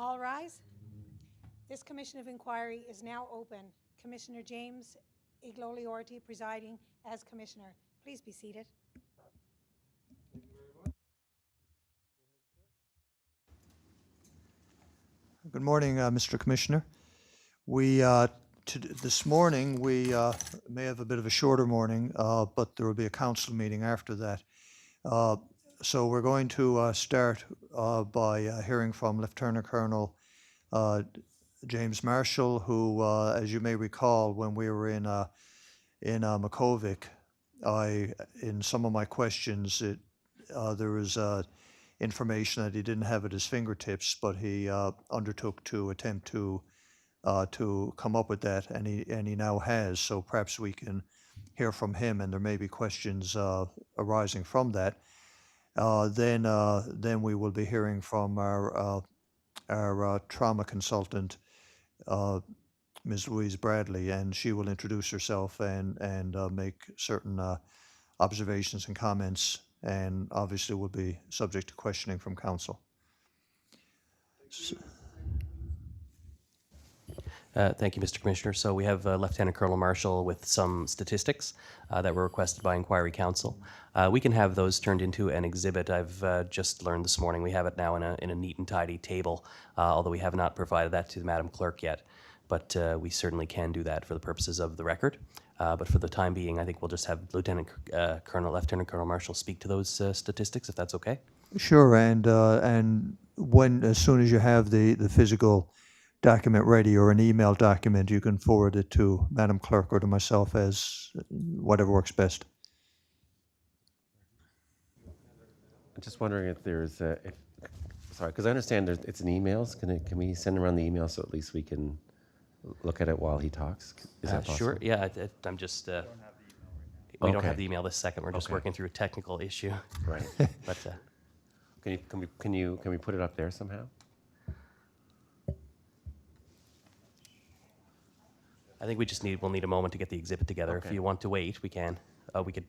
All rise. This Commission of Inquiry is now open. Commissioner James Igloliorty presiding as Commissioner. Please be seated. Good morning, Mr. Commissioner. This morning, we may have a bit of a shorter morning, but there will be a council meeting after that. So we're going to start by hearing from Lieutenant Colonel James Marshall, who, as you may recall, when we were in Makovic, in some of my questions, there was information that he didn't have at his fingertips, but he undertook to attempt to come up with that, and he now has. So perhaps we can hear from him, and there may be questions arising from that. Then we will be hearing from our trauma consultant, Ms. Louise Bradley, and she will introduce herself and make certain observations and comments, and obviously will be subject to questioning from council. Thank you, Mr. Commissioner. So we have Lieutenant Colonel Marshall with some statistics that were requested by Inquiry Council. We can have those turned into an exhibit. I've just learned this morning we have it now in a neat and tidy table, although we have not provided that to the Madam Clerk yet. But we certainly can do that for the purposes of the record. But for the time being, I think we'll just have Lieutenant Colonel Marshall speak to those statistics, if that's okay. Sure, and as soon as you have the physical document ready or an email document, you can forward it to Madam Clerk or to myself, as whatever works best. I'm just wondering if there's sorry, because I understand it's in emails. Can we send around the email so at least we can look at it while he talks? Is that possible? Sure. Yeah, I'm just. We don't have the email this second. We're just working through a technical issue. Right. But Can we put it up there somehow? I think we'll need a moment to get the exhibit together. Okay. If you want to wait, we can. We could.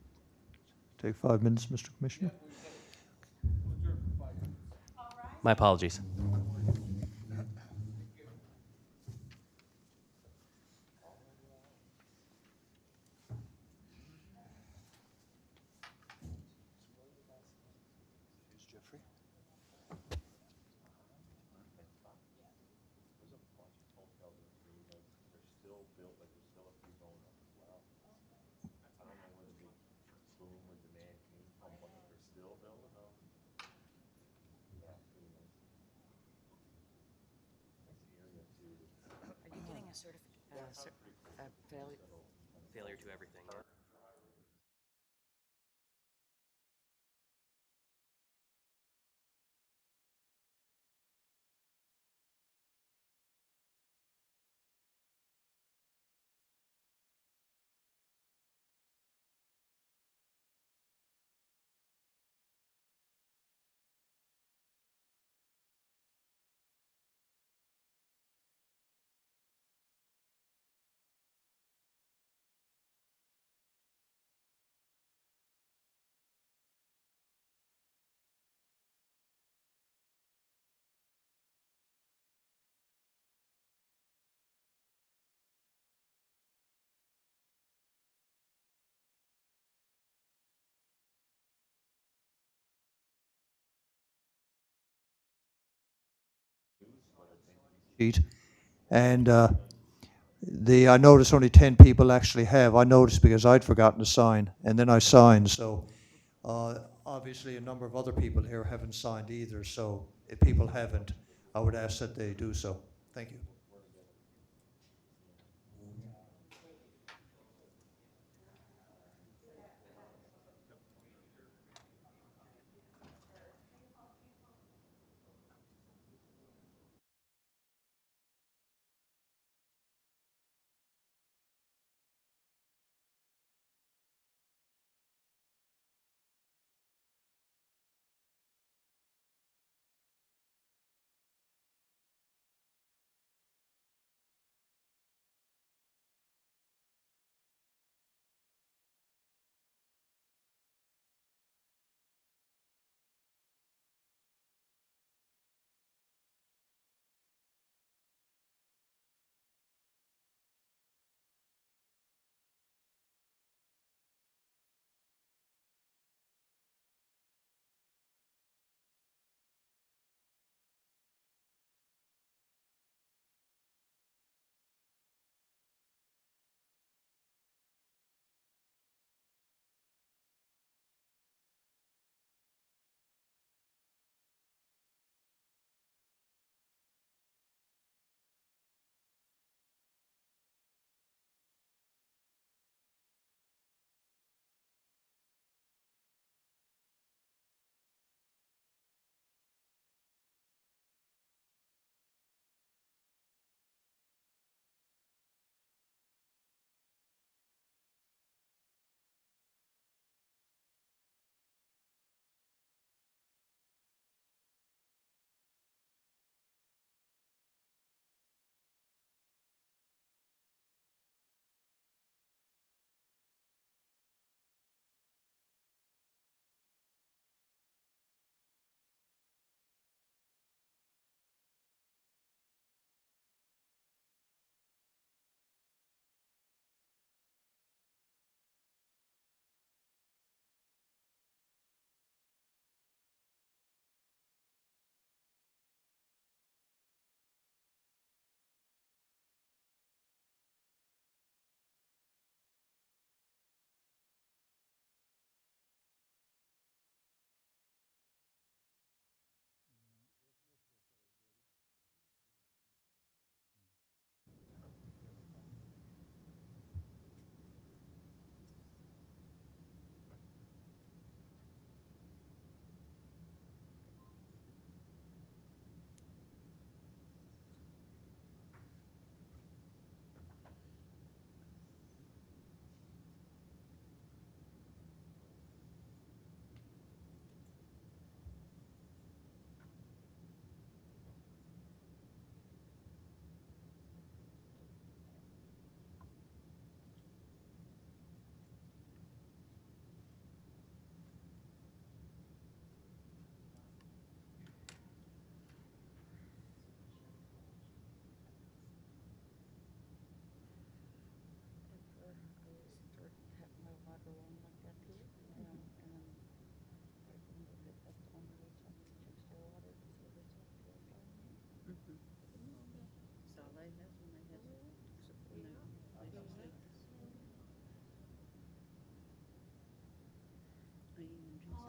Take 5 minutes, Mr. Commissioner. My apologies. Are you getting a Failure to everything. Sheet. And I noticed only 10 people actually have. I noticed because I'd forgotten to sign, and then I signed. So obviously a number of other people here haven't signed either. So if people haven't, I would ask that they do so. Thank you.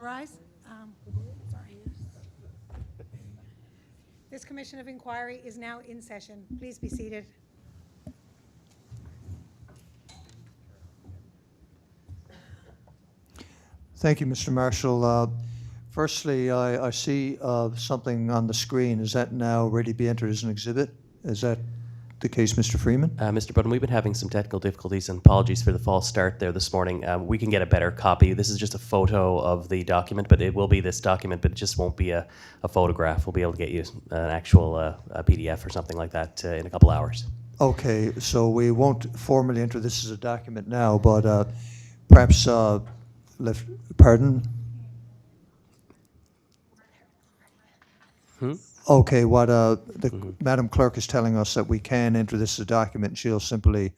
Rise. Sorry. This Commission of Inquiry is now in session. Please be seated. Thank you, Mr. Marshall. Firstly, I see something on the screen. Is that now ready to be entered as an exhibit? Is that the case, Mr. Freeman? Mr. Budden, we've been having some technical difficulties, and apologies for the false start there this morning. We can get a better copy. This is just a photo of the document, but it will be this document, but it just won't be a photograph. We'll be able to get you an actual a PDF or something like that in a couple hours. Okay, so we won't formally enter this as a document now, but perhaps, pardon? Okay, what Madam Clerk is telling us that we can enter this as a document. She'll simply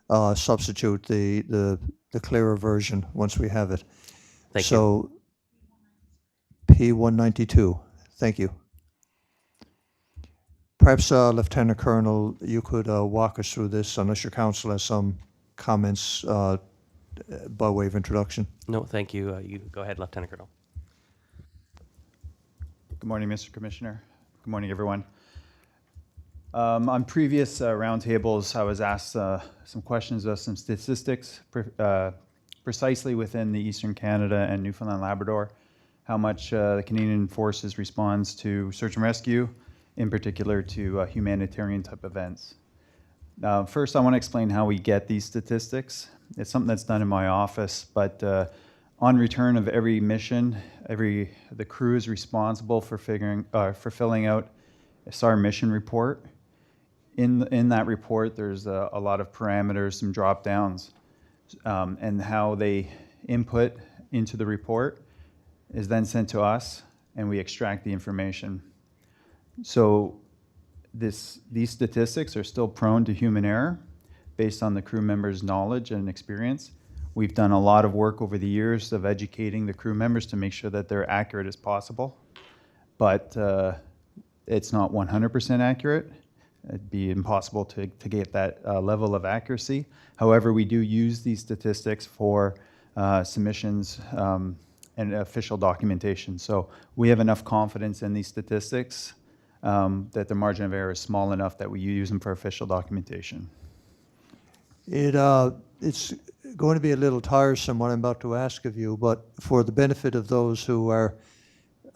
substitute the clearer version once we have it. Thank you. So P192, thank you. Perhaps Lieutenant Colonel, you could walk us through this unless your counsel has some comments by way of introduction. No, thank you. You go ahead, Lieutenant Colonel. Good morning, Mr. Commissioner. Good morning, everyone. On previous roundtables, I was asked some questions of some statistics, precisely within the Eastern Canada and Newfoundland Labrador, how much the Canadian Forces responds to search and rescue, in particular to humanitarian type events. First, I want to explain how we get these statistics. It's something that's done in my office, but on return of every mission, the crew is responsible for filling out a SAR mission report. In that report, there's a lot of parameters, some drop downs, and how they input into the report is then sent to us, and we extract the information. So these statistics are still prone to human error based on the crew members' knowledge and experience. We've done a lot of work over the years of educating the crew members to make sure that they're accurate as possible, but it's not 100% accurate. It'd be impossible to get that level of accuracy. However, we do use these statistics for submissions and official documentation. So we have enough confidence in these statistics that the margin of error is small enough that we use them for official documentation. It's going to be a little tiresome what I'm about to ask of you, but for the benefit of those who are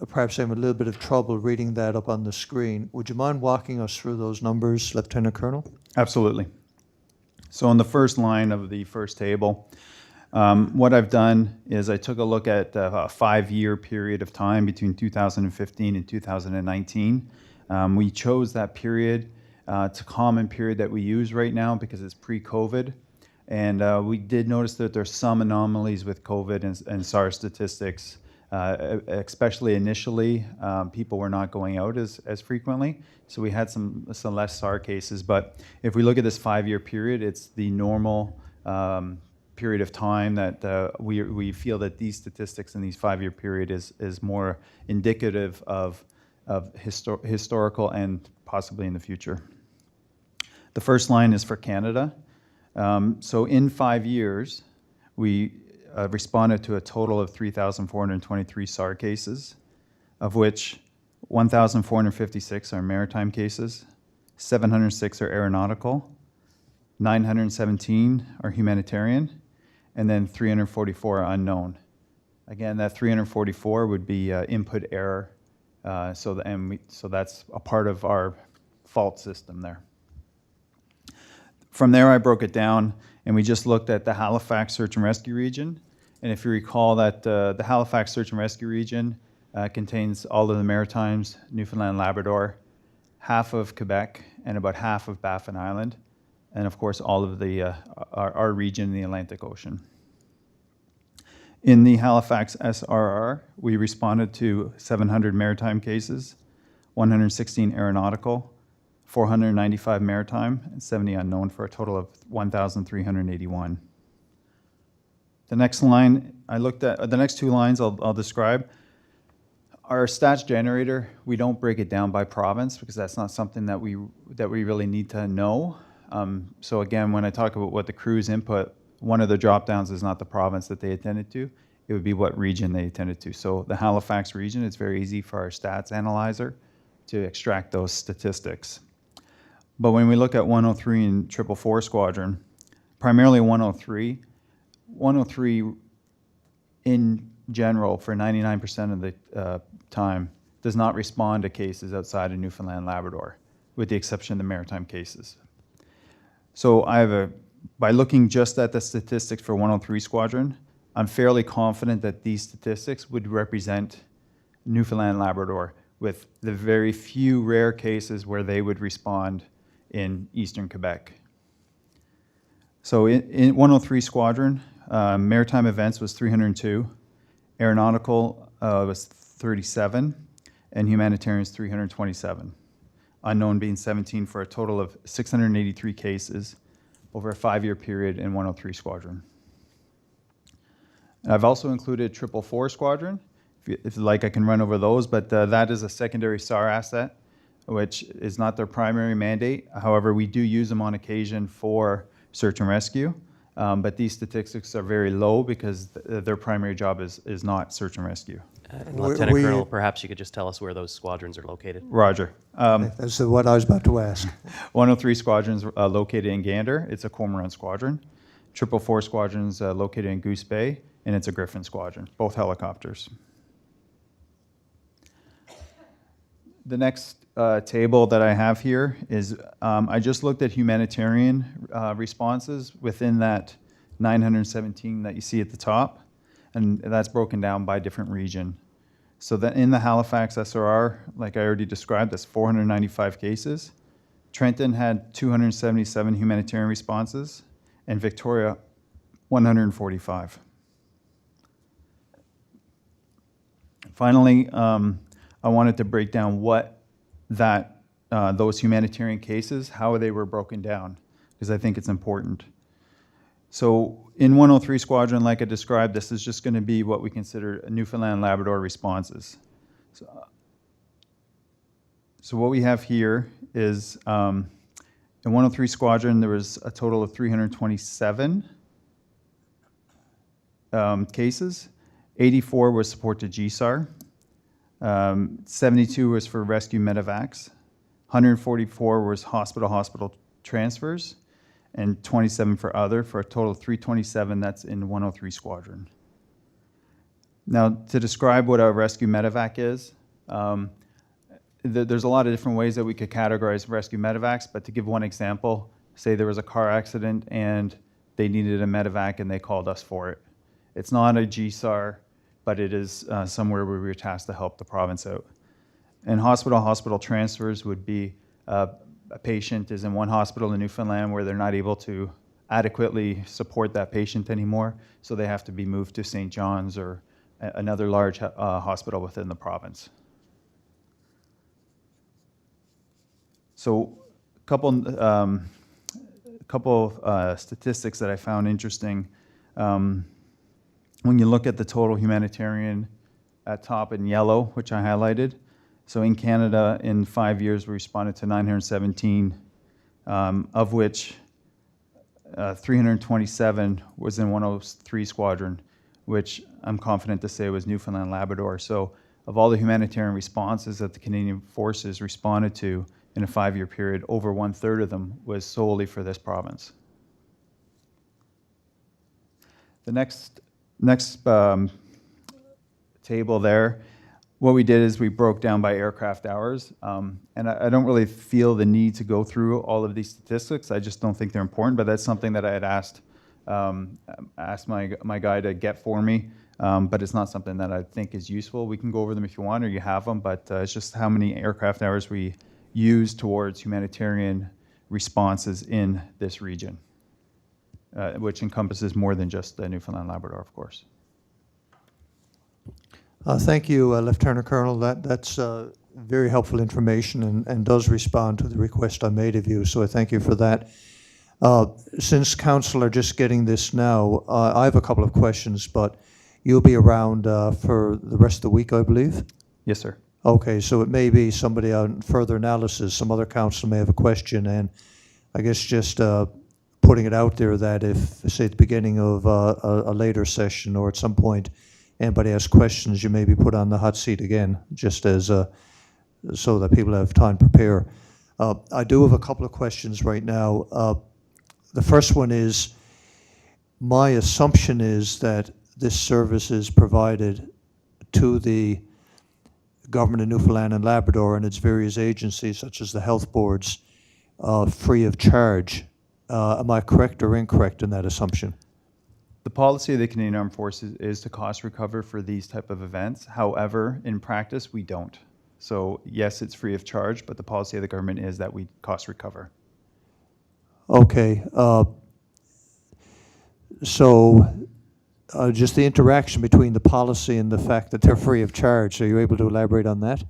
perhaps having a little bit of trouble reading that up on the screen, would you mind walking us through those numbers, Lieutenant Colonel? Absolutely. So on the first line of the first table, what I've done is I took a look at a 5-year period of time between 2015 and 2019. We chose that period. It's a common period that we use right now because it's pre-COVID. And we did notice that there's some anomalies with COVID and SARS statistics, especially initially. People were not going out as frequently. So we had some less SAR cases. But if we look at this 5-year period, it's the normal period of time that we feel that these statistics in these 5-year period is more indicative of historical and possibly in the future. The first line is for Canada. So in 5 years, we responded to a total of 3,423 SAR cases, of which 1,456 are maritime cases, 706 are aeronautical, 917 are humanitarian, and then 344 are unknown. Again, that 344 would be input error, so that's a part of our fault system there. From there, I broke it down, and we just looked at the Halifax Search and Rescue region. And if you recall that the Halifax Search and Rescue region contains all of the Maritimes, Newfoundland, Labrador, half of Quebec, and about half of Baffin Island, and of course all of our region in the Atlantic Ocean. In the Halifax SRR, we responded to 700 maritime cases, 116 aeronautical, 495 maritime, and 70 unknown, for a total of 1,381. The next line, I looked at, the next two lines I'll describe, Our stats generator, we don't break it down by province because that's not something that we really need to know. So again, when I talk about what the crew's input, one of the drop downs is not the province that they attended to. It would be what region they attended to. So the Halifax region, it's very easy for our stats analyzer to extract those statistics. But when we look at 103 and 444 Squadron, primarily 103 in general for 99% of the time does not respond to cases outside of Newfoundland and Labrador, with the exception of the maritime cases. So by looking just at the statistics for 103 Squadron, I'm fairly confident that these statistics would represent Newfoundland and Labrador, with the very few rare cases where they would respond in Eastern Quebec. So in 103 Squadron, maritime events was 302, aeronautical was 37, and humanitarians 327. Unknown being 17 for a total of 683 cases over a 5-year period in 103 Squadron. I've also included 444 Squadron. If you like, I can run over those, but that is a secondary SAR asset, which is not their primary mandate. However, we do use them on occasion for search and rescue, but these statistics are very low because their primary job is not search and rescue. And Lieutenant Colonel, perhaps you could just tell us where those squadrons are located. Roger. That's what I was about to ask. 103 Squadron's located in Gander. It's a Cormorant Squadron. 444 Squadron's located in Goose Bay, and it's a Griffin Squadron, both helicopters. The next table that I have here is I just looked at humanitarian responses within that 917 that you see at the top, and that's broken down by different region. So that in the Halifax SRR, like I already described, that's 495 cases. Trenton had 277 humanitarian responses, and Victoria, 145. Finally, I wanted to break down what those humanitarian cases, how they were broken down, because I think it's important. So in 103 Squadron, like I described, this is just going to be what we consider Newfoundland and Labrador responses. So what we have here is in 103 Squadron, there was a total of 327 cases. 84 was support to GSAR. 72 was for rescue medevacs. 144 was hospital transfers, and 27 for other, for a total of 327. That's in 103 Squadron. Now, to describe what a rescue medevac is, there's a lot of different ways that we could categorize rescue medevacs, but to give one example, say there was a car accident and they needed a medevac and they called us for it. It's not a GSAR, but it is somewhere where we were tasked to help the province out. And hospital transfers would be a patient is in one hospital in Newfoundland where they're not able to adequately support that patient anymore, so they have to be moved to St. John's or another large hospital within the province. So a couple statistics that I found interesting. When you look at the total humanitarian at top in yellow, which I highlighted, so in Canada, in 5 years, we responded to 917, of which 327 was in 103 Squadron, which I'm confident to say was Newfoundland and Labrador. So of all the humanitarian responses that the Canadian Forces responded to in a 5-year period, over 1/3 of them was solely for this province. The next table there, what we did is we broke down by aircraft hours, and I don't really feel the need to go through all of these statistics. I just don't think they're important, but that's something that I had asked my guy to get for me, but it's not something that I think is useful. We can go over them if you want, or you have them, but it's just how many aircraft hours we use towards humanitarian responses in this region, which encompasses more than just Newfoundland and Labrador, of course. Thank you, Lieutenant Colonel. That's very helpful information and does respond to the request I made of you, so I thank you for that. Since Council are just getting this now, I have a couple of questions, but you'll be around for the rest of the week, I believe? Yes, sir. Okay, so it may be somebody on further analysis, some other council may have a question, and I guess just putting it out there that if, say, at the beginning of a later session or at some point, anybody has questions, you may be put on the hot seat again, just as so that people have time to prepare. I do have a couple of questions right now. The first one is, my assumption is that this service is provided to the government of Newfoundland and Labrador and its various agencies, such as the health boards, free of charge. Am I correct or incorrect in that assumption? The policy of the Canadian Armed Forces is to cost recover for these type of events. However, in practice, we don't. So yes, it's free of charge, but the policy of the government is that we cost recover. Okay. So just the interaction between the policy and the fact that they're free of charge. Are you able to elaborate on that?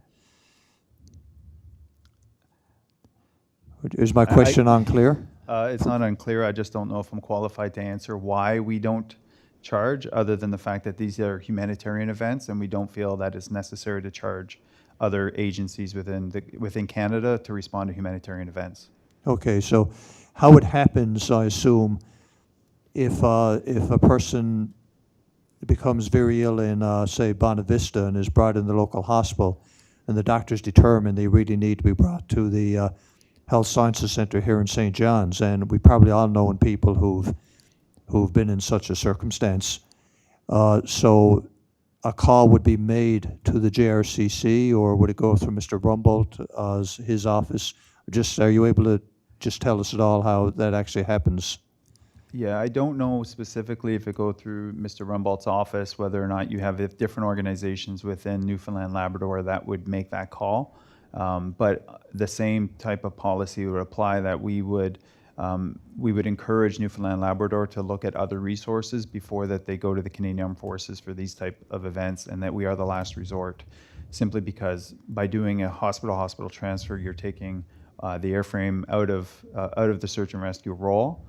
Is my question unclear? It's not unclear. I just don't know if I'm qualified to answer why we don't charge, other than the fact that these are humanitarian events, and we don't feel that it's necessary to charge other agencies within Canada to respond to humanitarian events. Okay, so how it happens, I assume, if a person becomes very ill in, say, Bonavista and is brought in the local hospital, and the doctors determine they really need to be brought to the Health Sciences Centre here in St. John's, and we probably all know people who've been in such a circumstance. So a call would be made to the JRCC, or would it go through Mr. Rumbold, his office? Just, are you able to just tell us at all how that actually happens? Yeah, I don't know specifically if it go through Mr. Rumbold's office, whether or not you have different organizations within Newfoundland Labrador that would make that call. But the same type of policy would apply, that we would encourage Newfoundland Labrador to look at other resources before that they go to the Canadian Armed Forces for these type of events, and that we are the last resort, simply because by doing a hospital transfer, you're taking the airframe out of the search and rescue role,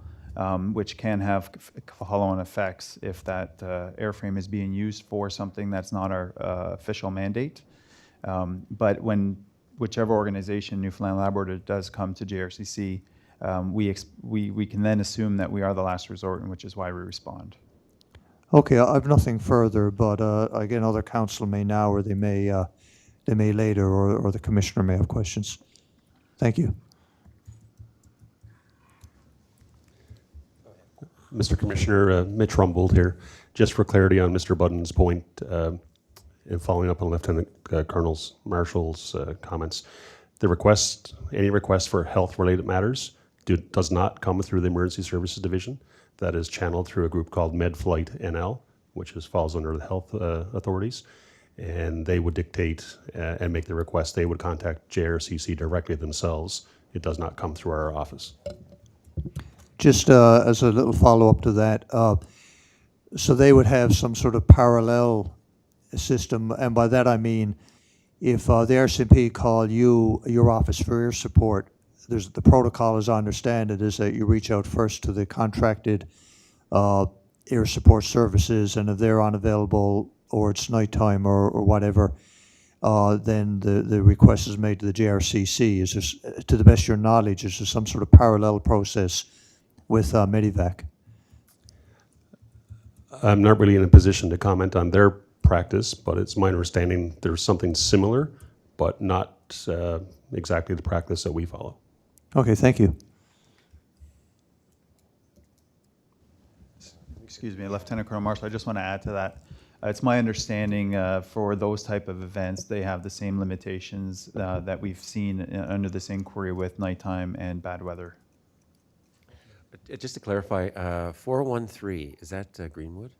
which can have follow-on effects if that airframe is being used for something that's not our official mandate. But whichever organization, Newfoundland Labrador, does come to JRCC, we can then assume that we are the last resort, and which is why we respond. Okay, I've nothing further, but again, other council may now, or they may later, or the commissioner may have questions. Thank you. Mr. Commissioner, Mitch Rumbold here. Just for clarity on Mr. Budden's point, and following up on Lieutenant Colonel Marshall's comments, any request for health-related matters does not come through the Emergency Services Division. That is channeled through a group called MedFlight NL, which falls under the health authorities, and they would dictate and make the request. They would contact JRCC directly themselves. It does not come through our office. Just as a little follow-up to that, so they would have some sort of parallel system, and by that I mean, if the RCMP call your office for air support, the protocol, as I understand it, is that you reach out first to the contracted air support services, and if they're unavailable or it's nighttime or whatever, then the request is made to the JRCC. Is there, to the best of your knowledge, is there some sort of parallel process with Medivac? I'm not really in a position to comment on their practice, but it's my understanding there's something similar, but not exactly the practice that we follow. Okay, thank you. Excuse me, Lieutenant Colonel Marshall, I just want to add to that. It's my understanding for those type of events, they have the same limitations that we've seen under this inquiry with nighttime and bad weather. Just to clarify, 413, is that Greenwood?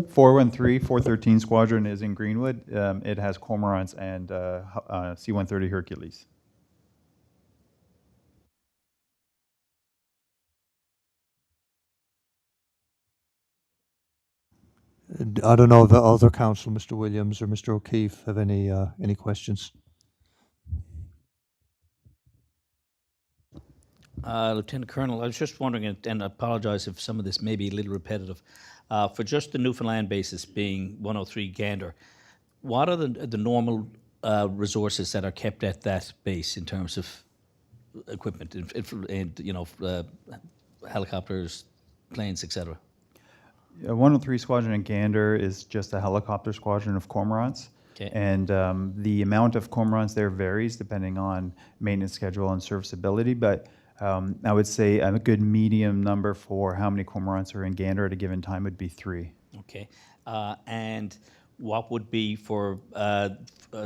413, 413 Squadron is in Greenwood. It has Cormorants and C-130 Hercules. I don't know if the other council, Mr. Williams or Mr. O'Keefe, have any questions. Lieutenant Colonel, I was just wondering, and I apologize if some of this may be a little repetitive, for just the Newfoundland basis being 103 Gander, what are the normal resources that are kept at that base in terms of equipment, and helicopters, planes, etc.? 103 Squadron in Gander is just a helicopter squadron of cormorants. Okay. And the amount of cormorants there varies depending on maintenance schedule and serviceability, but I would say a good medium number for how many cormorants are in Gander at a given time would be 3. Okay. And what would be for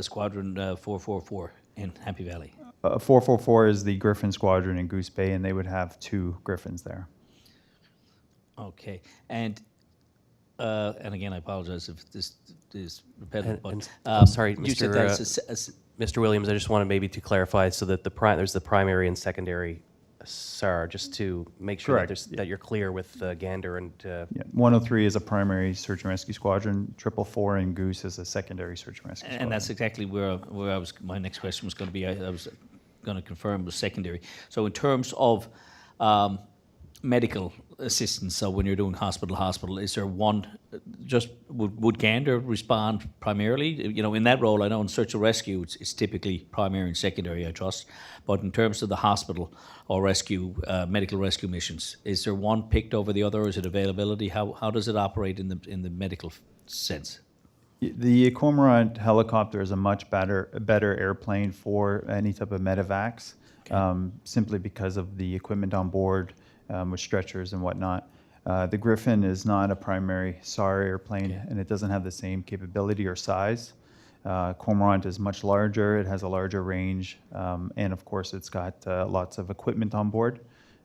Squadron 444 in Happy Valley? 444 is the Griffin Squadron in Goose Bay, and they would have 2 Griffins there. Okay. And again, I apologize if this is repetitive, but I'm sorry, you said that's Mr. Williams, I just wanted maybe to clarify so that there's the primary and secondary SAR, just to make sure that, Correct. that you're clear with Gander and Yeah, 103 is a primary search and rescue squadron. 444 in Goose is a secondary search and rescue squadron. and that's exactly where I was. My next question was going to be. I was going to confirm was secondary. So in terms of medical assistance, so when you're doing hospital, is there one? Just would Gander respond primarily? In that role, I know in search and rescue, it's typically primary and secondary, I trust. But in terms of the hospital or rescue, medical rescue missions, is there one picked over the other, or is it availability? How does it operate in the medical sense? The Cormorant helicopter is a much better airplane for any type of medevacs, simply because of the equipment on board with stretchers and whatnot. The Griffin is not a primary SAR airplane, and it doesn't have the same capability or size. Cormorant is much larger, it has a larger range, and of course it's got lots of equipment on board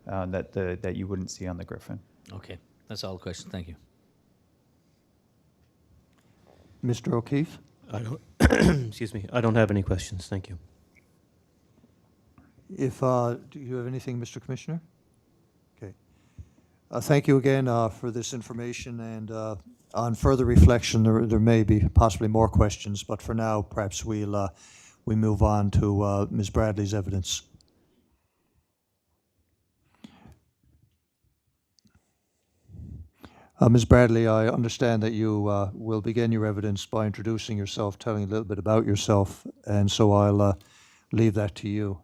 that you wouldn't see on the Griffin. Okay, that's all the questions. Thank you. Mr. O'Keefe? I don't, excuse me, I don't have any questions, thank you. Do you have anything, Mr. Commissioner? Okay. Thank you again for this information, and on further reflection, there may be possibly more questions, but for now, perhaps we move on to Ms. Bradley's evidence. Ms. Bradley, I understand that you will begin your evidence by introducing yourself, telling a little bit about yourself, and so I'll leave that to you.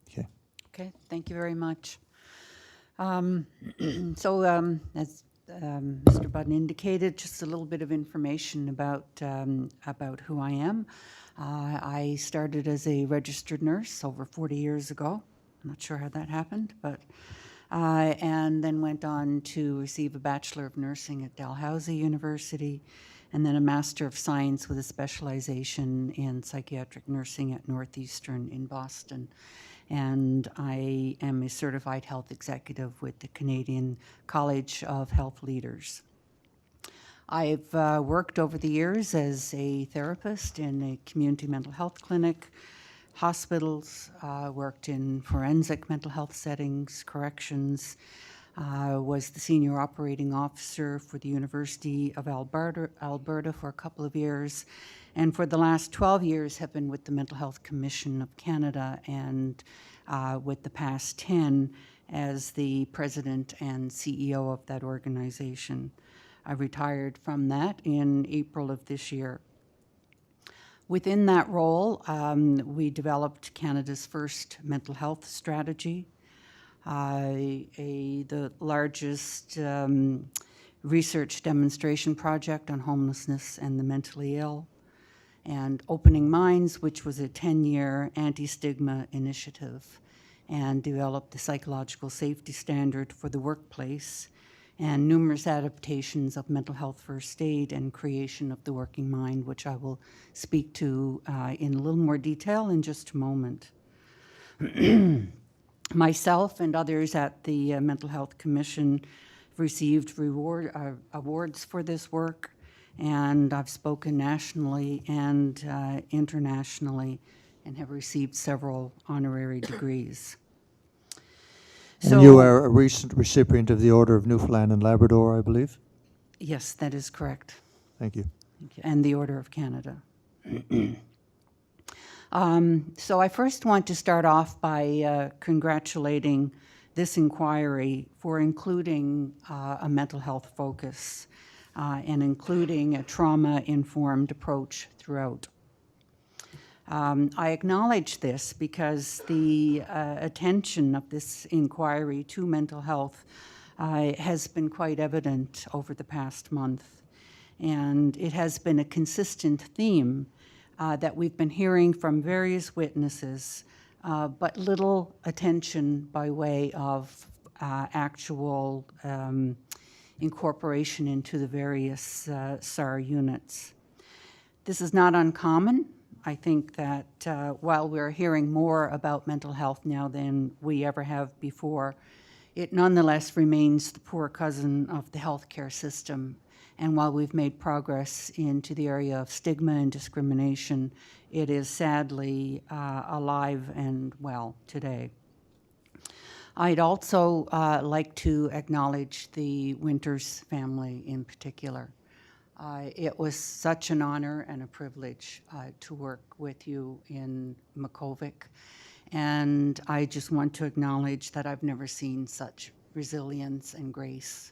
Okay. Okay, thank you very much. As Mr. Budden indicated, just a little bit of information about who I am. I started as a registered nurse over 40 years ago. I'm not sure how that happened, but and then went on to receive a Bachelor of Nursing at Dalhousie University, and then a Master of Science with a specialization in psychiatric nursing at Northeastern in Boston. And I am a certified health executive with the Canadian College of Health Leaders. I've worked over the years as a therapist in a community mental health clinic, hospitals, worked in forensic mental health settings, corrections, was the senior operating officer for the University of Alberta for a couple of years, and for the last 12 years have been with the Mental Health Commission of Canada, and with the past 10 as the president and CEO of that organization. I retired from that in April of this year. Within that role, we developed Canada's first mental health strategy, the largest research demonstration project on homelessness and the mentally ill, and Opening Minds, which was a 10-year anti-stigma initiative, and developed the psychological safety standard for the workplace, and numerous adaptations of mental health first aid and creation of the Working Mind, which I will speak to in a little more detail in just a moment. Myself and others at the Mental Health Commission received awards for this work, and I've spoken nationally and internationally and have received several honorary degrees. And you are a recent recipient of the Order of Newfoundland and Labrador, I believe? Yes, that is correct. Thank you. Thank you. And the Order of Canada. So I first want to start off by congratulating this inquiry for including a mental health focus and including a trauma-informed approach throughout. I acknowledge this because the attention of this inquiry to mental health has been quite evident over the past month. And it has been a consistent theme that we've been hearing from various witnesses, but little attention by way of actual incorporation into the various SAR units. This is not uncommon. I think that while we're hearing more about mental health now than we ever have before, it nonetheless remains the poor cousin of the healthcare system. And while we've made progress into the area of stigma and discrimination, it is sadly alive and well today. I'd also like to acknowledge the Winters family in particular. It was such an honor and a privilege to work with you in Makkovik. And I just want to acknowledge that I've never seen such resilience and grace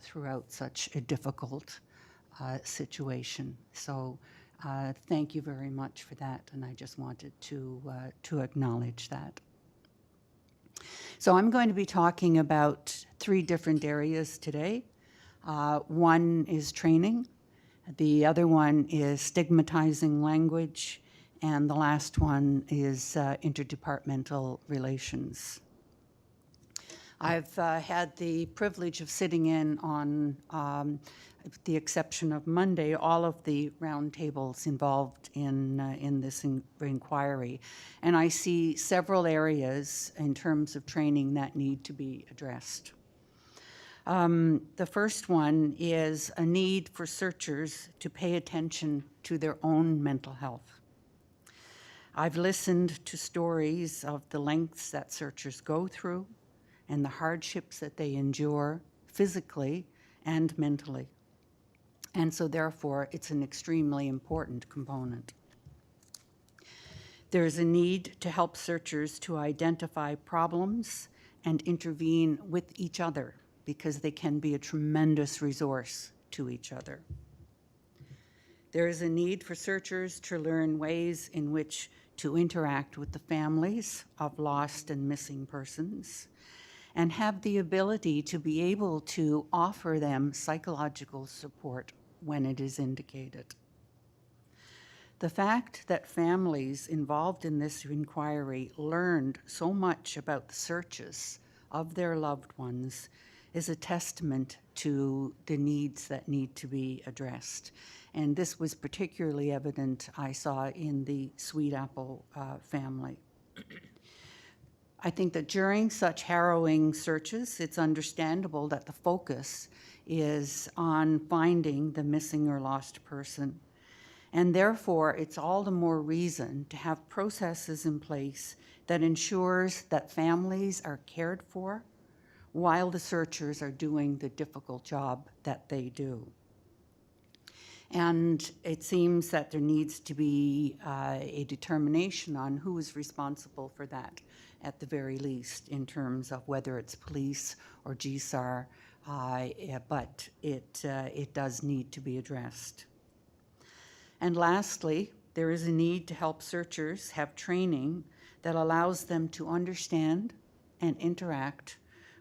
throughout such a difficult situation. So thank you very much for that, and I just wanted to acknowledge that. So I'm going to be talking about 3 different areas today. One is training, the other one is stigmatizing language, and the last one is interdepartmental relations. I've had the privilege of sitting in on, with the exception of Monday, all of the roundtables involved in this inquiry. And I see several areas in terms of training that need to be addressed. The first one is a need for searchers to pay attention to their own mental health. I've listened to stories of the lengths that searchers go through and the hardships that they endure physically and mentally. And so therefore, it's an extremely important component. There's a need to help searchers to identify problems and intervene with each other, because they can be a tremendous resource to each other. There is a need for searchers to learn ways in which to interact with the families of lost and missing persons, and have the ability to be able to offer them psychological support when it is indicated. The fact that families involved in this inquiry learned so much about the searches of their loved ones is a testament to the needs that need to be addressed. And this was particularly evident, I saw, in the Sweet Apple family. I think that during such harrowing searches, it's understandable that the focus is on finding the missing or lost person. And therefore, it's all the more reason to have processes in place that ensures that families are cared for while the searchers are doing the difficult job that they do. And it seems that there needs to be a determination on who is responsible for that, at the very least, in terms of whether it's police or GSAR, but it does need to be addressed. And lastly, there is a need to help searchers have training that allows them to understand and interact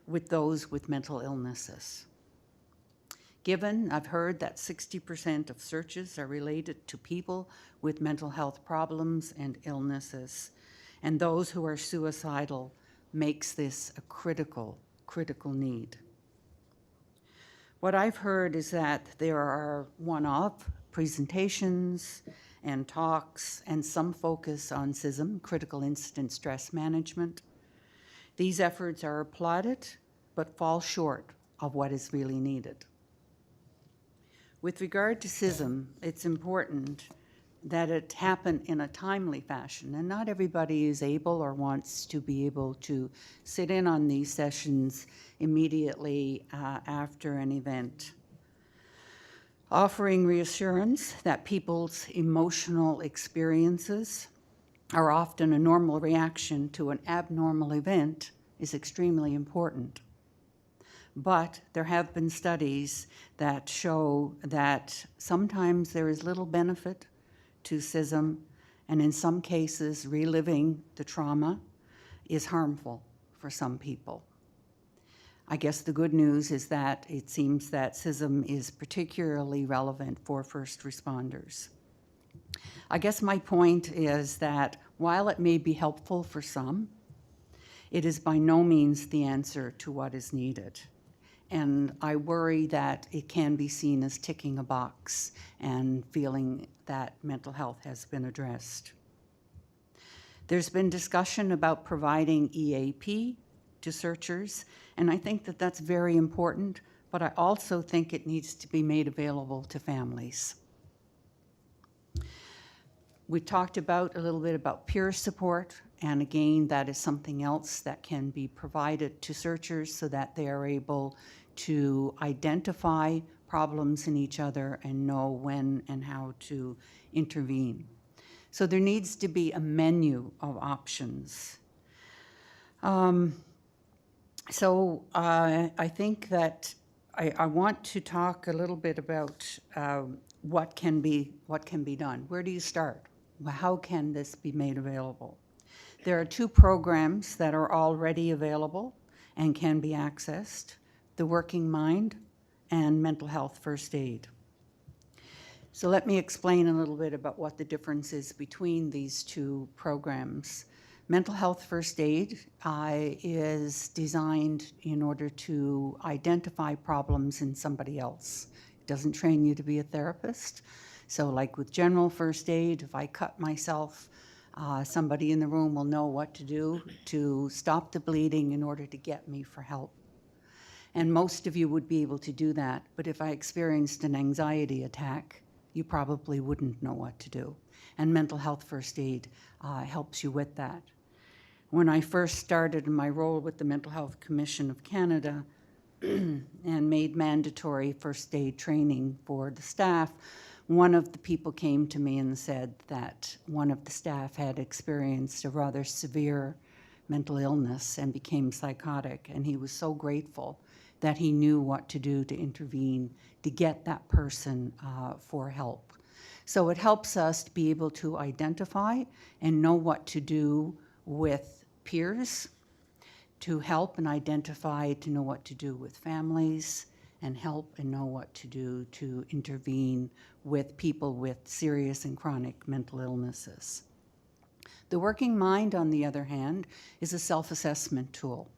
with those with mental illnesses. Given, I've heard that 60% of searches are related to people with mental health problems and illnesses, and those who are suicidal makes this a critical need. What I've heard is that there are one-off presentations and talks and some focus on CISM, critical incident stress management. These efforts are applauded, but fall short of what is really needed. With regard to CISM, it's important that it happen in a timely fashion, and not everybody is able or wants to be able to sit in on these sessions immediately after an event. Offering reassurance that people's emotional experiences are often a normal reaction to an abnormal event is extremely important. But there have been studies that show that sometimes there is little benefit to CISM, and in some cases, reliving the trauma is harmful for some people. I guess the good news is that it seems that CISM is particularly relevant for first responders. I guess my point is that while it may be helpful for some, it is by no means the answer to what is needed. And I worry that it can be seen as ticking a box and feeling that mental health has been addressed. There's been discussion about providing EAP to searchers, and I think that that's very important, but I also think it needs to be made available to families. We talked about a little bit about peer support, and again, that is something else that can be provided to searchers so that they are able to identify problems in each other and know when and how to intervene. So there needs to be a menu of options. I think that I want to talk a little bit about what can be done. Where do you start? How can this be made available? There are 2 programs that are already available and can be accessed: the Working Mind and Mental Health First Aid. So let me explain a little bit about what the difference is between these 2 programs. Mental Health First Aid is designed in order to identify problems in somebody else. It doesn't train you to be a therapist. So like with general first aid, if I cut myself, somebody in the room will know what to do to stop the bleeding in order to get me for help. And most of you would be able to do that, but if I experienced an anxiety attack, you probably wouldn't know what to do. And Mental Health First Aid helps you with that. When I first started in my role with the Mental Health Commission of Canada and made mandatory first aid training for the staff, one of the people came to me and said that one of the staff had experienced a rather severe mental illness and became psychotic, and he was so grateful that he knew what to do to intervene to get that person for help. So it helps us to be able to identify and know what to do with peers, to help and identify, to know what to do with families, and help and know what to do to intervene with people with serious and chronic mental illnesses. The Working Mind, on the other hand, is a self-assessment tool.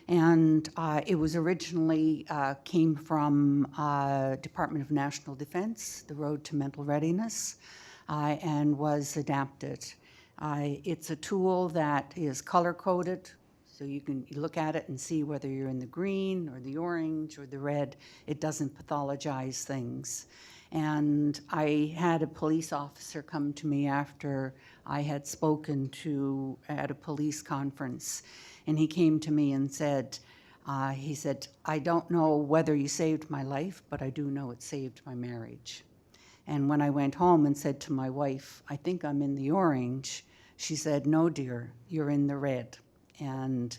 And it was originally came from Department of National Defense, the Road to Mental Readiness, and was adapted. It's a tool that is color-coded, so you can look at it and see whether you're in the green or the orange or the red. It doesn't pathologize things. And I had a police officer come to me after I had spoken at a police conference, and he came to me and said, I don't know whether you saved my life, but I do know it saved my marriage. And when I went home and said to my wife, I think I'm in the orange, she said, no, dear, you're in the red. And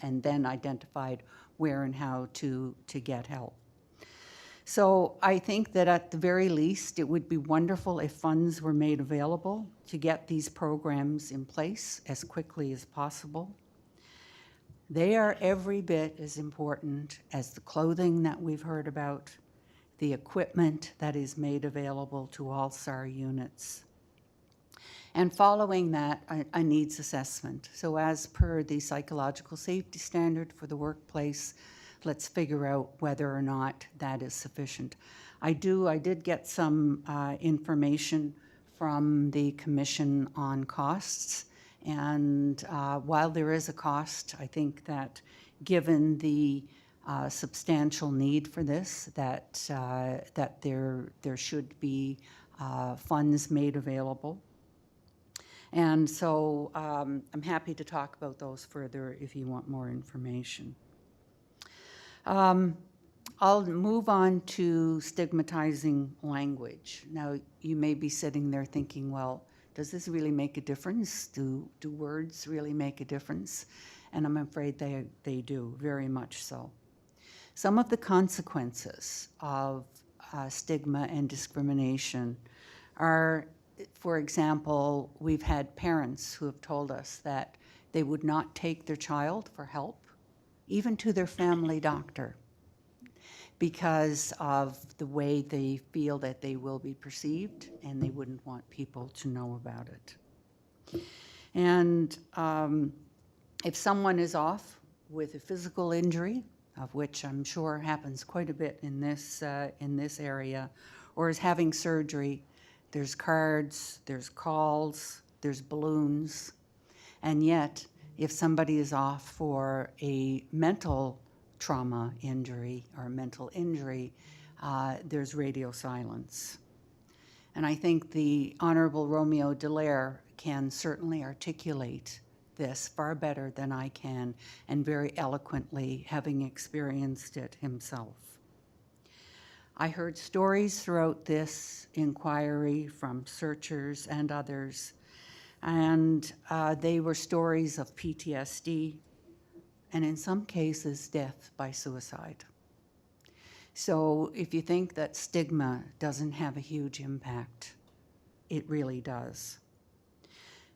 then identified where and how to get help. So I think that at the very least, it would be wonderful if funds were made available to get these programs in place as quickly as possible. They are every bit as important as the clothing that we've heard about, the equipment that is made available to all SAR units. And following that, a needs assessment. So as per the psychological safety standard for the workplace, let's figure out whether or not that is sufficient. I did get some information from the Commission on costs, and while there is a cost, I think that given the substantial need for this, that there should be funds made available. And so I'm happy to talk about those further if you want more information. I'll move on to stigmatizing language. Now, you may be sitting there thinking, well, does this really make a difference? Do words really make a difference? and I'm afraid they do, very much so. Some of the consequences of stigma and discrimination are, for example, we've had parents who have told us that they would not take their child for help, even to their family doctor, because of the way they feel that they will be perceived, and they wouldn't want people to know about it. And if someone is off with a physical injury, of which I'm sure happens quite a bit in this area, or is having surgery, there's cards, there's calls, there's balloons, and yet if somebody is off for a mental trauma injury or mental injury, there's radio silence. And I think the Honorable Romeo Dallaire can certainly articulate this far better than I can, and very eloquently, having experienced it himself. I heard stories throughout this inquiry from searchers and others, and they were stories of PTSD, and in some cases, death by suicide. So if you think that stigma doesn't have a huge impact, it really does.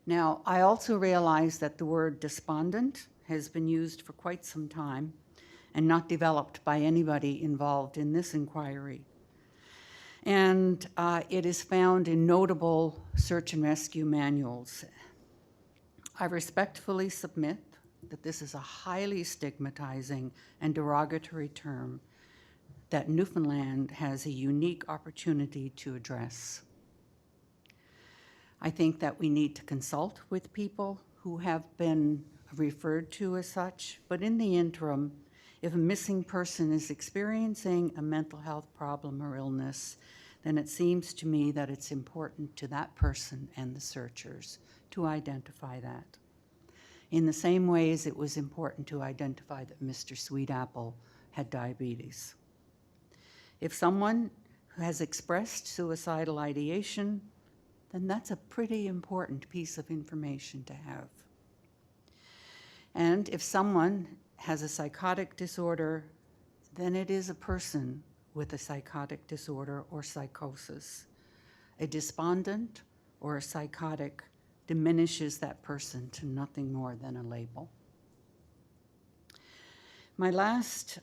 Now, I also realize that the word despondent has been used for quite some time and not developed by anybody involved in this inquiry. And it is found in notable search and rescue manuals. I respectfully submit that this is a highly stigmatizing and derogatory term that Newfoundland has a unique opportunity to address. I think that we need to consult with people who have been referred to as such, but in the interim, if a missing person is experiencing a mental health problem or illness, then it seems to me that it's important to that person and the searchers to identify that. In the same way as it was important to identify that Mr. Sweetapple had diabetes. If someone has expressed suicidal ideation, then that's a pretty important piece of information to have. And if someone has a psychotic disorder, then it is a person with a psychotic disorder or psychosis. A despondent or a psychotic diminishes that person to nothing more than a label. My last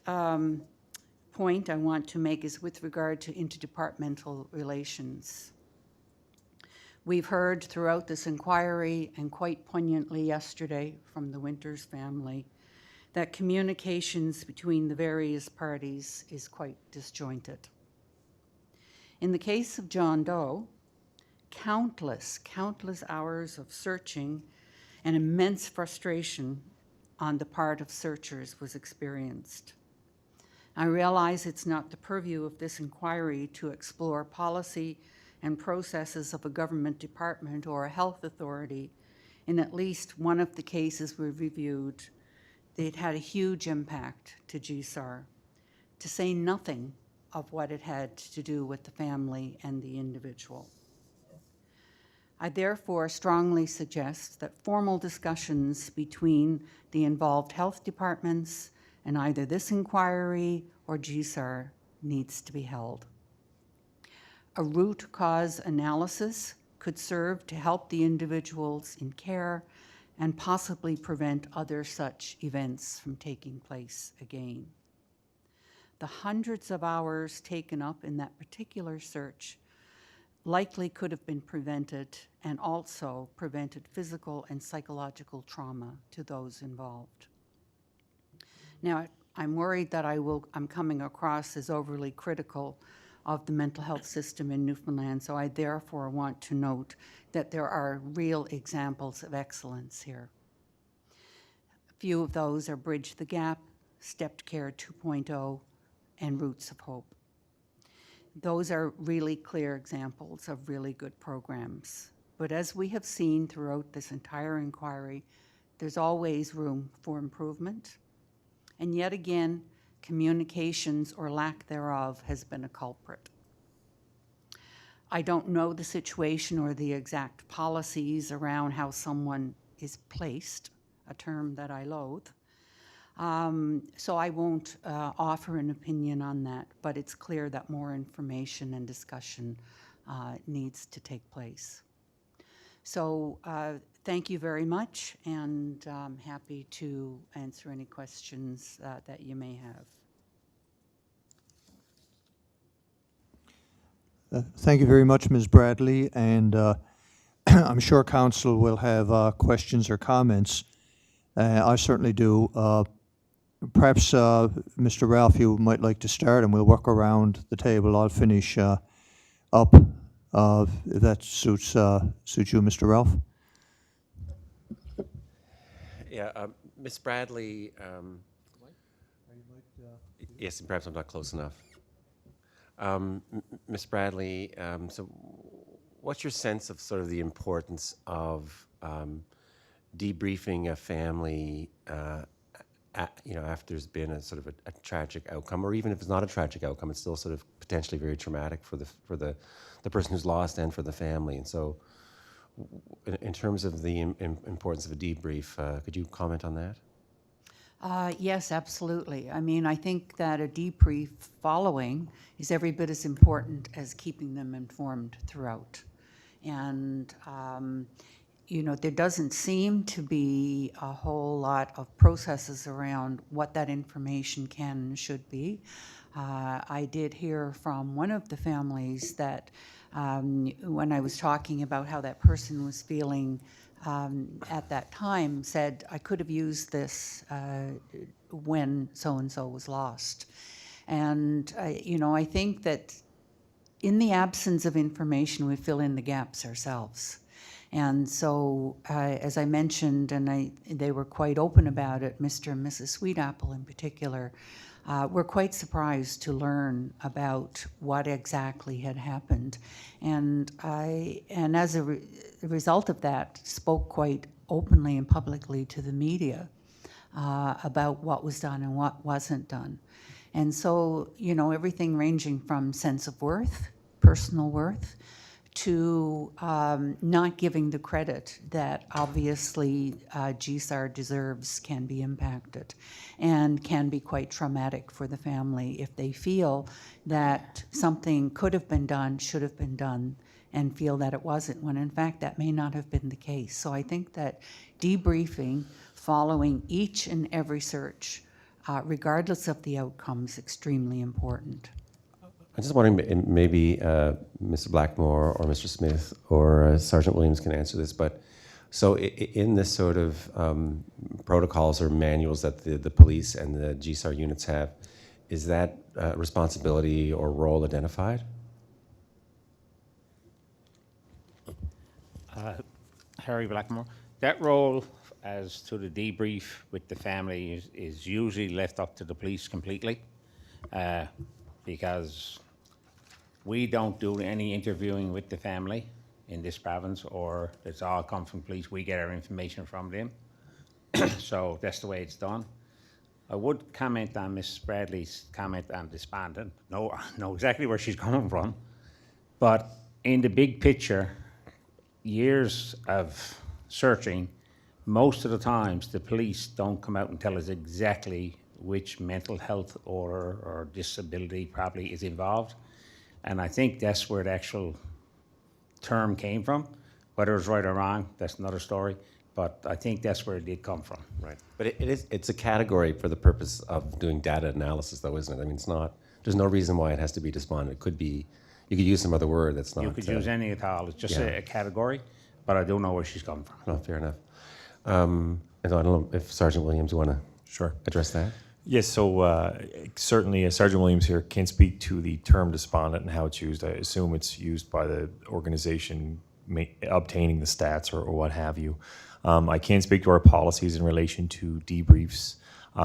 point I want to make is with regard to interdepartmental relations. We've heard throughout this inquiry, and quite poignantly yesterday from the Winters family, that communications between the various parties is quite disjointed. In the case of John Doe, countless hours of searching and immense frustration on the part of searchers was experienced. I realize it's not the purview of this inquiry to explore policy and processes of a government department or a health authority. In at least one of the cases we've reviewed, it had a huge impact to GSAR, to say nothing of what it had to do with the family and the individual. I therefore strongly suggest that formal discussions between the involved health departments and either this inquiry or GSAR needs to be held. A root cause analysis could serve to help the individuals in care and possibly prevent other such events from taking place again. The hundreds of hours taken up in that particular search likely could have been prevented, and also prevented physical and psychological trauma to those involved. Now, I'm worried that I'm coming across as overly critical of the mental health system in Newfoundland, so I therefore want to note that there are real examples of excellence here. A few of those are Bridge the Gap, Stepped Care 2.0, and Roots of Hope. Those are really clear examples of really good programs. But as we have seen throughout this entire inquiry, there's always room for improvement. And yet again, communications or lack thereof has been a culprit. I don't know the situation or the exact policies around how someone is placed a term that I loathe. So I won't offer an opinion on that, but it's clear that more information and discussion needs to take place. So thank you very much, and I'm happy to answer any questions that you may have. Thank you very much, Ms. Bradley, and I'm sure council will have questions or comments. I certainly do. Perhaps, Mr. Ralph, you might like to start, and we'll work around the table. I'll finish up, if that suits you, Mr. Ralph. Yeah, Ms. Bradley, yes, and perhaps I'm not close enough. Ms. Bradley, so what's your sense of sort of the importance of debriefing a family, after there's been a sort of a tragic outcome, or even if it's not a tragic outcome, it's still sort of potentially very traumatic for the person who's lost and for the family. And so, in terms of the importance of a debrief, could you comment on that? Yes, absolutely. I mean, I think that a debrief following is every bit as important as keeping them informed throughout. And, there doesn't seem to be a whole lot of processes around what that information can and should be. I did hear from one of the families that when I was talking about how that person was feeling at that time, said, I could have used this when so-and-so was lost. And, I think that in the absence of information, we fill in the gaps ourselves. And so, as I mentioned, and they were quite open about it, Mr. and Mrs. Sweetapple in particular, were quite surprised to learn about what exactly had happened. And as a result of that, spoke quite openly and publicly to the media about what was done and what wasn't done. And so, everything ranging from sense of worth, personal worth, to not giving the credit that obviously GSAR deserves can be impacted and can be quite traumatic for the family if they feel that something could have been done, should have been done, and feel that it wasn't, when in fact that may not have been the case. So I think that debriefing following each and every search, regardless of the outcome, is extremely important. I'm just wondering, maybe Mr. Blackmore or Mr. Smith or Sergeant Williams can answer this, but so in this sort of protocols or manuals that the police and the GSAR units have, is that responsibility or role identified? Harry Blackmore. That role as to the debrief with the family is usually left up to the police completely, because we don't do any interviewing with the family in this province, or it's all come from police. We get our information from them. So that's the way it's done. I would comment on Miss Bradley's comment on despondent. No, I know exactly where she's coming from. But in the big picture, years of searching, most of the times the police don't come out and tell us exactly which mental health or disability probably is involved. And I think that's where the actual term came from. Whether it's right or wrong, that's another story. But I think that's where it did come from. Right. But it's a category for the purpose of doing data analysis, though, isn't it? I mean, it's not, there's no reason why it has to be despondent. It could be, you could use some other word that's not. You could use any at all. It's just a category, but I don't know where she's coming from. No, fair enough. And I don't know if Sergeant Williams, you want to address that? Yes, so certainly Sergeant Williams here can speak to the term despondent and how it's used. I assume it's used by the organization obtaining the stats or what have you. I can speak to our policies in relation to debriefs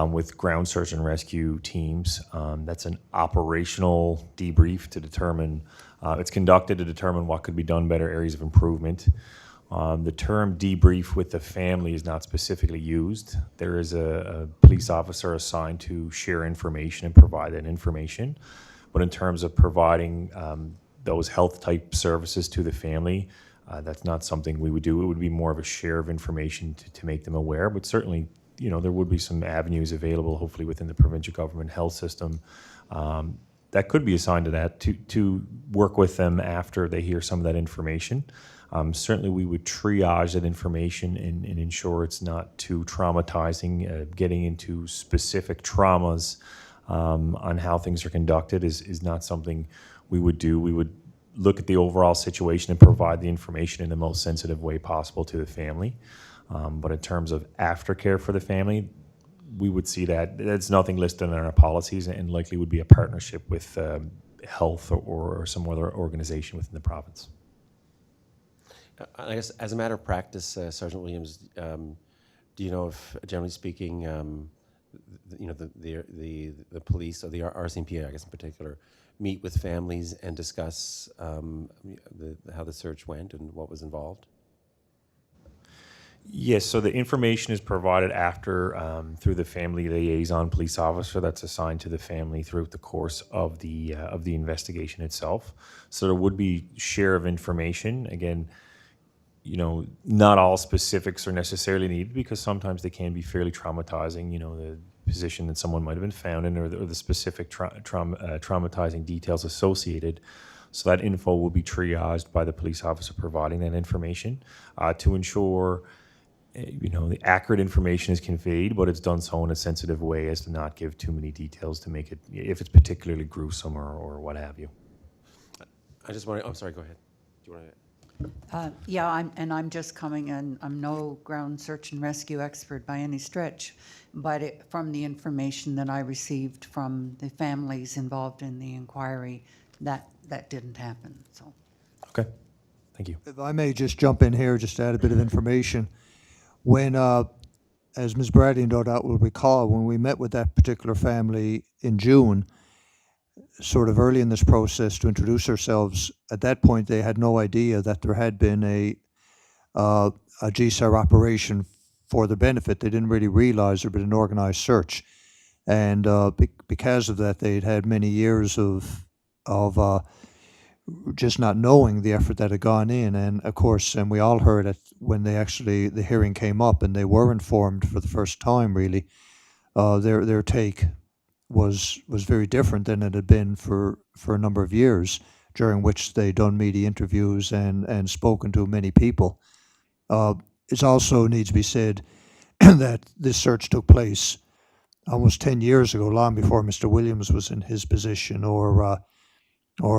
with ground search and rescue teams. That's an operational debrief to determine, it's conducted to determine what could be done better, areas of improvement. The term debrief with the family is not specifically used. There is a police officer assigned to share information and provide that information. But in terms of providing those health type services to the family, That's not something we would do. It would be more of a share of information to make them aware. But certainly, there would be some avenues available, hopefully within the provincial government health system, that could be assigned to that to work with them after they hear some of that information. Certainly, we would triage that information and ensure it's not too traumatizing. Getting into specific traumas on how things are conducted is not something we would do. We would look at the overall situation and provide the information in the most sensitive way possible to the family. But in terms of aftercare for the family, we would see that that's nothing listed in our policies, and likely would be a partnership with health or some other organization within the province. I guess as a matter of practice, Sergeant Williams, do you know if, generally speaking, the police or the RCMP, I guess in particular, meet with families and discuss how the search went and what was involved? Yes, so the information is provided after through the family liaison police officer that's assigned to the family throughout the course of the investigation itself. So there would be share of information. Again, not all specifics are necessarily needed because sometimes they can be fairly traumatizing. The position that someone might have been found in, or the specific traumatizing details associated. So that info will be triaged by the police officer providing that information to ensure the accurate information is conveyed, but it's done so in a sensitive way as to not give too many details to make it, if it's particularly gruesome or what have you. I just want to, I'm sorry, go ahead. Do you want to? Yeah, I'm just coming in. I'm no ground search and rescue expert by any stretch, but from the information that I received from the families involved in the inquiry, that didn't happen. So. Okay, thank you. If I may just jump in here, just to add a bit of information. When, as Ms. Bradley no doubt will recall, when we met with that particular family in June, sort of early in this process to introduce ourselves, at that point they had no idea that there had been a GSAR operation for their benefit. They didn't really realize there had been an organized search. And because of that, they'd had many years of just not knowing the effort that had gone in. And of course, and we all heard it when the hearing came up and they were informed for the first time, really, their take was very different than it had been for a number of years, during which they'd done media interviews and spoken to many people. It also needs to be said that this search took place almost 10 years ago, long before Mr. Williams was in his position or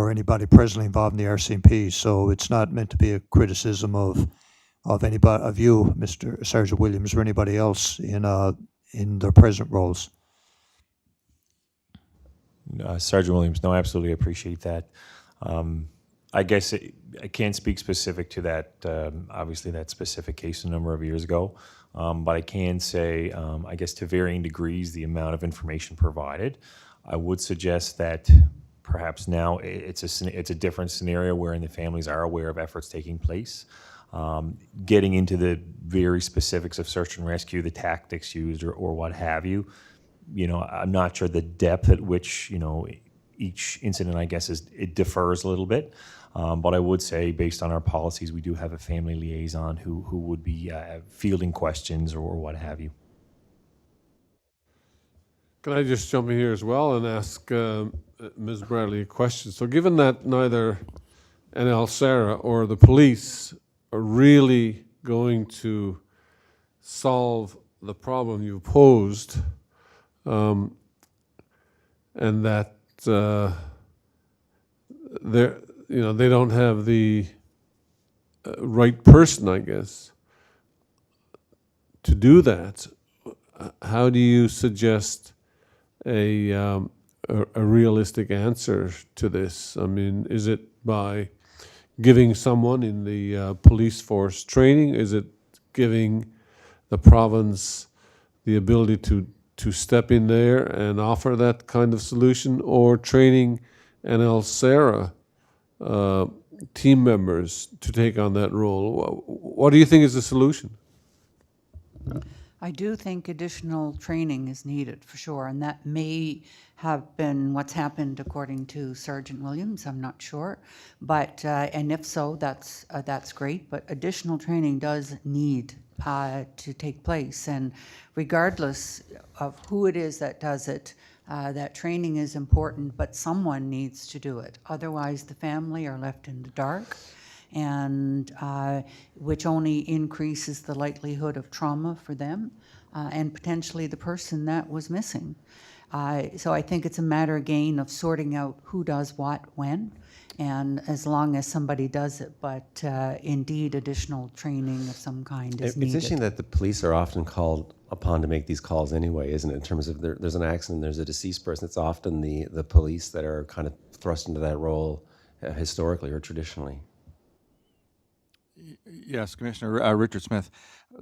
anybody presently involved in the RCMP. So it's not meant to be a criticism of anybody, of you, Mr. Sergeant Williams, or anybody else in their present roles. Sergeant Williams, no, absolutely appreciate that. I guess I can't speak specific to that, obviously that specific case a number of years ago, but I can say, I guess to varying degrees, the amount of information provided. I would suggest that perhaps now it's a different scenario wherein the families are aware of efforts taking place. Getting into the very specifics of search and rescue, the tactics used or what have you, I'm not sure the depth at which, each incident, I guess, it differs a little bit. But I would say, based on our policies, we do have a family liaison who would be fielding questions or what have you. Can I just jump in here as well and ask Ms. Bradley a question? So given that neither NL-SARA or the police are really going to solve the problem you posed, and that they don't have the right person, I guess, to do that, how do you suggest a realistic answer to this? I mean, is it by giving someone in the police force training? Is it giving the province the ability to step in there and offer that kind of solution, or training NL-SARA team members to take on that role? What do you think is the solution? I do think additional training is needed, for sure, and that may have been what's happened according to Sergeant Williams, I'm not sure. But, and if so, that's great, but additional training does need to take place. And regardless of who it is that does it, that training is important, but someone needs to do it. Otherwise, the family are left in the dark, and which only increases the likelihood of trauma for them and potentially the person that was missing. So I think it's a matter, again, of sorting out who does what when, and as long as somebody does it, but indeed additional training of some kind is It's needed. interesting that the police are often called upon to make these calls anyway, isn't it? In terms of there's an accident, there's a deceased person, it's often the police that are kind of thrust into that role historically or traditionally. Yes, Commissioner Richard Smith,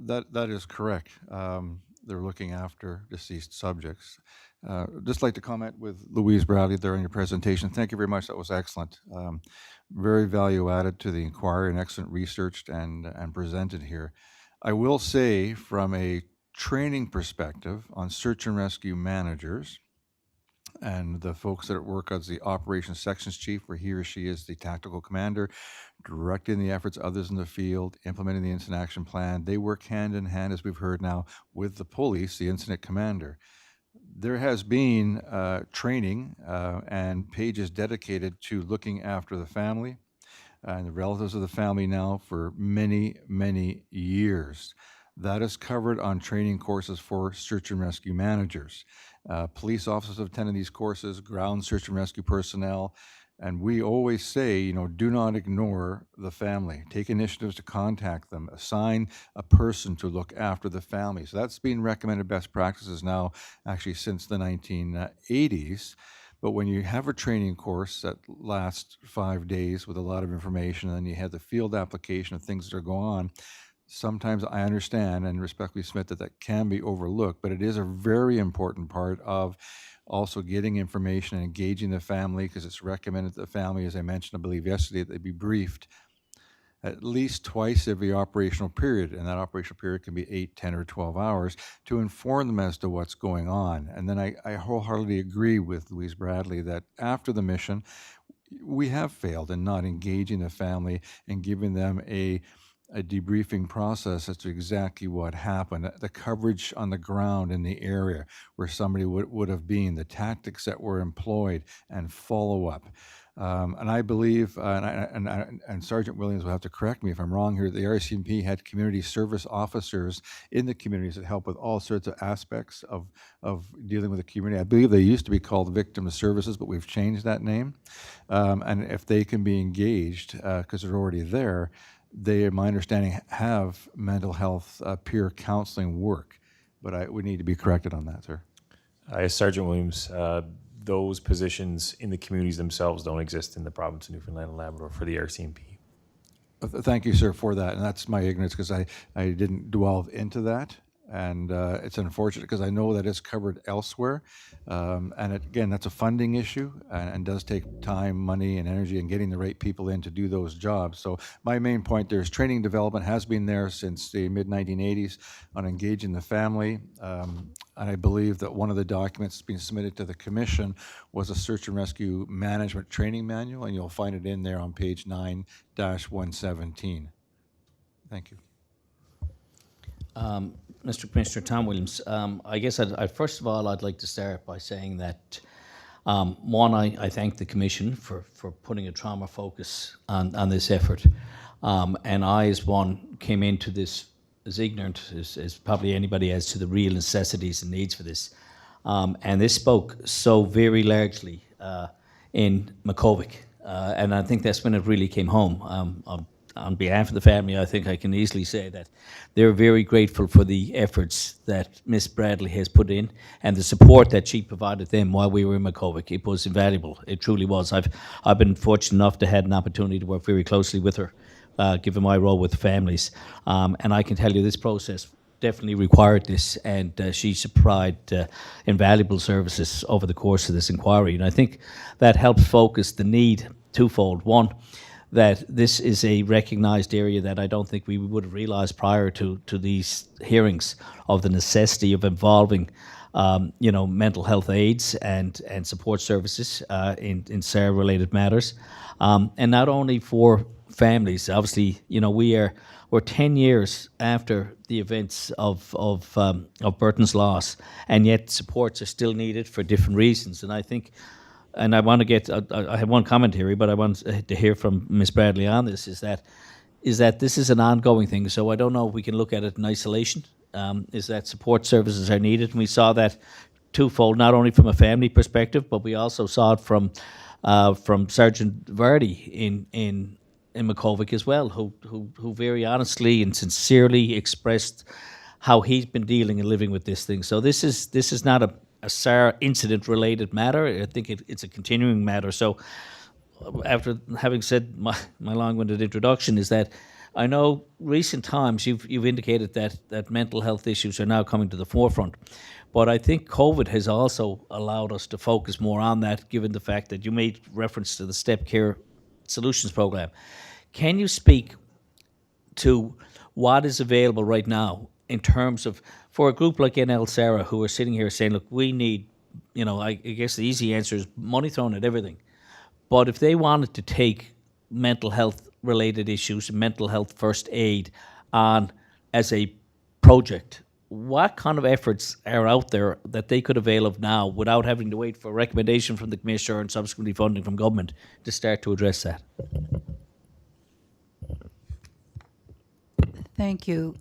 that is correct. They're looking after deceased subjects. Just like to comment with Louise Bradley there on your presentation. Thank you very much. That was excellent. Very value added to the inquiry and excellent researched and presented here. I will say from a training perspective on search and rescue managers and the folks that work as the operations sections chief, where he or she is the tactical commander, directing the efforts of others in the field, implementing the incident action plan. They work hand in hand, as we've heard now, with the police, the incident commander. There has been training and pages dedicated to looking after the family and the relatives of the family now for many, many years. That is covered on training courses for search and rescue managers. Police officers have attended these courses, ground search and rescue personnel, and we always say, you know, do not ignore the family. Take initiatives to contact them. Assign a person to look after the family. So that's been recommended best practices now, actually since the 1980s. But when you have a training course that lasts 5 days with a lot of information, and then you have the field application of things that are going on, sometimes I understand and respectfully submit that can be overlooked, but it is a very important part of also getting information and engaging the family, because it's recommended that the family, as I mentioned, I believe yesterday, that they be briefed at least twice every operational period, and that operational period can be 8, 10, or 12 hours, to inform them as to what's going on. And then I wholeheartedly agree with Louise Bradley that after the mission, we have failed in not engaging the family and giving them a debriefing process as to exactly what happened, the coverage on the ground in the area where somebody would have been, the tactics that were employed, and follow-up. And I believe, and Sergeant Williams will have to correct me if I'm wrong here, the RCMP had community service officers in the communities that help with all sorts of aspects of dealing with the community. I believe they used to be called victim services, but we've changed that name. And if they can be engaged, because they're already there, they, in my understanding, have mental health peer counseling work, but we need to be corrected on that, sir. As Sergeant Williams, those positions in the communities themselves don't exist in the province of Newfoundland and Labrador for the RCMP. Thank you, sir, for that, and that's my ignorance, because I didn't delve into that, and it's unfortunate because I know that it's covered elsewhere, and again, that's a funding issue and does take time, money, and energy in getting the right people in to do those jobs. So my main point there is training development has been there since the mid-1980s on engaging the family, and I believe that one of the documents that's been submitted to the Commission was a search and rescue management training manual, and you'll find it in there on page 9-117. Thank you. Mr. Commissioner Tom Williams, I guess first of all, I'd like to start by saying that, one, I thank the Commission for putting a trauma focus on this effort. And I, as one, came into this as ignorant as probably anybody as to the real necessities and needs for this. And this spoke so very largely in Makovic. And I think that's when it really came home. On behalf of the family, I think I can easily say that they're very grateful for the efforts that Miss Bradley has put in and the support that she provided them while we were in Makovic. It was invaluable. It truly was. I've been fortunate enough to have an opportunity to work very closely with her, given my role with the families. And I can tell you this process definitely required this, and she supplied invaluable services over the course of this inquiry. And I think that helps focus the need twofold. One, that this is a recognized area that I don't think we would have realized prior to these hearings, of the necessity of involving mental health aides and support services in SARA-related matters. And not only for families, obviously, we're 10 years after the events of Burton's loss, and yet supports are still needed for different reasons. And I think, and I want to get, I have one commentary, but I want to hear from Ms. Bradley on this, is that this is an ongoing thing. So I don't know if we can look at it in isolation, is that support services are needed. And we saw that twofold, not only from a family perspective, but we also saw it from Sergeant Vardy in Makovic as well, who very honestly and sincerely expressed how he's been dealing and living with this thing. So this is not a SAR incident-related matter. I think it's a continuing matter. So after having said my long-winded introduction, is that I know recent times you've indicated that mental health issues are now coming to the forefront. But I think COVID has also allowed us to focus more on that, given the fact that you made reference to the Step Care Solutions Program. Can you speak to what is available right now in terms of, for a group like NL Sarah, who are sitting here saying, look, we need, I guess the easy answer is money thrown at everything. But if they wanted to take mental health related issues, mental health first aid on as a project, what kind of efforts are out there that they could avail of now without having to wait for a recommendation from the Commissioner and subsequently funding from government to start to address that? Thank you.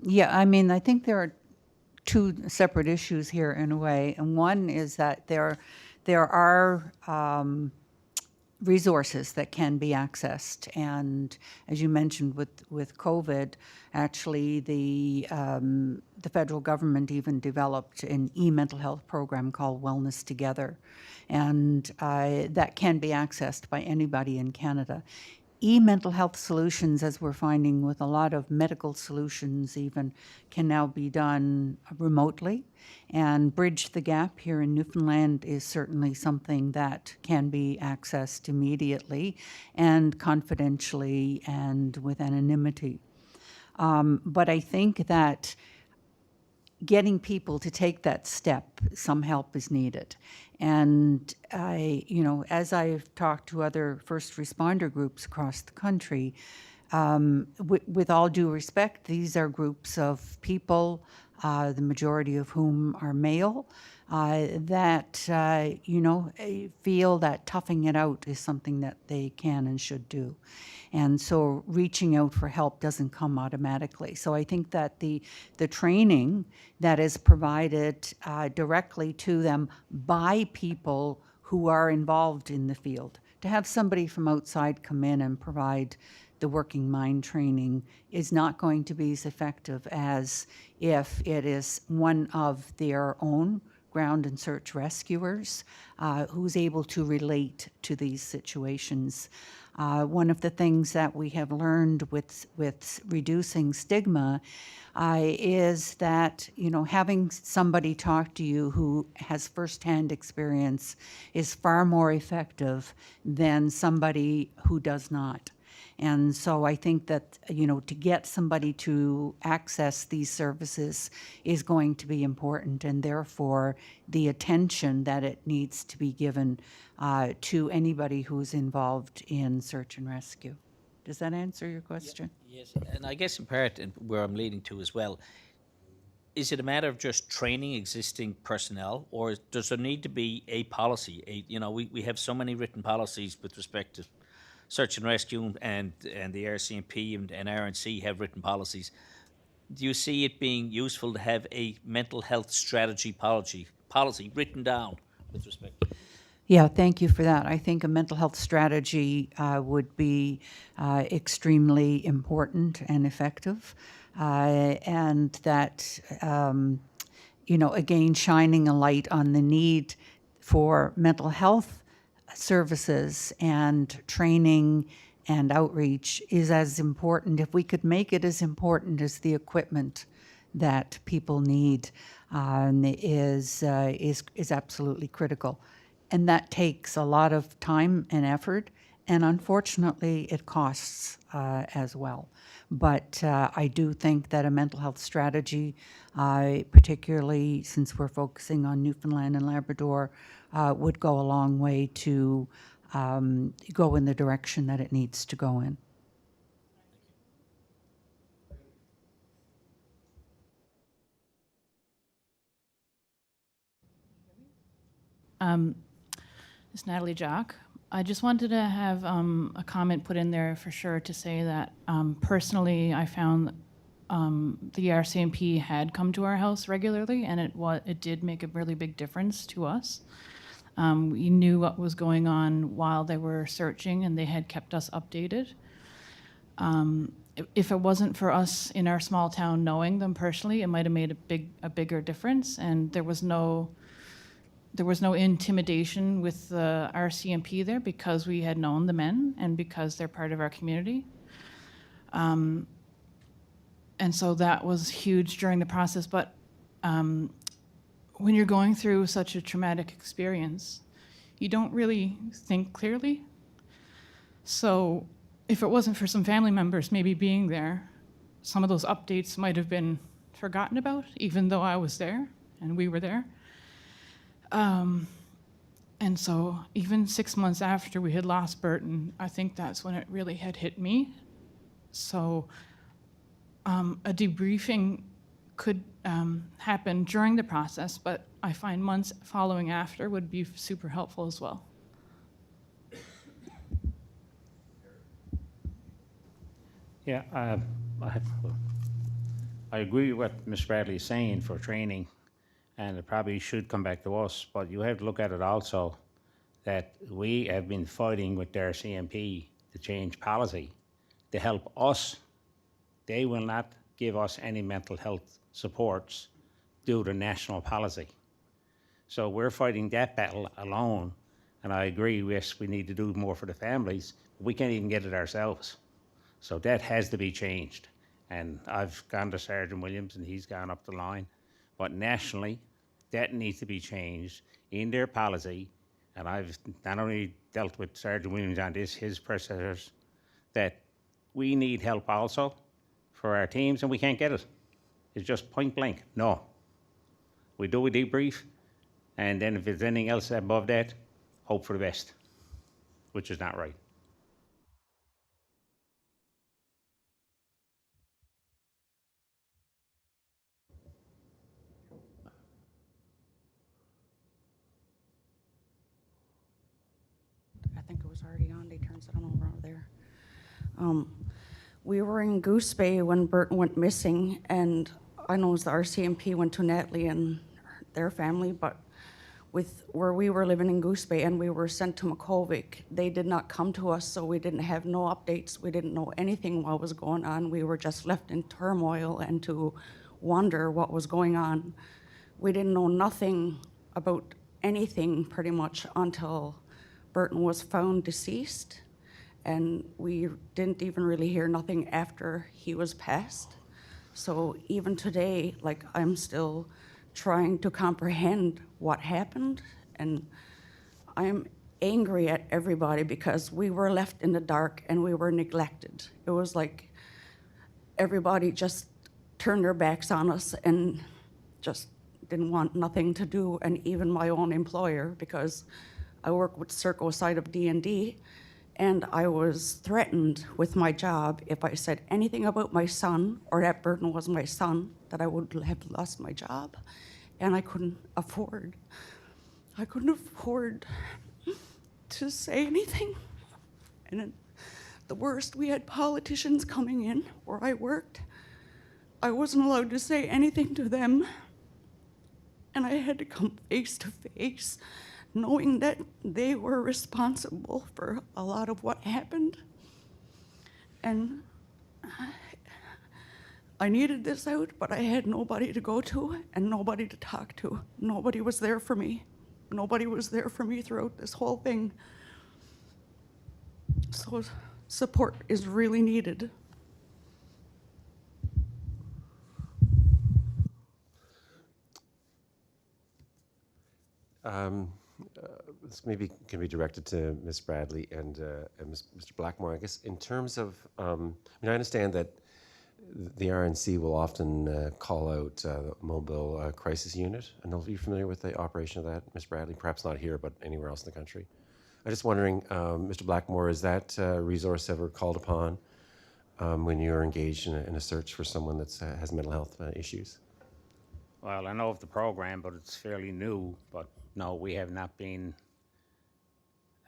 Yeah, I mean, I think there are two separate issues here in a way. And one is that there are resources that can be accessed. And as you mentioned with COVID, actually the federal government even developed an e-mental health program called Wellness Together. And that can be accessed by anybody in Canada. E-mental health solutions, as we're finding with a lot of medical solutions even, can now be done remotely. And Bridge the Gap here in Newfoundland is certainly something that can be accessed immediately and confidentially and with anonymity. But I think that getting people to take that step, some help is needed. And as I've talked to other first responder groups across the country, with all due respect, these are groups of people, the majority of whom are male, that feel that toughing it out is something that they can and should do. And so reaching out for help doesn't come automatically. So I think that the training that is provided directly to them by people who are involved in the field, to have somebody from outside come in and provide the working mind training is not going to be as effective as if it is one of their own ground and search rescuers who's able to relate to these situations. One of the things that we have learned with reducing stigma is that, having somebody talk to you who has firsthand experience is far more effective than somebody who does not. And so I think that, to get somebody to access these services is going to be important, and therefore the attention that it needs to be given to anybody who's involved in search and rescue. Does that answer your question? Yes, and I guess in part, and where I'm leading to as well, is it a matter of just training existing personnel, or does there need to be a policy? We have so many written policies with respect to search and rescue, and the RCMP and RNC have written policies. Do you see it being useful to have a mental health strategy policy written down with respect? Yeah, thank you for that. I think a mental health strategy would be extremely important and effective, and that, again, shining a light on the need for mental health services and training and outreach is as important. If we could make it as important as the equipment that people need, is absolutely critical. And that takes a lot of time and effort And unfortunately, it costs as well. But I do think that a mental health strategy, particularly since we're focusing on Newfoundland and Labrador, would go a long way to go in the direction that it needs to go in. It's Natalie Jock. I just wanted to have a comment put in there for sure to say that personally I found the RCMP had come to our house regularly, and it did make a really big difference to us. We knew what was going on while they were searching, and they had kept us updated. If it wasn't for us in our small town knowing them personally, it might have made a bigger difference, and there was no intimidation with the RCMP there because we had known the men and because they're part of our community. And so that was huge during the process. But when you're going through such a traumatic experience, you don't really think clearly. So if it wasn't for some family members maybe being there, some of those updates might have been forgotten about, even though I was there and we were there. And so even 6 months after we had lost Burton, I think that's when it really had hit me. So a debriefing could happen during the process, but I find months following after would be super helpful as well. Yeah, I agree with what Ms. Bradley is saying for training, and it probably should come back to us, but you have to look at it also that we have been fighting with their CMP to change policy to help us. They will not give us any mental health supports due to national policy. So we're fighting that battle alone, and I agree, yes, we need to do more for the families, but we can't even get it ourselves. So that has to be changed. And I've gone to Sergeant Williams and he's gone up the line. But nationally, that needs to be changed in their policy. And I've not only dealt with Sergeant Williams on this, his predecessors, that we need help also for our teams and we can't get it. It's just point blank, no. We do a debrief, and then if there's anything else above that, hope for the best, which is not right. I think it was already on. They turned it on over there. We were in Goose Bay when Burton went missing, and I know the RCMP went to Natalie and their family, but with where we were living in Goose Bay and we were sent to Makovic, they did not come to us, so we didn't have no updates. We didn't know anything what was going on. We were just left in turmoil and to wonder what was going on. We didn't know nothing about anything pretty much until Burton was found deceased, and we didn't even really hear nothing after he was passed. So even today, like, I'm still trying to comprehend what happened, and I'm angry at everybody because we were left in the dark and we were neglected. It was like everybody just turned their backs on us and just didn't want nothing to do, and even my own employer, because I work with Serco side of D&D, and I was threatened with my job if I said anything about my son or that Burton was my son, that I would have lost my job. And I couldn't afford to say anything. And then the worst, we had politicians coming in where I worked. I wasn't allowed to say anything to them. And I had to come face to face, knowing that they were responsible for a lot of what happened. And I needed this out, but I had nobody to go to and nobody to talk to. Nobody was there for me. Nobody was there for me throughout this whole thing. So support is really needed. this maybe can be directed to Ms. Bradley and Mr. Blackmore. I guess in terms of, I mean, I understand that the RNC will often call out the mobile crisis unit. And are you familiar with the operation of that, Ms. Bradley? Perhaps not here, but anywhere else in the country. I'm just wondering, Mr. Blackmore, is that resource ever called upon when you're engaged in a search for someone that has mental health issues? Well, I know of the program, but it's fairly new. But no, we have not been.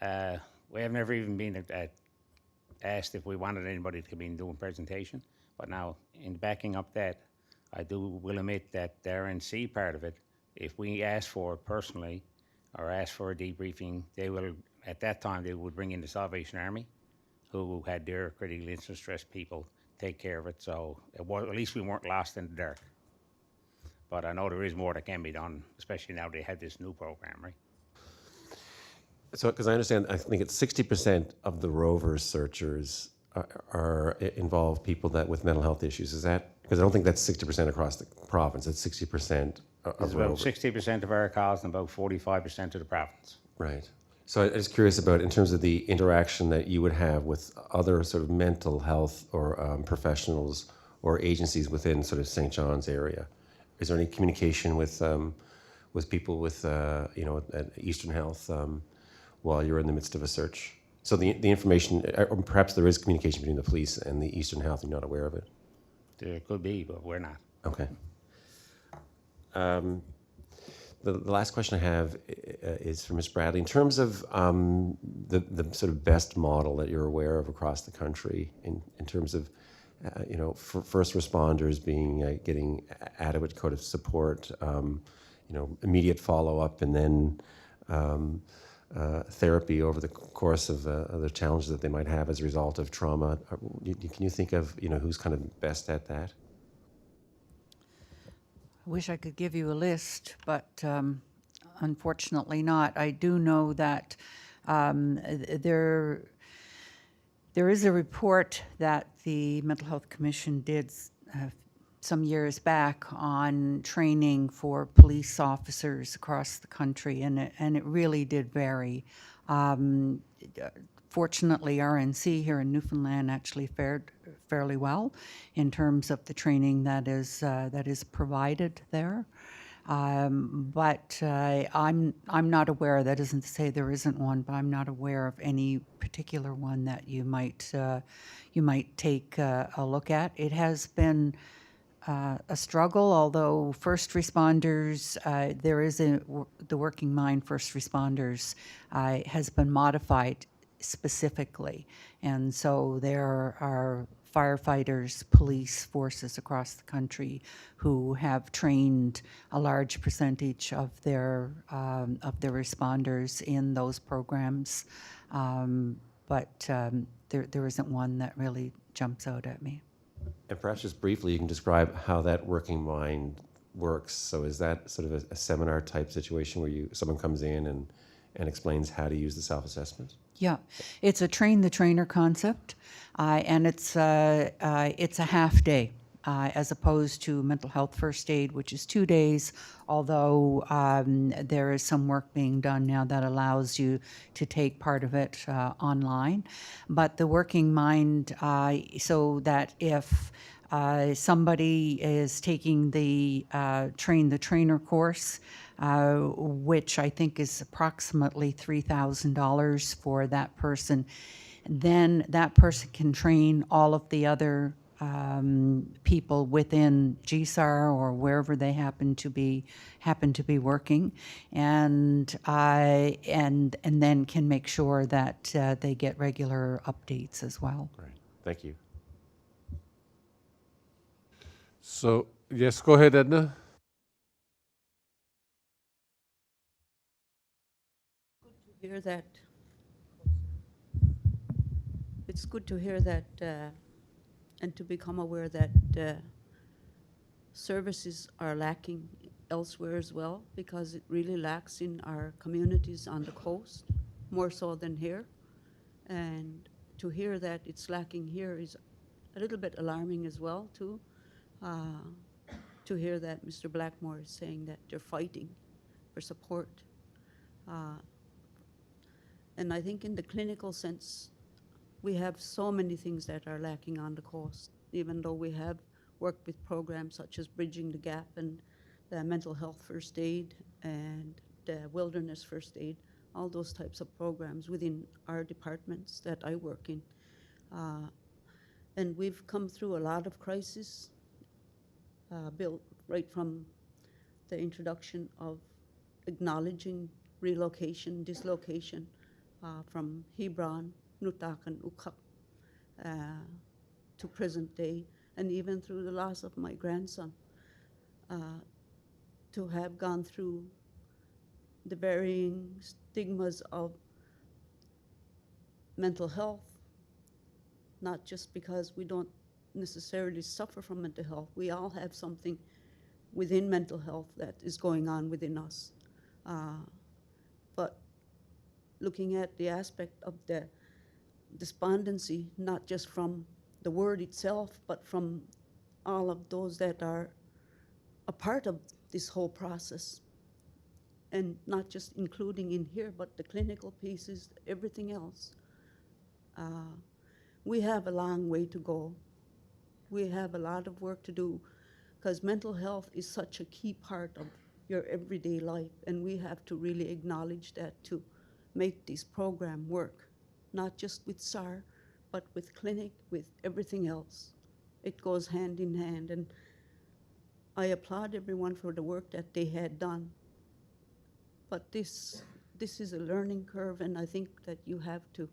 We have never even been asked if we wanted anybody to come in doing presentation. But now, in backing up that, I will admit that the RNC part of it, if we ask for it personally or ask for a debriefing, they will, at that time, they would bring in the Salvation Army, who had their critical incident stress people take care of it. So at least we weren't lost in the dark. But I know there is more that can be done, especially now they have this new program, right? So, because I understand, I think it's 60% of the rover searchers involve people that with mental health issues. Is that, because I don't think that's 60% across the province, it's 60% of It's about 60% of our calls and about 45% of the province. Right. So I'm just curious about, in terms of the interaction that you would have with other sort of mental health or professionals or agencies within sort of St. John's area. Is there any communication with people with, at Eastern Health while you're in the midst of a search? So the information, or perhaps there is communication between the police and the Eastern Health, you're not aware of it? There could be, but we're not. Okay. The last question I have is for Ms. Bradley. In terms of the sort of best model that you're aware of across the country, in terms of for first responders being getting adequate code of support, immediate follow-up, and then therapy over the course of the challenges that they might have as a result of trauma. Can you think of who's kind of best at that? I wish I could give you a list, but unfortunately not. I do know that there is a report that the Mental Health Commission did some years back on training for police officers across the country, and it really did vary. Fortunately, RNC here in Newfoundland actually fared fairly well in terms of the training that is provided there. But I'm not aware. That isn't to say there isn't one, but I'm not aware of any particular one that you might take a look at. It has been a struggle, although first responders, the Working Mind First Responders has been modified specifically. And so there are firefighters, police forces across the country who have trained a large percentage of their responders in those programs. But there isn't one that really jumps out at me. And perhaps just briefly, you can describe how that Working Mind works. So is that sort of a seminar type situation where someone comes in and explains how to use the self-assessment? Yeah, it's a train the trainer concept, and it's a half day as opposed to mental health first aid, which is 2 days, although there is some work being done now that allows you to take part of it online. But the Working Mind, so that if somebody is taking the Train the Trainer course, which I think is approximately $3,000 for that person, then that person can train all of the other people within GSAR or wherever they happen to be working, and then can make sure that they get regular updates as well. Right. Thank you. So, yes, go ahead, Edna. Hear that. It's good to hear that and to become aware that services are lacking elsewhere as well, because it really lacks in our communities on the coast, more so than here. And to hear that it's lacking here is a little bit alarming as well, too. To hear that Mr. Blackmore is saying that they're fighting for support. And I think in the clinical sense, we have so many things that are lacking on the coast, even though we have worked with programs such as Bridging the Gap and the mental health first aid and the wilderness first aid, all those types of programs within our departments that I work in. And we've come through a lot of crises, built right from the introduction of acknowledging relocation, dislocation from Hebron, Nutak, and Ukak to present day, and even through the loss of my grandson, to have gone through the varying stigmas of mental health, not just because we don't necessarily suffer from mental health. We all have something within mental health that is going on within us. But looking at the aspect of the despondency, not just from the word itself, but from all of those that are a part of this whole process, and not just including in here, but the clinical pieces, everything else. We have a long way to go. We have a lot of work to do, because mental health is such a key part of your everyday life, and we have to really acknowledge that to make this program work, not just with SAR, but with clinic, with everything else. It goes hand in hand, and I applaud everyone for the work that they had done. But this is a learning curve, and I think that you have to,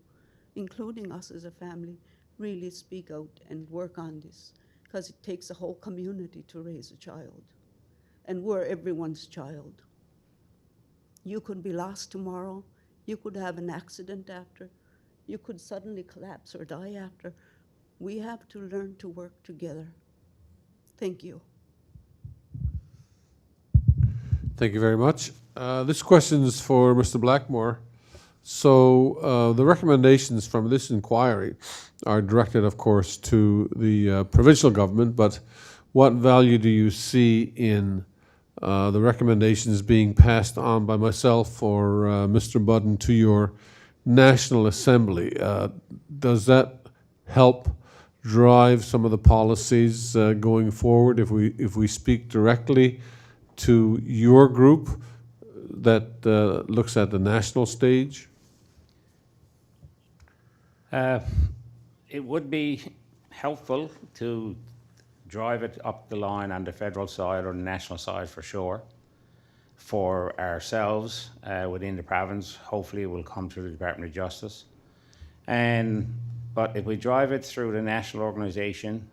including us as a family, really speak out and work on this, because it takes a whole community to raise a child, and we're everyone's child. You could be lost tomorrow, you could have an accident after, you could suddenly collapse or die after. We have to learn to work together. Thank you. Thank you very much. This question is for Mr. Blackmore. So the recommendations from this inquiry are directed, of course, to the provincial government, but what value do you see in the recommendations being passed on by myself or Mr. Budden to your National Assembly? Does that help drive some of the policies going forward if we speak directly to your group that looks at the national stage? It would be helpful to drive it up the line on the federal side or the national side for sure. For ourselves within the province, hopefully it will come through the Department of Justice. But if we drive it through the national organisation,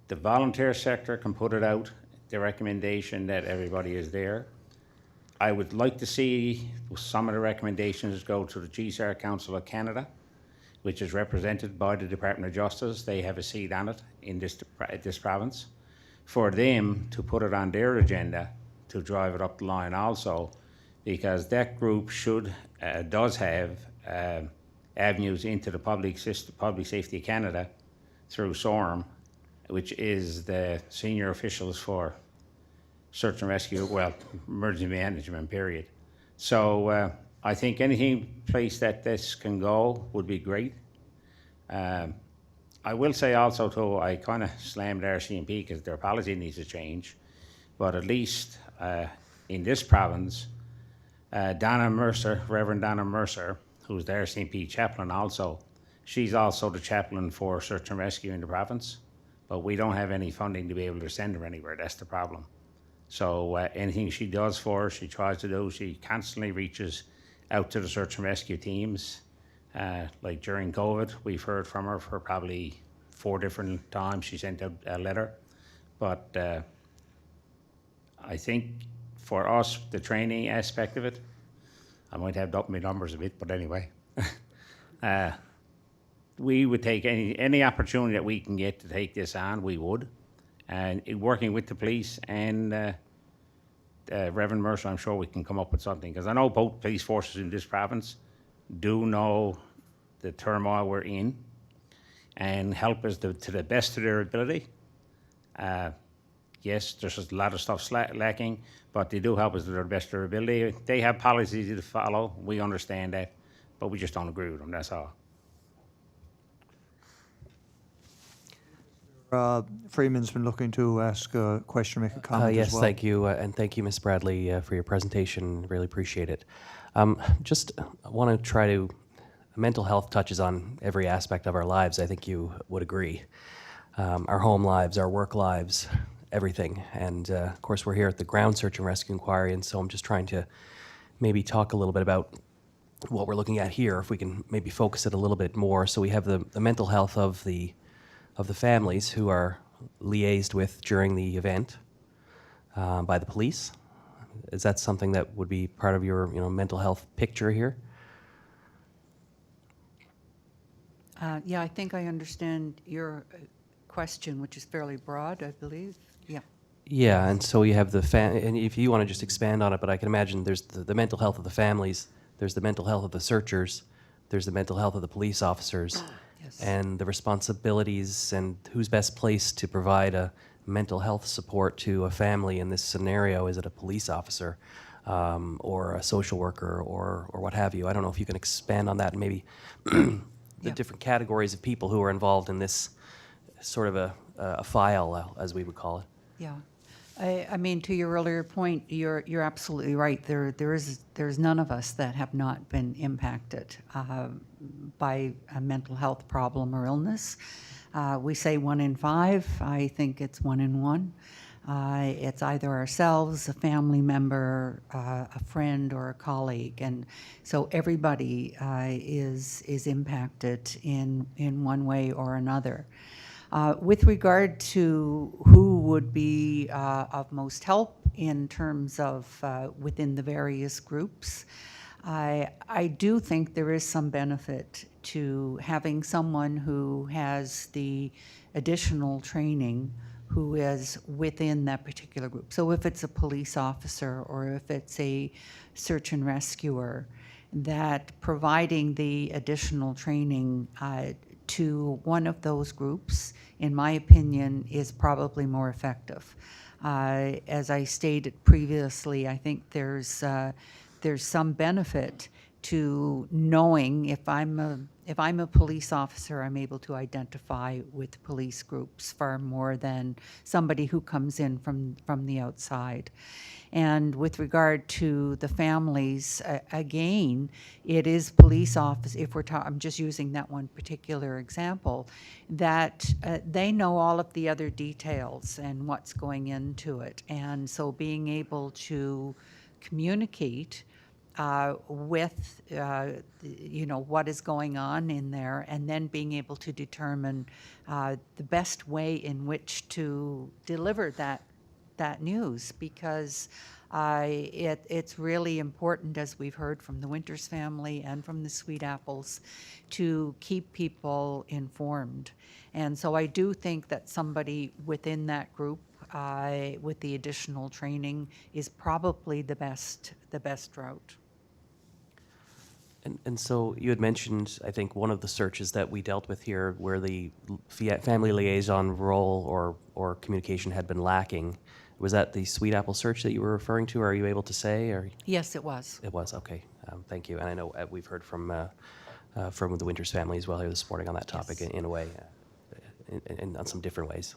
the volunteer sector can put it out, the recommendation that everybody is there. I would like to see some of the recommendations go to the GSAR Council of Canada, which is represented by the Department of Justice. They have a seat on it in this province. For them to put it on their agenda to drive it up the line also, because that group does have avenues into the Public Safety of Canada through SORM, which is the senior officials for search and rescue, well, emergency management, period. So I think any place that this can go would be great. I will say also too, I kind of slammed RCMP because their policy needs to change, but at least in this province, Donna Mercer, Reverend Donna Mercer, who's the RCMP chaplain also, she's also the chaplain for search and rescue in the province, but we don't have any funding to be able to send her anywhere. That's the problem. So anything she does for us, she tries to do, she constantly reaches out to the search and rescue teams. Like during COVID, we've heard from her for probably 4 different times. She sent out a letter. But I think for us, the training aspect of it, I might have upped my numbers a bit, but anyway. We would take any opportunity that we can get to take this on, we would. And working with the police and Reverend Mercer, I'm sure we can come up with something, because I know both police forces in this province do know the turmoil we're in and help us to the best of their ability. yes, there's just a lot of stuff lacking, but they do help us to their best of their ability. They have policies to follow. We understand that, but we just don't agree with them. That's all. Freeman's been looking to ask a question, make a comment Yes, as well. thank you, and thank you, Ms. Bradley, for your presentation. Really appreciate it. Just want to try to, mental health touches on every aspect of our lives, I think you would agree. Our home lives, our work lives, everything. And of course, we're here at the Ground Search and Rescue Inquiry, and so I'm just trying to maybe talk a little bit about what we're looking at here, if we can maybe focus it a little bit more. So we have the mental health of the families who are liaised with during the event by the police. Is that something that would be part of your mental health picture here? Yeah, I think I understand your question, which is fairly broad, I believe. Yeah. Yeah, and so you have and if you want to just expand on it, but I can imagine there's the mental health of the families, there's the mental health of the searchers, there's the mental health of the police officers, and the responsibilities and who's best placed to provide a mental health support to a family in this scenario. Is it a police officer or a social worker or what have you? I don't know if you can expand on that and maybe the different categories of people who are involved in this sort of a file, as we would call it. Yeah. I mean, to your earlier point, you're absolutely right. There's none of us that have not been impacted by a mental health problem or illness. We say 1 in 5. I think it's 1 in 1. It's either ourselves, a family member, a friend, or a colleague, and so everybody is impacted in one way or another. With regard to who would be of most help in terms of within the various groups, I do think there is some benefit to having someone who has the additional training who is within that particular group. So if it's a police officer or if it's a search and rescuer, that providing the additional training to one of those groups, in my opinion, is probably more effective. As I stated previously, I think there's some benefit to knowing if I'm a police officer, I'm able to identify with police groups far more than somebody who comes in from the outside. And with regard to the families, again, it is police officers, if we're talking, I'm just using that one particular example, that they know all of the other details and what's going into it. And so being able to communicate with what is going on in there, and then being able to determine the best way in which to deliver that news, because it's really important, as we've heard from the Winters family and from the Sweet Apples, to keep people informed. And so I do think that somebody within that group with the additional training is probably the best route. And so you had mentioned, I think, one of the searches that we dealt with here where the family liaison role or communication had been lacking. Was that the Sweet Apple search that you were referring to? Are you able to say? Or? Yes, it was. It was, okay. Thank you. And I know we've heard from the Winters family as well here this morning on that topic in a way, in on some different ways.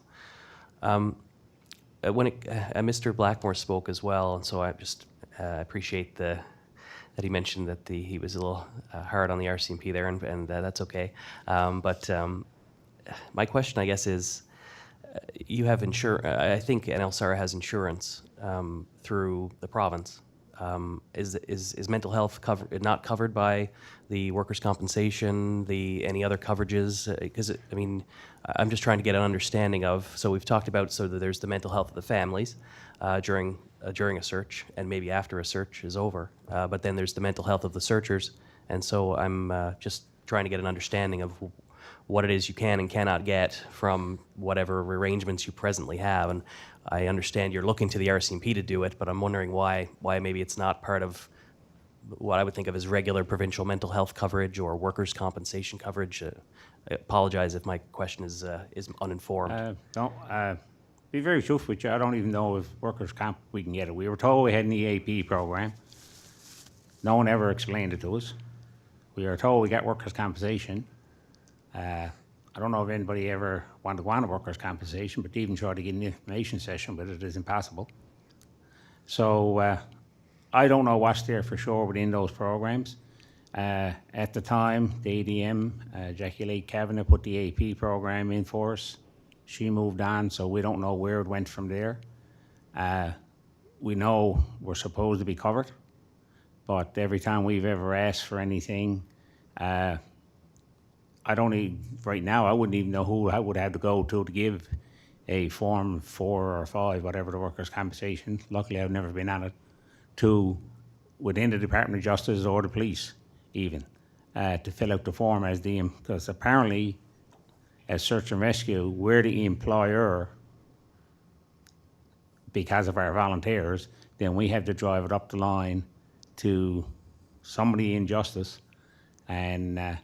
Mr. Blackmore spoke as well, and so I just appreciate that he mentioned that he was a little hard on the RCMP there, and that's okay. But my question, I guess, is you have I think NL-SARA has insurance through the province. Is mental health not covered by the workers' compensation, any other coverages? Because I'm just trying to get an understanding of. So we've talked about that there's the mental health of the families during a search and maybe after a search is over, but then there's the mental health of the searchers, and so I'm just trying to get an understanding of what it is you can and cannot get from whatever arrangements you presently have. And I understand you're looking to the RCMP to do it, but I'm wondering why maybe it's not part of what I would think of as regular provincial mental health coverage or workers' compensation coverage. I apologize if my question is uninformed. be very truthful with you, I don't even know if workers' comp, we can get it. We were told we had an EAP program. No one ever explained it to us. We were told we got workers' compensation. I don't know if anybody ever wanted to go on a workers' compensation, but to even try to get an information session with it is impossible. So I don't know what's there for sure within those programs. At the time, the ADM, Jackie Lake Kavanagh, put the AP program in for us. She moved on, so we don't know where it went from there. We know we're supposed to be covered, but every time we've ever asked for anything, I don't even, right now, I wouldn't even know who I would have to go to give a Form 4 or 5, whatever the workers' compensation. Luckily, I've never been on it, to within the Department of Justice or the police even, to fill out the form as the, because apparently as search and rescue, we're the employer because of our volunteers, then we have to drive it up the line to somebody in justice. And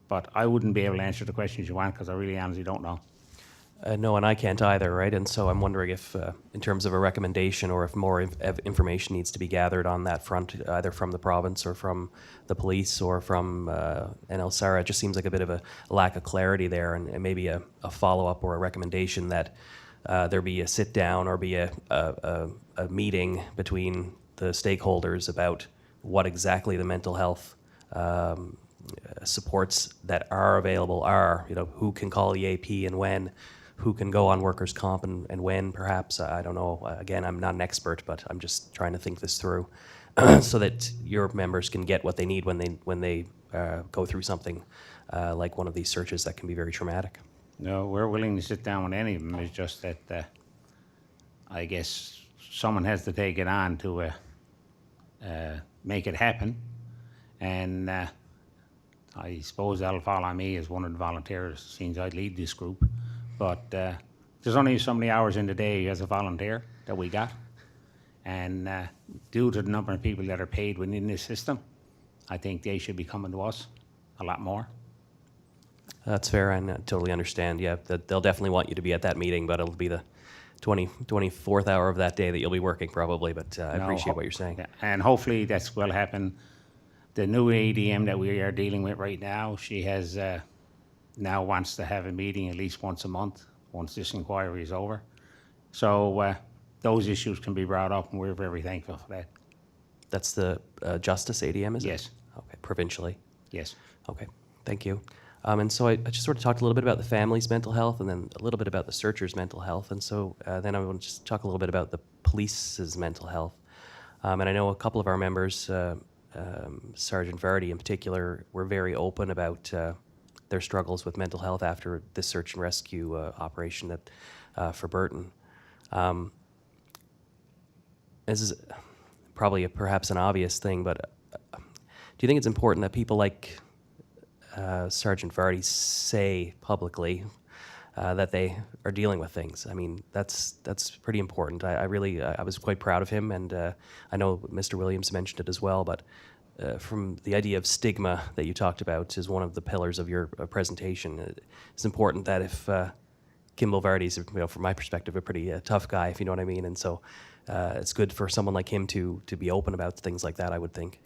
but I wouldn't be able to answer the questions you want because I really honestly don't know. No, and I can't either, right? And so I'm wondering if, in terms of a recommendation, or if more information needs to be gathered on that front, either from the province or from the police or from NLSARA. It just seems like a bit of a lack of clarity there, and maybe a follow-up or a recommendation that there be a sit-down or be a meeting between the stakeholders about what exactly the mental health supports that are available are, who can call EAP and when, who can go on workers' comp and when, perhaps. I don't know. Again, I'm not an expert, but I'm just trying to think this through so that your members can get what they need when they go through something like one of these searches that can be very traumatic. No, we're willing to sit down with any of them. It's just that I guess someone has to take it on to make it happen. And I suppose that'll fall on me as one of the volunteers, since I lead this group. But there's only so many hours in the day as a volunteer that we got. And due to the number of people that are paid within this system, I think they should be coming to us a lot more. That's fair, and I totally understand. Yeah, they'll definitely want you to be at that meeting, but it'll be the 24th hour of that day that you'll be working probably, but I appreciate what you're saying. Yeah, and hopefully that's will happen. The new ADM that we are dealing with right now, she has now wants to have a meeting at least once a month, once this inquiry is over. So those issues can be brought up, and we're very thankful for that. That's the Justice ADM, is it? Yes. Okay, provincially. Yes. Okay, thank you. And so I just sort of talked a little bit about the family's mental health and then a little bit about the searcher's mental health. And so then I want to just talk a little bit about the police's mental health. And I know a couple of our members, Sergeant Vardy in particular, were very open about their struggles with mental health after this search and rescue operation that for Burton. This is probably perhaps an obvious thing, but do you think it's important that people like Sergeant Vardy say publicly that they are dealing with things? I mean, that's pretty important. I was quite proud of him, and I know Mr. Williams mentioned it as well, but from the idea of stigma that you talked about is one of the pillars of your presentation. It's important that if Kimball Vardy's, from my perspective, a pretty tough guy, if you know what I mean, and so it's good for someone like him to be open about things like that, I would think.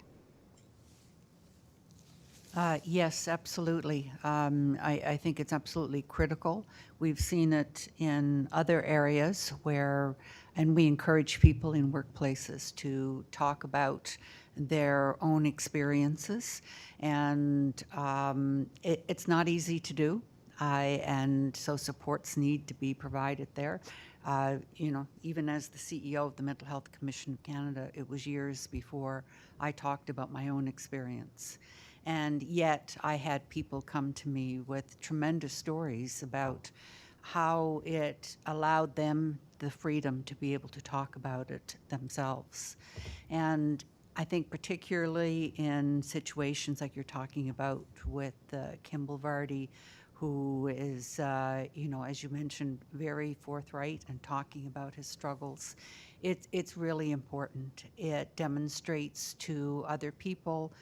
Yes, absolutely. I think it's absolutely critical. We've seen it in other areas where, and we encourage people in workplaces to talk about their own experiences, and it's not easy to do. And so supports need to be provided there. Even as the CEO of the Mental Health Commission of Canada, it was years before I talked about my own experience. And yet I had people come to me with tremendous stories about how it allowed them the freedom to be able to talk about it themselves. And I think particularly in situations like you're talking about with Kimball Vardy, who is, as you mentioned, very forthright and talking about his struggles, it's really important. It demonstrates to other people,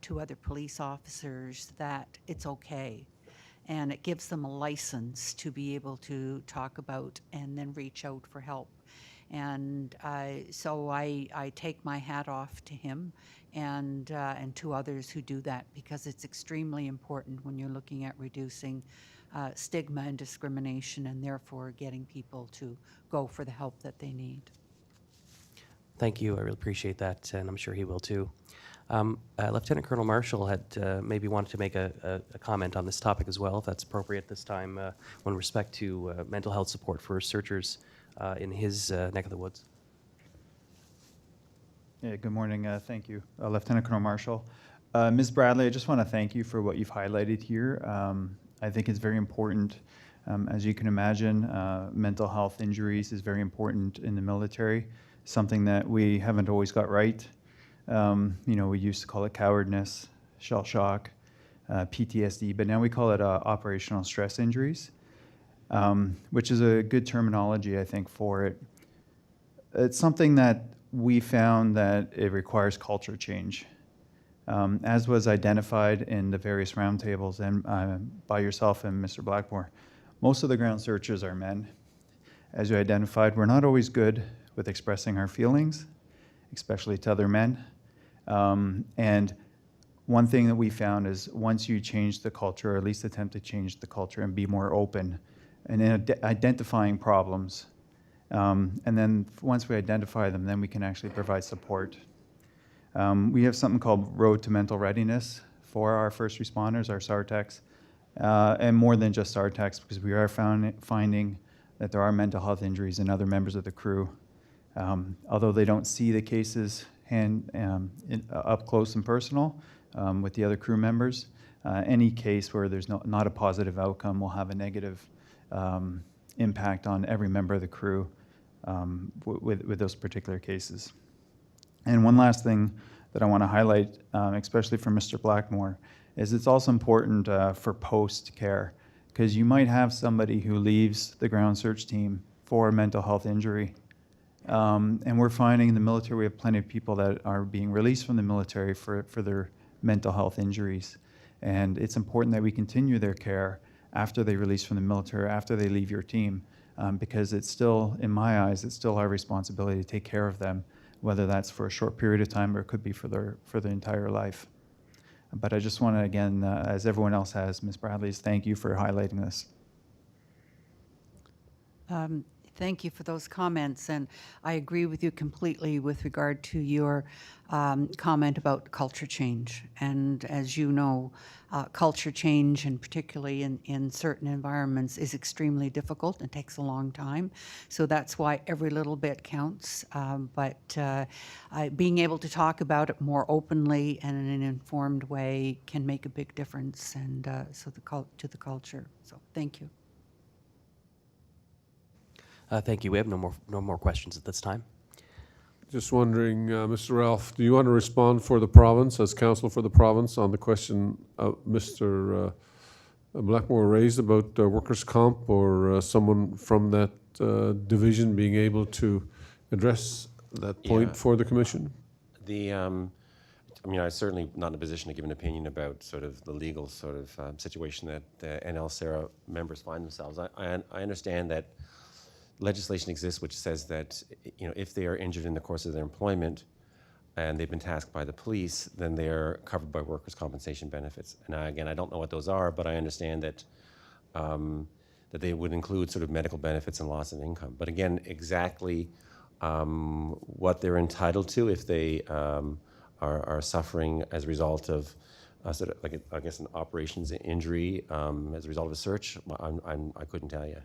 to other police officers, that it's okay. and it gives them a license to be able to talk about and then reach out for help. And so I take my hat off to him and to others who do that, because it's extremely important when you're looking at reducing stigma and discrimination, and therefore getting people to go for the help that they need. Thank you. I really appreciate that, and I'm sure he will too. Lieutenant Colonel Marshall had maybe wanted to make a comment on this topic as well, if that's appropriate this time, with respect to mental health support for searchers in his neck of the woods. Yeah, good morning. Thank you, Lieutenant Colonel Marshall. Ms. Bradley, I just want to thank you for what you've highlighted here. I think it's very important. As you can imagine, mental health injuries is very important in the military, something that we haven't always got right. We used to call it cowardness, shell shock, PTSD, but now we call it operational stress injuries, which is a good terminology, I think, for it. It's something that we found that it requires culture change. As was identified in the various roundtables and by yourself and Mr. Blackmore, most of the ground searchers are men. As you identified, we're not always good with expressing our feelings, especially to other men. And one thing that we found is once you change the culture, or at least attempt to change the culture and be more open and in identifying problems, and then once we identify them, then we can actually provide support. We have something called Road to Mental Readiness for our first responders, our SARTECs, and more than just SARTECs, because we are finding that there are mental health injuries in other members of the crew. Although they don't see the cases up close and personal with the other crew members, any case where there's not a positive outcome will have a negative impact on every member of the crew with those particular cases. And one last thing that I want to highlight, especially for Mr. Blackmore, is it's also important for post-care, because you might have somebody who leaves the ground search team for a mental health injury. And we're finding in the military we have plenty of people that are being released from the military for their mental health injuries. And it's important that we continue their care after they release from the military, after they leave your team, because it's still, in my eyes, it's still our responsibility to take care of them, whether that's for a short period of time or it could be for their entire life. But I just want to, again, as everyone else has, Ms. Bradley, thank you for highlighting this. Thank you for those comments, and I agree with you completely with regard to your comment about culture change. And as you know, culture change, and particularly in certain environments, is extremely difficult and takes a long time. So that's why every little bit counts. But being able to talk about it more openly and in an informed way can make a big difference, and to the culture. So thank you. Thank you. We have no more questions at this time. Just wondering, Mr. Ralph, do you want to respond for the province, as counsel for the province, on the question Mr. Blackmore raised about workers' comp, or someone from that division being able to address that point for the commission? I'm certainly not in a position to give an opinion about sort of the legal sort of situation that NL-SARA members find themselves. I understand that legislation exists which says that if they are injured in the course of their employment and they've been tasked by the police, then they are covered by workers' compensation benefits. And again, I don't know what those are, but I understand that that they would include sort of medical benefits and loss of income. But again, exactly what they're entitled to if they are suffering as a result of sort of like I guess an operations injury as a result of a search, I couldn't tell you.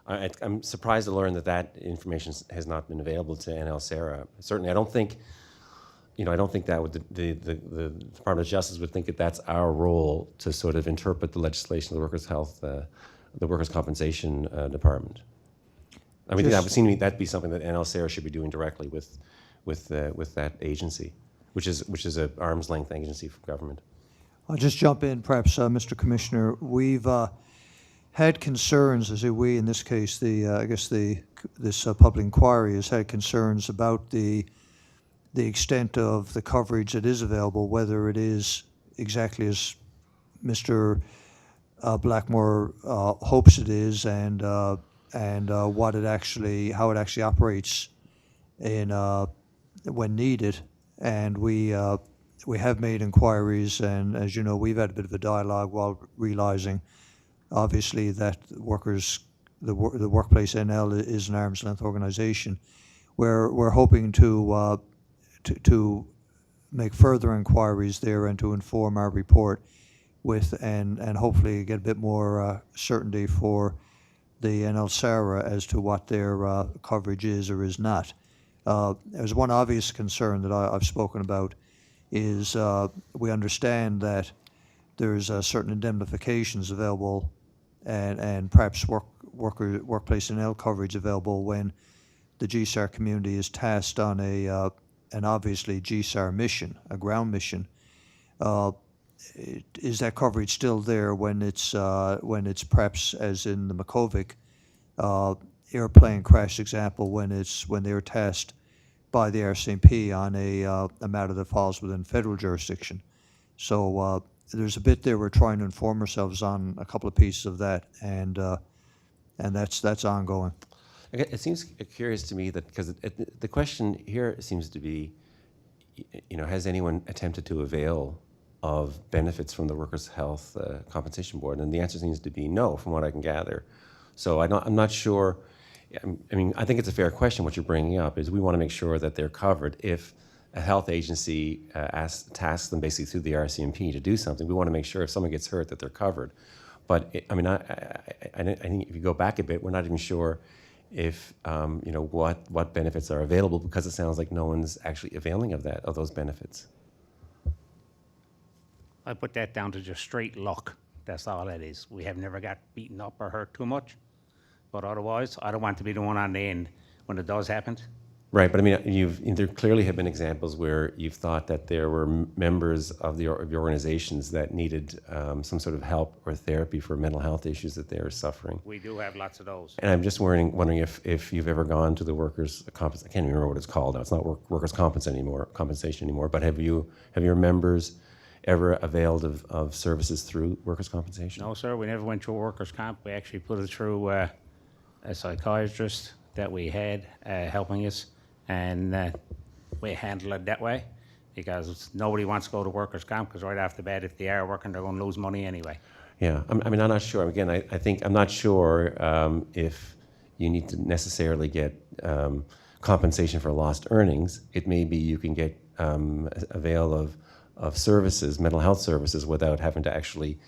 I'm surprised to learn that information has not been available to NL-SARA. Certainly, I don't think that would the Department of Justice would think that that's our role to sort of interpret the legislation of the workers' health, the workers' compensation department. I mean, that would seem to me that'd be something that NL-SARA should be doing directly with that agency, which is an arm's length agency for government. I'll just jump in, perhaps, Mr. Commissioner. We've had concerns, as we in this case, this public inquiry has had concerns about the extent of the coverage that is available, whether it is exactly as Mr. Blackmore hopes it is, and what it actually, how it actually operates in when needed. And we have made inquiries, and as you know, we've had a bit of a dialogue while realizing, obviously, that the Workplace NL is an arm's length organization. We're hoping to make further inquiries there and to inform our report with and hopefully get a bit more certainty for the NL-SARA as to what their coverage is or is not. There's one obvious concern that I've spoken about is we understand that there's certain indemnifications available and perhaps workplace NL coverage available when the GSAR community is tasked on an obviously GSAR mission, a ground mission. Is that coverage still there when it's perhaps, as in the Makovic airplane crash example, when they're tasked by the RCMP on a matter that falls within federal jurisdiction? So there's a bit there we're trying to inform ourselves on, a couple of pieces of that, and that's ongoing. It seems curious to me that, because the question here seems to be, has anyone attempted to avail of benefits from the Workers' Health Compensation Board? And the answer seems to be no, from what I can gather. So I'm not sure. I mean, I think it's a fair question. What you're bringing up is we want to make sure that they're covered. If a health agency tasks them basically through the RCMP to do something, we want to make sure if someone gets hurt that they're covered. But I think if you go back a bit, we're not even sure if what benefits are available, because it sounds like no one's actually availing of those benefits. I put that down to just straight luck. That's all it is. We have never got beaten up or hurt too much. But otherwise, I don't want to be the one on the end when it does happen. Right, but I mean, there clearly have been examples where you've thought that there were members of your organizations that needed some sort of help or therapy for mental health issues that they were suffering. We do have lots of those. And I'm just wondering if you've ever gone to the workers' compensation. I can't even remember what it's called now. It's not workers' compensation anymore. But have your members ever availed of services through workers' compensation? No, sir. We never went through workers' comp. We actually put it through a psychiatrist that we had helping us. And we handle it that way, because nobody wants to go to workers' comp, because right off the bat, if they are working, they're going to lose money anyway. Yeah, I'm not sure. Again, I think I'm not sure if you need to necessarily get compensation for lost earnings. It may be you can get avail of services, mental health services, without having to actually,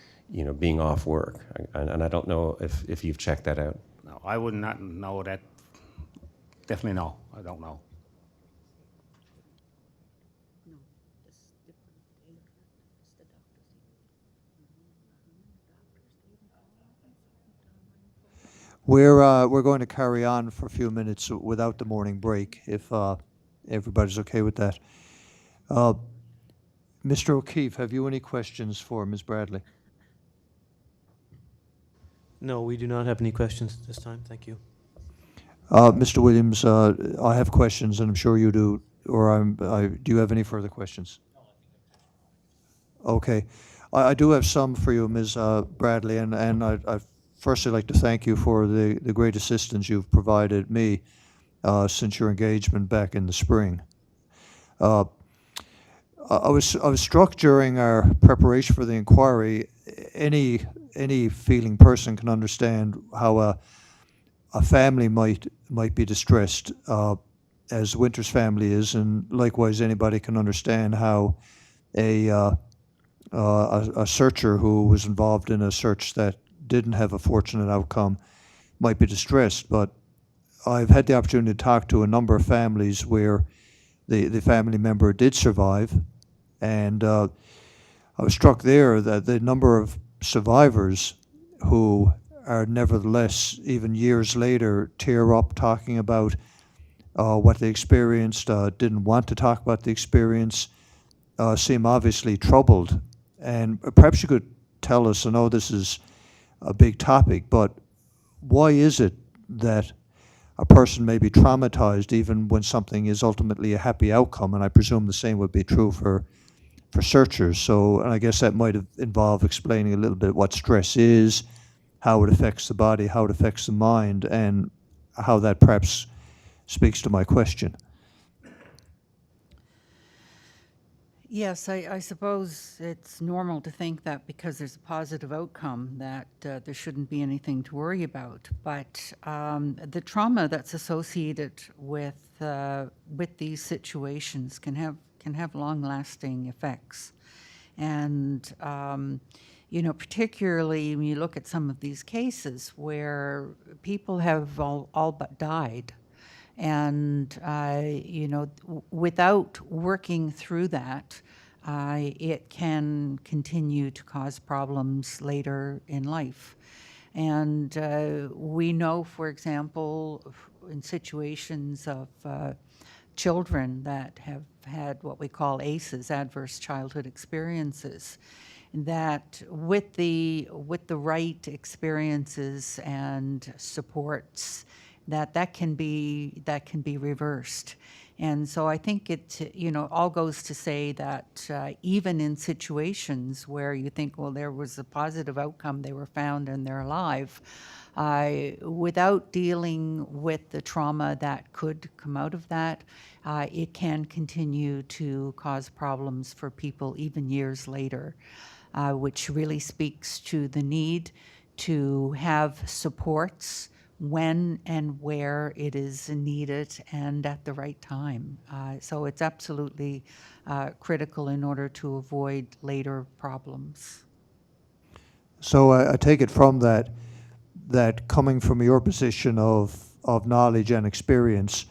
being off work. And I don't know if you've checked that out. No, I would not know that. Definitely no. I don't know. We're going to carry on for a few minutes without the morning break, if everybody's okay with that. Mr. O'Keefe, have you any questions for Ms. Bradley? No, we do not have any questions at this time. Thank you. Mr. Williams, I have questions, and I'm sure you do. Or do you have any further questions? Okay. I do have some for you, Ms. Bradley, and I'd firstly like to thank you for the great assistance you've provided me since your engagement back in the spring. I was struck during our preparation for the inquiry. Any feeling person can understand how a family might be distressed, as Winter's family is, and likewise anybody can understand how a searcher who was involved in a search that didn't have a fortunate outcome might be distressed. But I've had the opportunity to talk to a number of families where the family member did survive, and I was struck there that the number of survivors who are nevertheless, even years later, tear up talking about what they experienced, didn't want to talk about the experience, seem obviously troubled. And perhaps you could tell us, I know this is a big topic, but why is it that a person may be traumatized even when something is ultimately a happy outcome? And I presume the same would be true for for searchers. So, and I guess that might have involved explaining a little bit what stress is, how it affects the body, how it affects the mind, and how that perhaps speaks to my question. Yes, I suppose it's normal to think that because there's a positive outcome that there shouldn't be anything to worry about. But the trauma that's associated with these situations can have long-lasting effects, and you know, particularly when you look at some of these cases where people have all but died. And, you know, without working through that, it can continue to cause problems later in life. And we know, for example, in situations of children that have had what we call ACEs, adverse childhood experiences, that with the right experiences and supports, that can be reversed. And so I think it, you know, all goes to say that even in situations where you think, well, there was a positive outcome, they were found and they're alive, without dealing with the trauma that could come out of that, it can continue to cause problems for people even years later, which really speaks to the need to have supports when and where it is needed and at the right time. So it's absolutely critical in order to avoid later problems. So I take it from that coming from your position of knowledge and experience,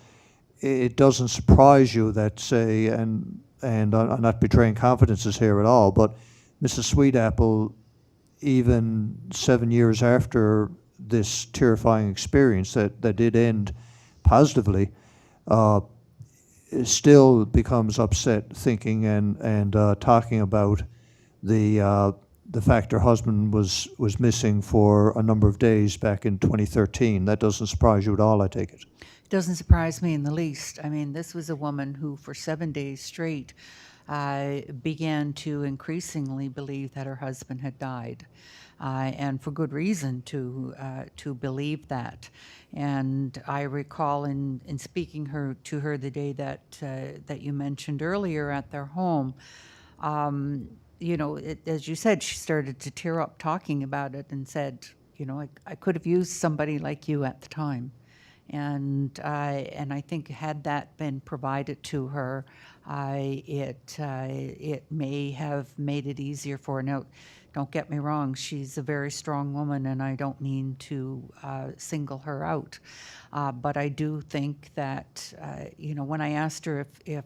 it doesn't surprise you that, say, and I'm not betraying confidences here at all, but Mrs. Sweetapple, even 7 years after this terrifying experience that did end positively, still becomes upset thinking and talking about the fact her husband was missing for a number of days back in 2013. That doesn't surprise you at all, I take it? It doesn't surprise me in the least. I mean, this was a woman who for 7 days straight began to increasingly believe that her husband had died. And for good reason to believe that. And I recall in speaking to her the day that you mentioned earlier at their home, you know, as you said, she started to tear up talking about it and said, you know, I could have used somebody like you at the time. And I think had that been provided to her, it may have made it easier for her. Now, don't get me wrong, she's a very strong woman, and I don't mean to single her out. But I do think that, you know, when I asked her if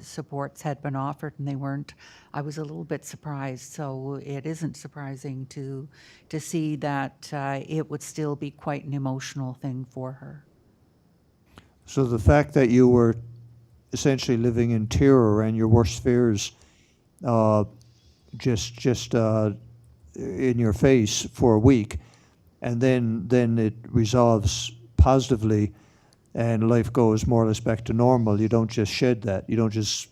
supports had been offered and they weren't, I was a little bit surprised. So it isn't surprising to see that it would still be quite an emotional thing for her. So the fact that you were essentially living in terror and your worst fears just in your face for a week, and then it resolves positively and life goes more or less back to normal. You don't just shed that. You don't just,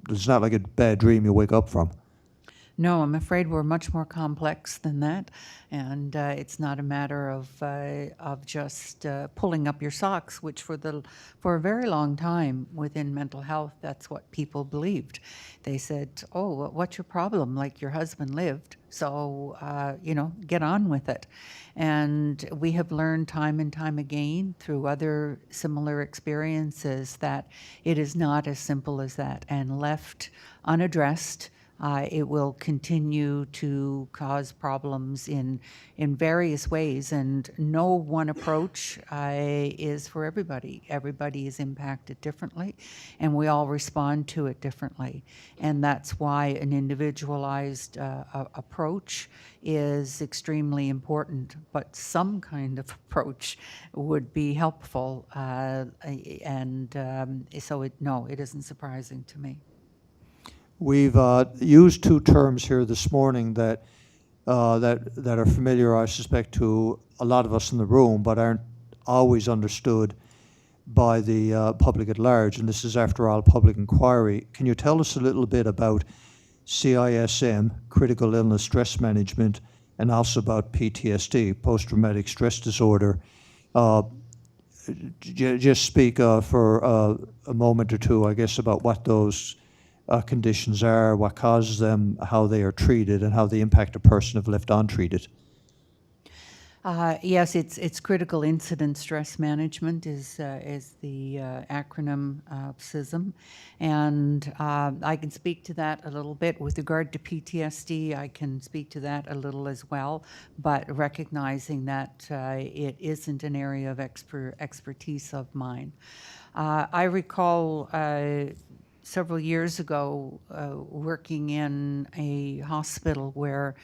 it's not like a bad dream you wake up from. No, I'm afraid we're much more complex than that, and it's not a matter of just pulling up your socks, which for a very long time within mental health, that's what people believed. They said, "Oh, what's your problem? Like your husband lived, so you know, get on with it." And we have learned time and time again through other similar experiences that it is not as simple as that, and left unaddressed, it will continue to cause problems in various ways, and no one approach is for everybody. Everybody is impacted differently, and we all respond to it differently. And that's why an individualized approach is extremely important, but some kind of approach would be helpful. So it isn't surprising to me. We've used two terms here this morning that are familiar, I suspect, to a lot of us in the room, but aren't always understood by the public at large, and this is, after all, public inquiry. Can you tell us a little bit about CISM, critical illness stress management, and also about PTSD, post-traumatic stress disorder? Just speak for a moment or two, I guess, about what those conditions are, what causes them, how they are treated, and how they impact a person if left untreated. Yes, it's critical incident stress management is the acronym CISM, and I can speak to that a little bit. With regard to PTSD, I can speak to that a little as well, but recognizing that it isn't an area of expertise of mine. I recall several years ago working in a hospital where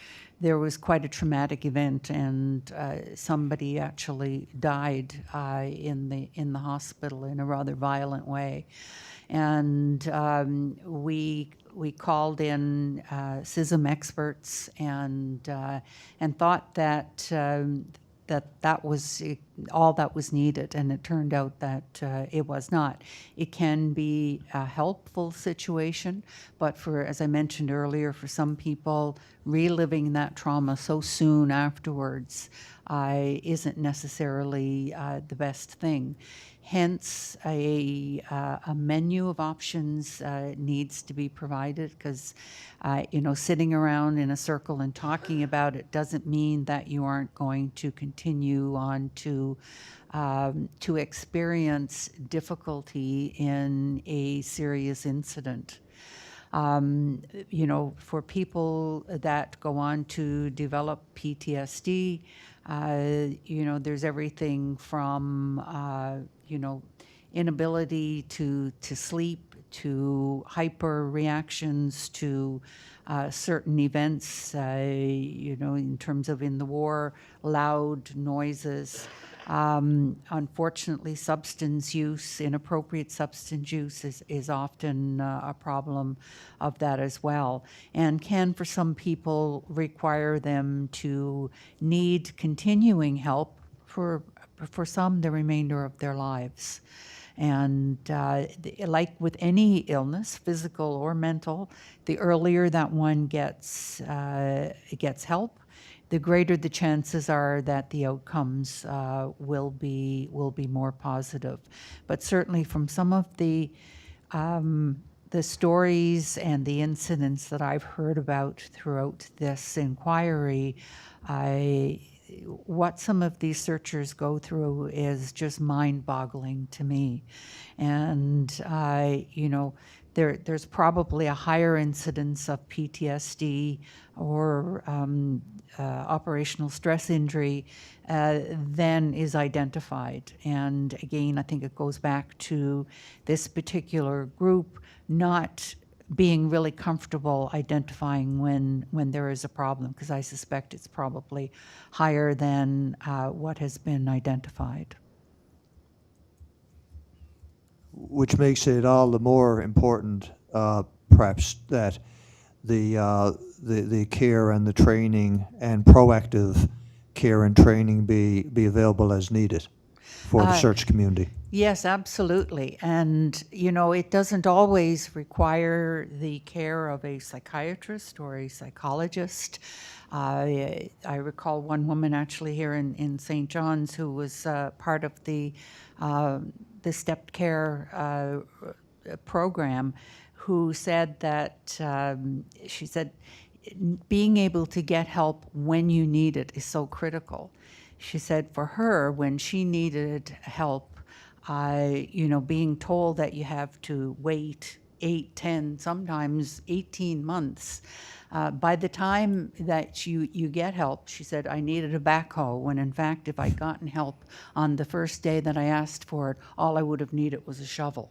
there was quite a traumatic event, and somebody actually died in the hospital in a rather violent way. And we called in CISM experts and thought that that was all that was needed, and it turned out that it was not. It can be a helpful situation, but for, as I mentioned earlier, for some people, reliving that trauma so soon afterwards isn't necessarily the best thing. Hence, a menu of options needs to be provided, because sitting around in a circle and talking about it doesn't mean that you aren't going to continue on to experience difficulty in a serious incident. For people that go on to develop PTSD, there's everything from inability to sleep, to hyper reactions to certain events, in terms of in the war, loud noises. Unfortunately, substance use, inappropriate substance use is often a problem of that as well, and can, for some people, require them to need continuing help for some the remainder of their lives. And like with any illness, physical or mental, the earlier that one gets help, the greater the chances are that the outcomes will be more positive. But certainly from some of the stories and the incidents that I've heard about throughout this inquiry, what some of these searchers go through is just mind-boggling to me. And there's probably a higher incidence of PTSD or operational stress injury than is identified. And again, I think it goes back to this particular group not being really comfortable identifying when there is a problem, because I suspect it's probably higher than what has been identified. Which makes it all the more important, perhaps, that the care and the training and proactive care and training be available as needed for the search community. Yes, absolutely. And, it doesn't always require the care of a psychiatrist or a psychologist. I recall one woman actually here in St. John's who was part of the stepped care program, who said that, she said, being able to get help when you need it is so critical. She said for her, when she needed help, being told that you have to wait 8, 10, sometimes 18 months, by the time that you get help, she said, I needed a backhoe, when in fact, if I'd gotten help on the first day that I asked for it, all I would have needed was a shovel.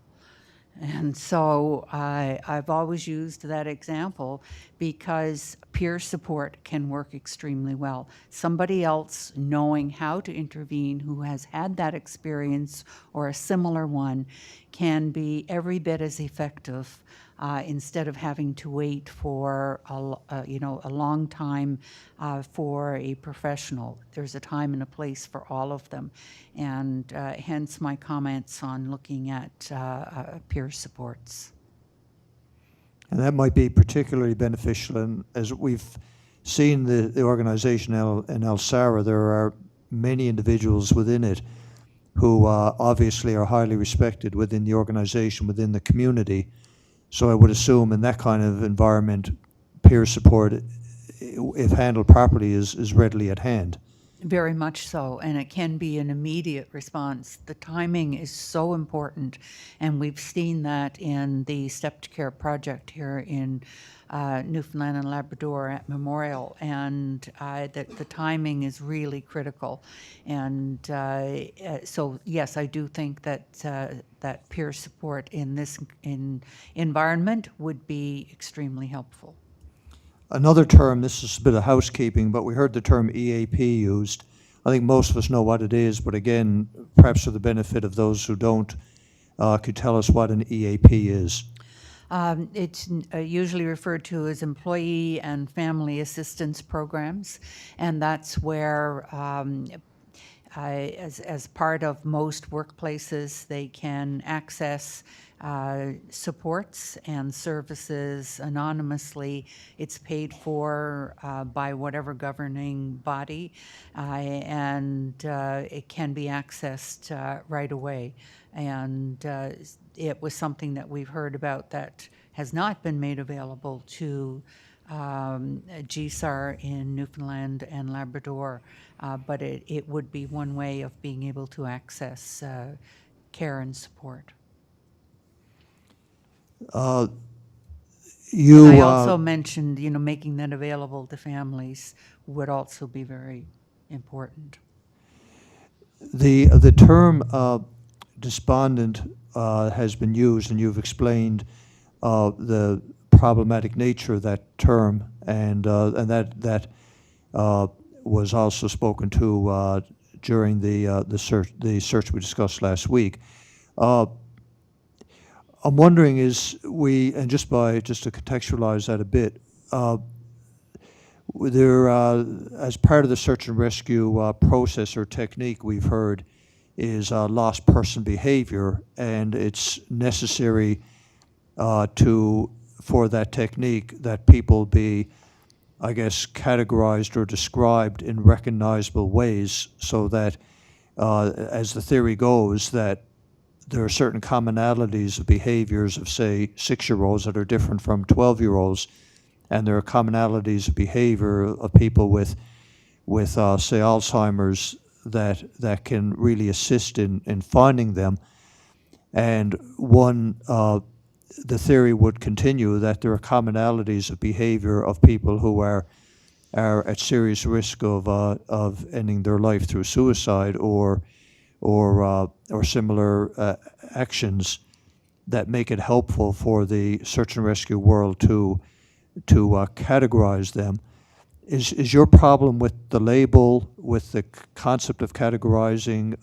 And so I've always used that example because peer support can work extremely well. Somebody else knowing how to intervene who has had that experience or a similar one can be every bit as effective instead of having to wait for a long time for a professional. There's a time and a place for all of them, and hence my comments on looking at peer supports. And that might be particularly beneficial. And as we've seen the organization in El Sara, there are many individuals within it who obviously are highly respected within the organization, within the community. So I would assume in that kind of environment, peer support, if handled properly, is readily at hand. Very much so, and it can be an immediate response. The timing is so important, and we've seen that in the Step to Care project here in Newfoundland and Labrador at Memorial, and the timing is really critical. And so, yes, I do think that that peer support in this environment would be extremely helpful. Another term, this is a bit of housekeeping, but we heard the term EAP used. I think most of us know what it is, but again, perhaps for the benefit of those who don't, could you tell us what an EAP is? It's usually referred to as employee and family assistance programs, and that's where as part of most workplaces, they can access supports and services anonymously. It's paid for by whatever governing body, and it can be accessed right away. And it was something that we've heard about that has not been made available to GSAR in Newfoundland and Labrador, but it would be one way of being able to access care and support. I also mentioned, making that available to families would also be very important. The term despondent has been used, and you've explained the problematic nature of that term, and that was also spoken to during the search we discussed last week. I'm wondering just to contextualize that a bit, there as part of the search and rescue process or technique we've heard is lost person behavior, and it's necessary for that technique that people be, I guess, categorized or described in recognizable ways, so that as the theory goes, that there are certain commonalities of behaviors of, say, 6-year-olds that are different from 12-year-olds, and there are commonalities of behavior of people with say, Alzheimer's that can really assist in finding them. And the theory would continue that there are commonalities of behavior of people who are at serious risk of ending their life through suicide or similar actions that make it helpful for the search and rescue world to categorize them. Is your problem with the label, with the concept of categorizing?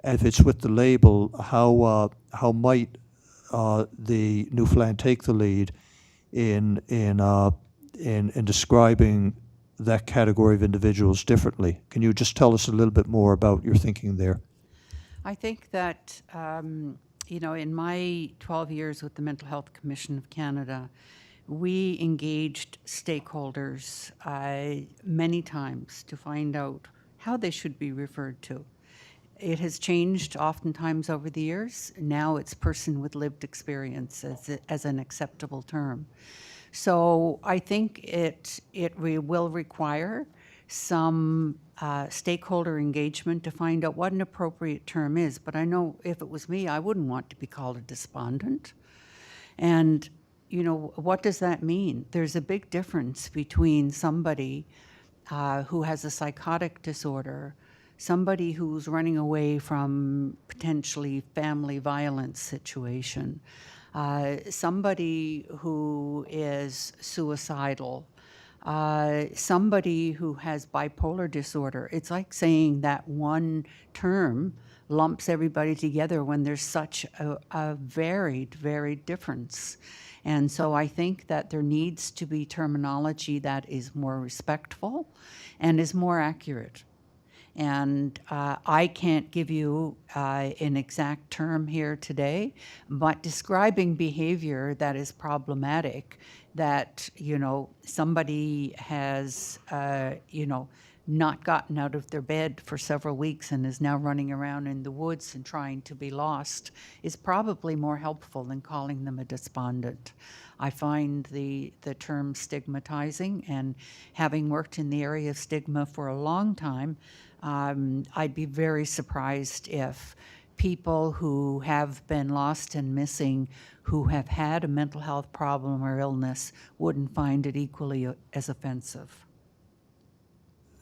If it's with the label, how might the Newfoundland take the lead in describing that category of individuals differently? Can you just tell us a little bit more about your thinking there? I think that, in my 12 years with the Mental Health Commission of Canada, we engaged stakeholders many times to find out how they should be referred to. It has changed oftentimes over the years. Now it's person with lived experience as an acceptable term. So I think it will require some stakeholder engagement to find out what an appropriate term is. But I know if it was me, I wouldn't want to be called a despondent. And, what does that mean? There's a big difference between somebody who has a psychotic disorder, somebody who's running away from potentially family violence situation, somebody who is suicidal, somebody who has bipolar disorder. It's like saying that one term lumps everybody together when there's such a varied difference. And so I think that there needs to be terminology that is more respectful and is more accurate. And I can't give you an exact term here today, but describing behavior that is problematic, that, you know, somebody has, you know, not gotten out of their bed for several weeks and is now running around in the woods and trying to be lost, is probably more helpful than calling them a despondent. I find the term stigmatizing, and having worked in the area of stigma for a long time, I'd be very surprised if people who have been lost and missing, who have had a mental health problem or illness, wouldn't find it equally as offensive.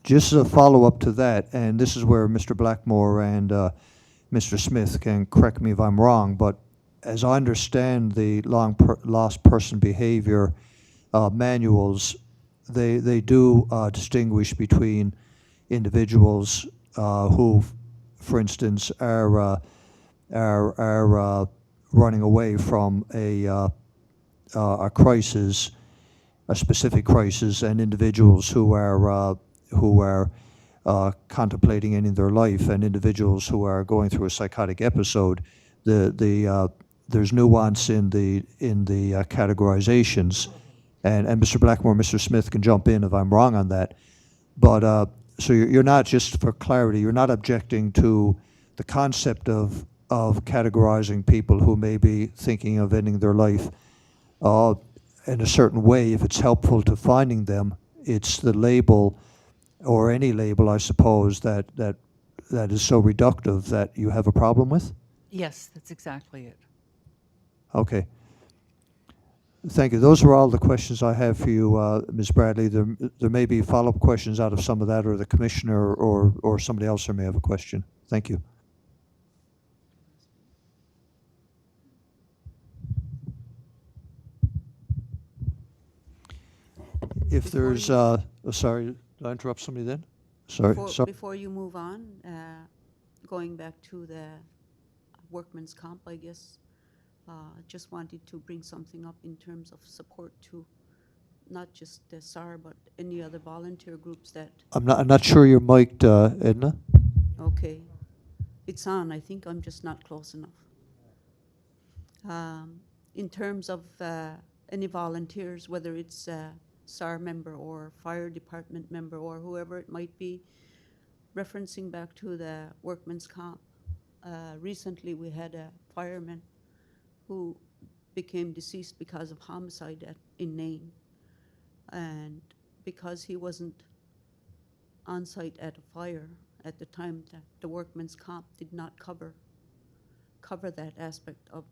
Just as a follow-up to that, and this is where Mr. Blackmore and Mr. Smith can correct me if I'm wrong, but as I understand the lost person behavior manuals, they do distinguish between individuals who, for instance, are running away from a crisis, a specific crisis, and individuals who are contemplating ending their life, and individuals who are going through a psychotic episode. There's nuance in the categorizations, and Mr. Blackmore, Mr. Smith can jump in if I'm wrong on that. But so you're not, just for clarity, you're not objecting to the concept of categorizing people who may be thinking of ending their life in a certain way if it's helpful to finding them. It's the label, or any label, I suppose, that is so reductive that you have a problem with? Yes, that's exactly it. Okay. Thank you. Those are all the questions I have for you, Ms. Bradley. There may be follow-up questions out of some of that, or the commissioner or somebody else there may have a question. Thank you. If there's, sorry, did I interrupt somebody then? Sorry. Before you move on, going back to the workman's comp, I guess, just wanted to bring something up in terms of support to not just the SAR, but any other volunteer groups that... I'm not sure you're mic'd, Edna. Okay. It's on. I think I'm just not close enough. In terms of any volunteers, whether it's SAR member or fire department member or whoever it might be, referencing back to the workman's comp. Recently we had a fireman who became deceased because of homicide in Nain. And because he wasn't on site at a fire at the time, that the workman's comp did not cover that aspect of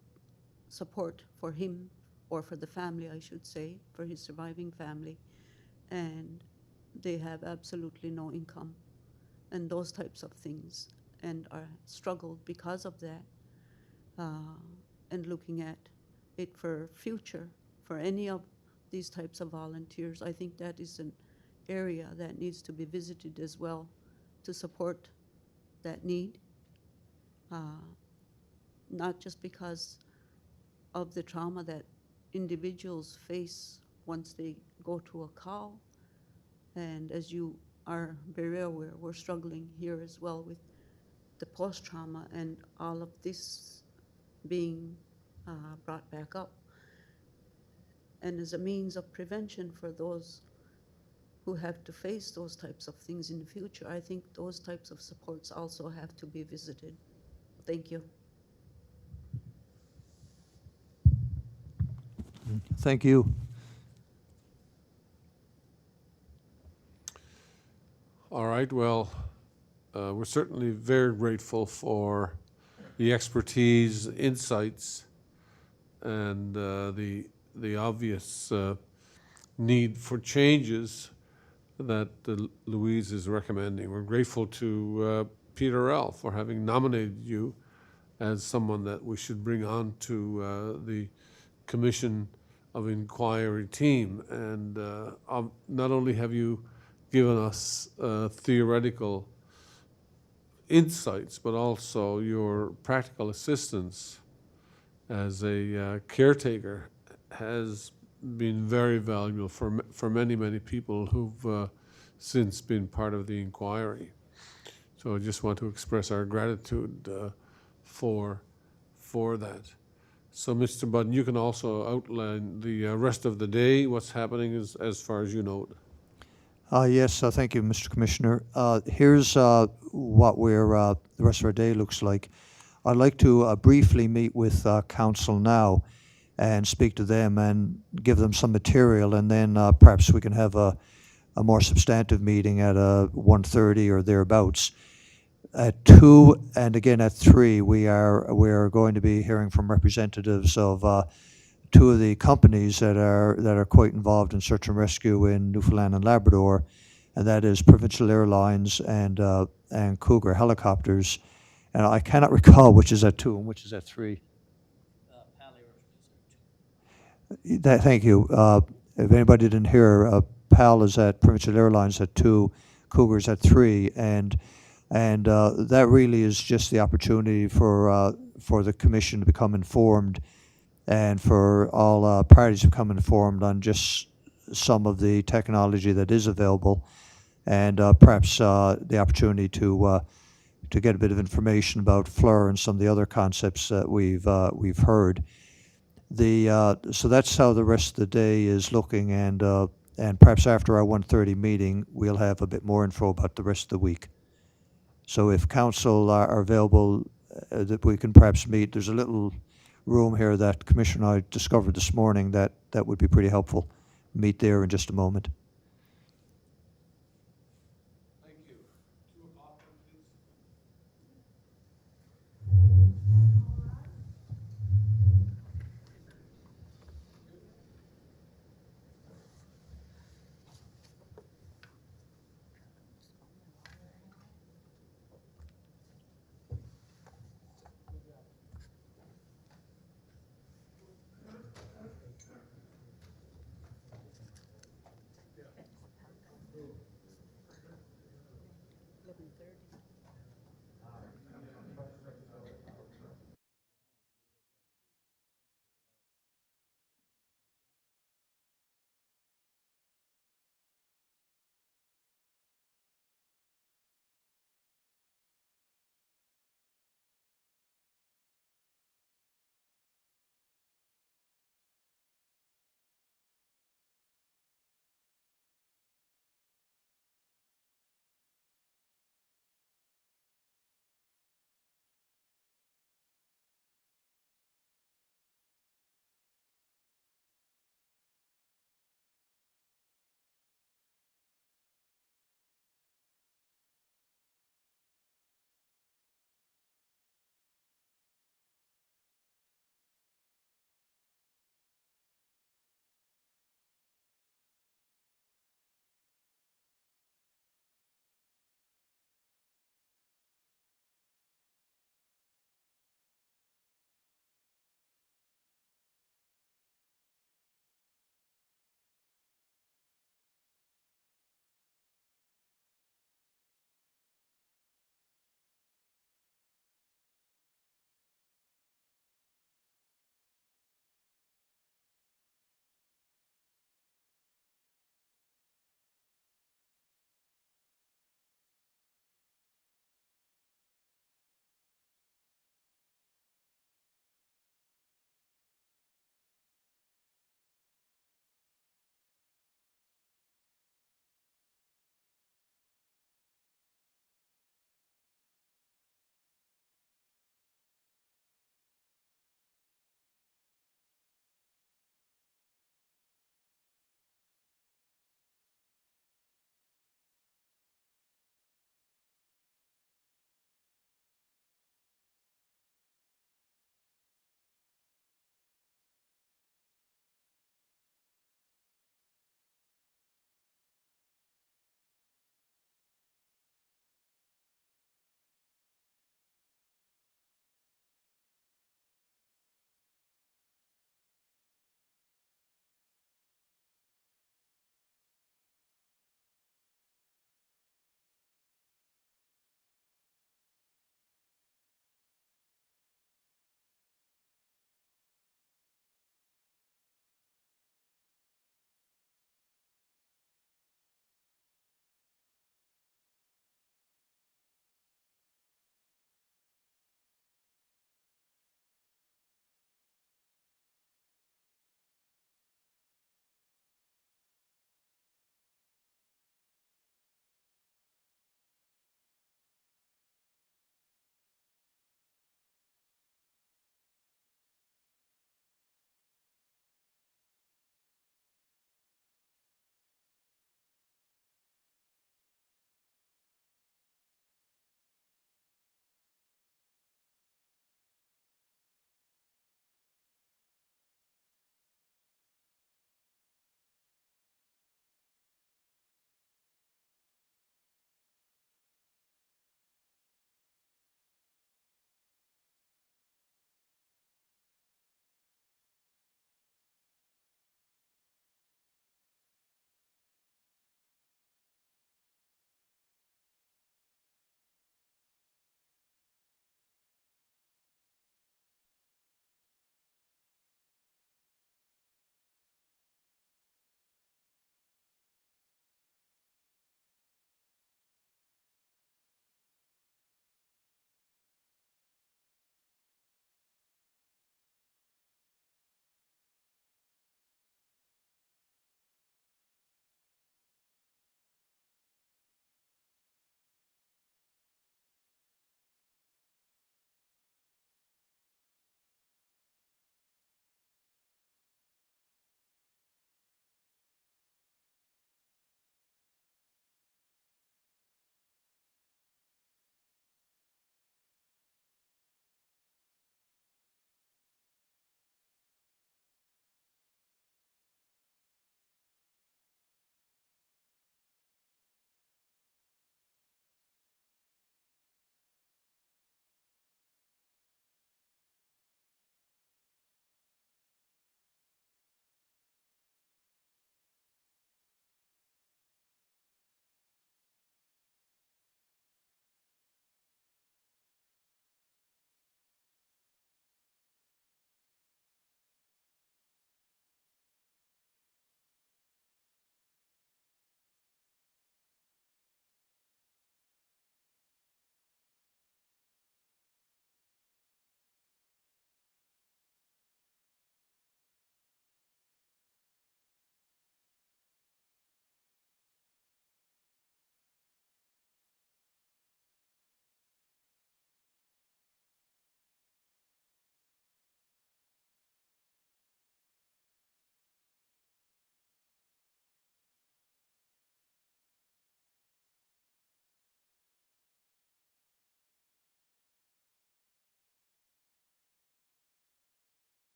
support for him, or for the family, I should say, for his surviving family. And they have absolutely no income and those types of things, and are struggled because of that. And looking at it for future, for any of these types of volunteers, I think that is an area that needs to be visited as well to support that need. Not just because of the trauma that individuals face once they go to a call, and as you are very aware, we're struggling here as well with the post-trauma and all of this being brought back up. And as a means of prevention for those who have to face those types of things in the future, I think those types of supports also have to be visited. Thank you. Thank you. All right, well, we're certainly very grateful for the expertise, insights, and the obvious need for changes that Louise is recommending. We're grateful to Peter L. for having nominated you as someone that we should bring on to the Commission of Inquiry team. And not only have you given us theoretical insights, but also your practical assistance as a caretaker has been very valuable for many, many people who've since been part of the inquiry. So I just want to express our gratitude for that. So, Mr. Budden, you can also outline the rest of the day, what's happening as far as you know it. Yes, thank you, Mr. Commissioner. Here's what the rest of our day looks like. I'd like to briefly meet with council now and speak to them and give them some material, and then perhaps we can have a more substantive meeting at 1:30 or thereabouts. At 2 and again at 3, we are going to be hearing from representatives of two of the companies that are quite involved in search and rescue in Newfoundland and Labrador, and that is Provincial Airlines and Cougar Helicopters. And I cannot recall which is at 2 and which is at 3. Thank you. If anybody didn't hear, PAL is at Provincial Airlines at 2, Cougar's at 3, and that really is just the opportunity for the Commission to become informed, and for all parties to become informed on just some of the technology that is available, and perhaps the opportunity to get a bit of information about FLIR and some of the other concepts that we've heard. So that's how the rest of the day is looking, and perhaps after our 1:30 meeting, we'll have a bit more info about the rest of the week. So if council are available, that we can perhaps meet. There's a little room here that Commissioner and I discovered this morning that would be pretty helpful. Meet there in just a moment.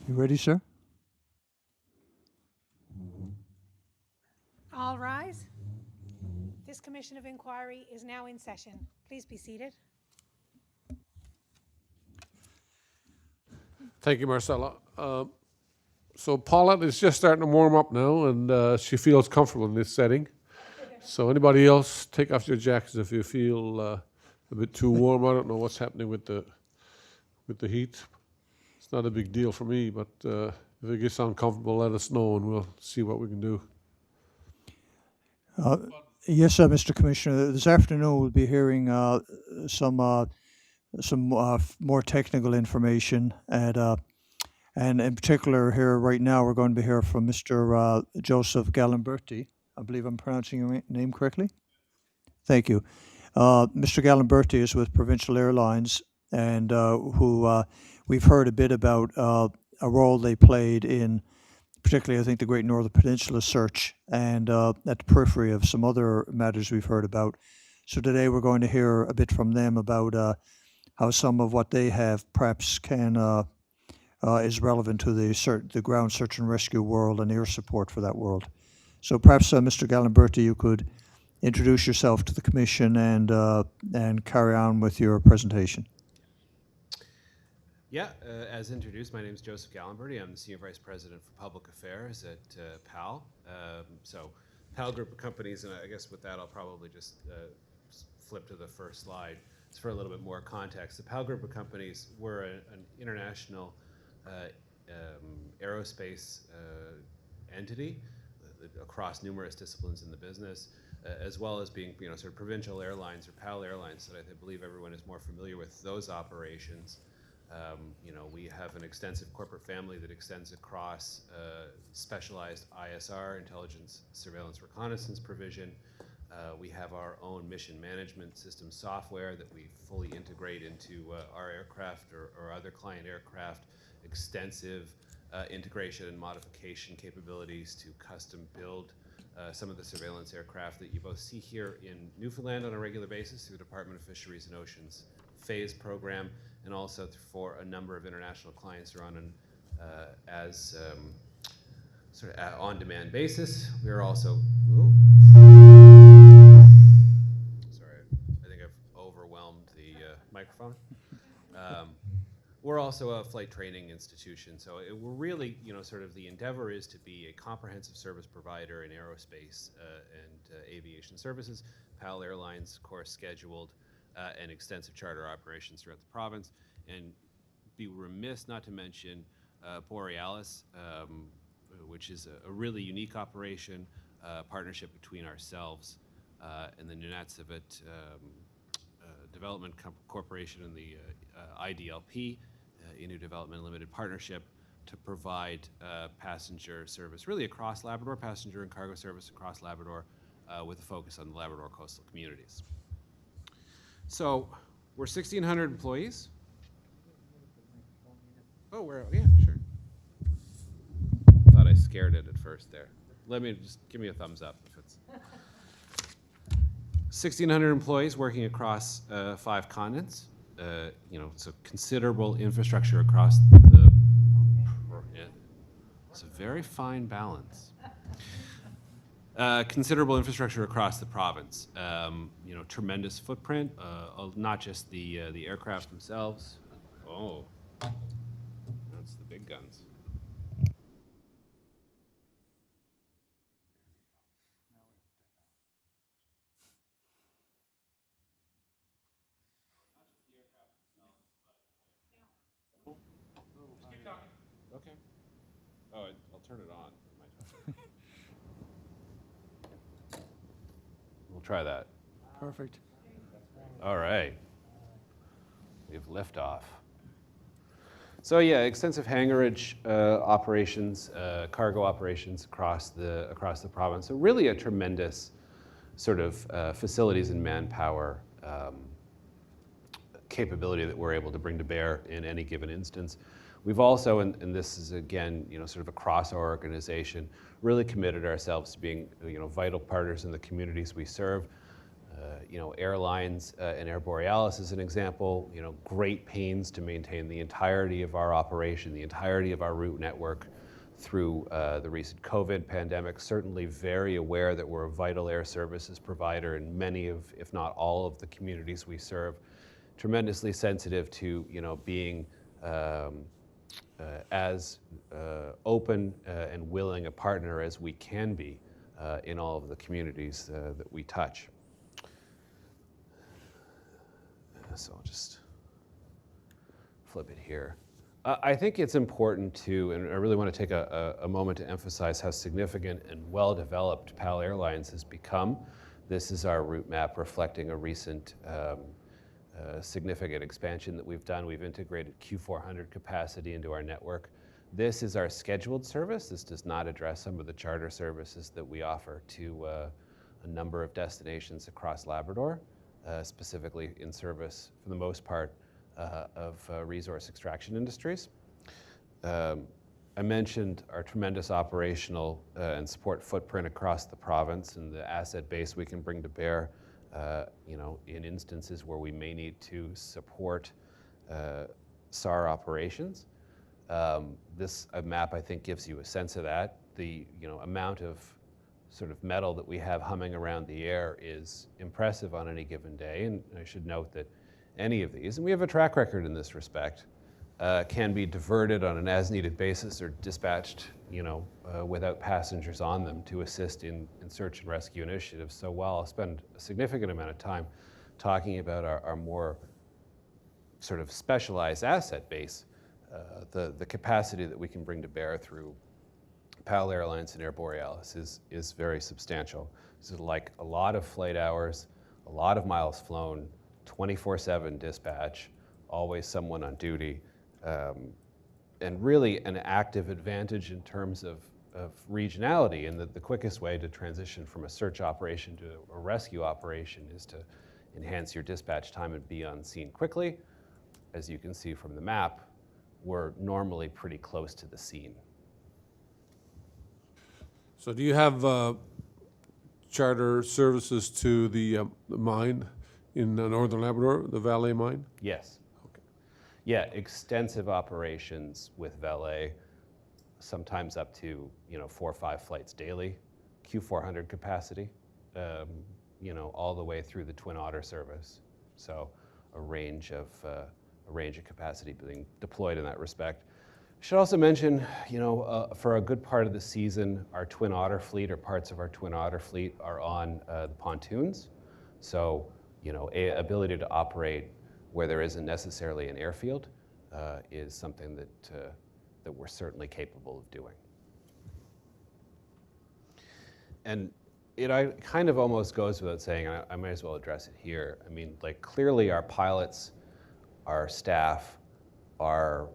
You ready, sir? All rise. This Commission of Inquiry is now in session. Please be seated. Thank you, Marcella. So Paulette is just starting to warm up now, and she feels comfortable in this setting. So anybody else, take off your jackets if you feel a bit too warm. I don't know what's happening with the heat. It's not a big deal for me, but if it gets uncomfortable, let us know, and we'll see what we can do. Yes, Mr. Commissioner. This afternoon we'll be hearing some more technical information, and in particular here right now we're going to be hearing from Mr. Joseph Galimberti. I believe I'm pronouncing your name correctly. Thank you. Mr. Galimberti is with Provincial Airlines, and who we've heard a bit about a role they played in, particularly I think the Great Northern Peninsula search, and at the periphery of some other matters we've heard about. So today we're going to hear a bit from them about how some of what they have perhaps can is relevant to the ground search and rescue world and air support for that world. So perhaps Mr. Galimberti, you could introduce yourself to the Commission and carry on with your presentation. Yeah, as introduced, my name is Joseph Galimberti. I'm the Senior Vice President for Public Affairs at PAL. So PAL Group of Companies, and I guess with that I'll probably just flip to the first slide. It's for a little bit more context. The PAL Group of Companies, we're an international aerospace entity across numerous disciplines in the business, as well as being, sort of Provincial Airlines or PAL Airlines, that I believe everyone is more familiar with those operations. We have an extensive corporate family that extends across specialized ISR, intelligence, surveillance, reconnaissance provision. We have our own mission management system software that we fully integrate into our aircraft or other client aircraft, extensive integration and modification capabilities to custom build some of the surveillance aircraft that you both see here in Newfoundland on a regular basis through the Department of Fisheries and Oceans phase program, and also for a number of international clients who are on an sort of on-demand basis. We are also, sorry, I think I've overwhelmed the microphone. We're also a flight training institution, so we're really, sort of the endeavor is to be a comprehensive service provider in aerospace and aviation services. PAL Airlines, of course, scheduled and extensive charter operations throughout the province, and be remiss not to mention Borealis, which is a really unique operation, partnership between ourselves and the Nunatsiavut Development Corporation and the IDLP, Innu Development Limited Partnership, to provide passenger service really across Labrador, passenger and cargo service across Labrador, with a focus on the Labrador coastal communities. So we're 1,600 employees. Oh, yeah, sure. Thought I scared it at first there. Just give me a thumbs up if it's. 1,600 employees working across 5 continents. So considerable infrastructure across the. It's a very fine balance. Considerable infrastructure across the province. Tremendous footprint. Not just the aircraft themselves. Oh, that's the big guns. Okay. Oh, I'll turn it on. We'll try that. Perfect. All right. We have liftoff. So yeah, extensive hangarage operations, cargo operations across the province. So really a tremendous sort of facilities and manpower capability that we're able to bring to bear in any given instance. We've also, and this is again, sort of across our organization, really committed ourselves to being, vital partners in the communities we serve. Airlines and Air Borealis is an example, great pains to maintain the entirety of our operation, the entirety of our route network through the recent COVID pandemic. Certainly very aware that we're a vital air services provider in many of, if not all of the communities we serve. Tremendously sensitive to, being as open and willing a partner as we can be in all of the communities that we touch. So I'll just flip it here. I think it's important to, and I really want to take a moment to emphasize how significant and well-developed PAL Airlines has become. This is our route map reflecting a recent significant expansion that we've done. We've integrated Q400 capacity into our network. This is our scheduled service. This does not address some of the charter services that we offer to a number of destinations across Labrador. Specifically in service, for the most part, of resource extraction industries. I mentioned our tremendous operational and support footprint across the province and the asset base we can bring to bear, in instances where we may need to support SAR operations. This map, I think, gives you a sense of that. The amount of sort of metal that we have humming around the air is impressive on any given day, and I should note that any of these, and we have a track record in this respect, can be diverted on an as-needed basis or dispatched, without passengers on them to assist in search and rescue initiatives. So while I'll spend a significant amount of time talking about our more sort of specialized asset base, the capacity that we can bring to bear through PAL Airlines and Air Borealis is very substantial. This is like a lot of flight hours, a lot of miles flown, 24/7 dispatch, always someone on duty, and really an active advantage in terms of regionality, and that the quickest way to transition from a search operation to a rescue operation is to enhance your dispatch time and be on scene quickly. As you can see from the map, we're normally pretty close to the scene. So do you have charter services to the mine in Northern Labrador, the Valet mine? Yes. Okay. Yeah, extensive operations with Valet, sometimes up to 4 or 5 flights daily, Q400 capacity, all the way through the Twin Otter service. So a range of capacity being deployed in that respect. I should also mention, for a good part of the season, our Twin Otter fleet or parts of our Twin Otter fleet are on the pontoons. So, ability to operate where there isn't necessarily an airfield is something that we're certainly capable of doing. And it kind of almost goes without saying, I might as well address it here. I mean, clearly our pilots, our staff are,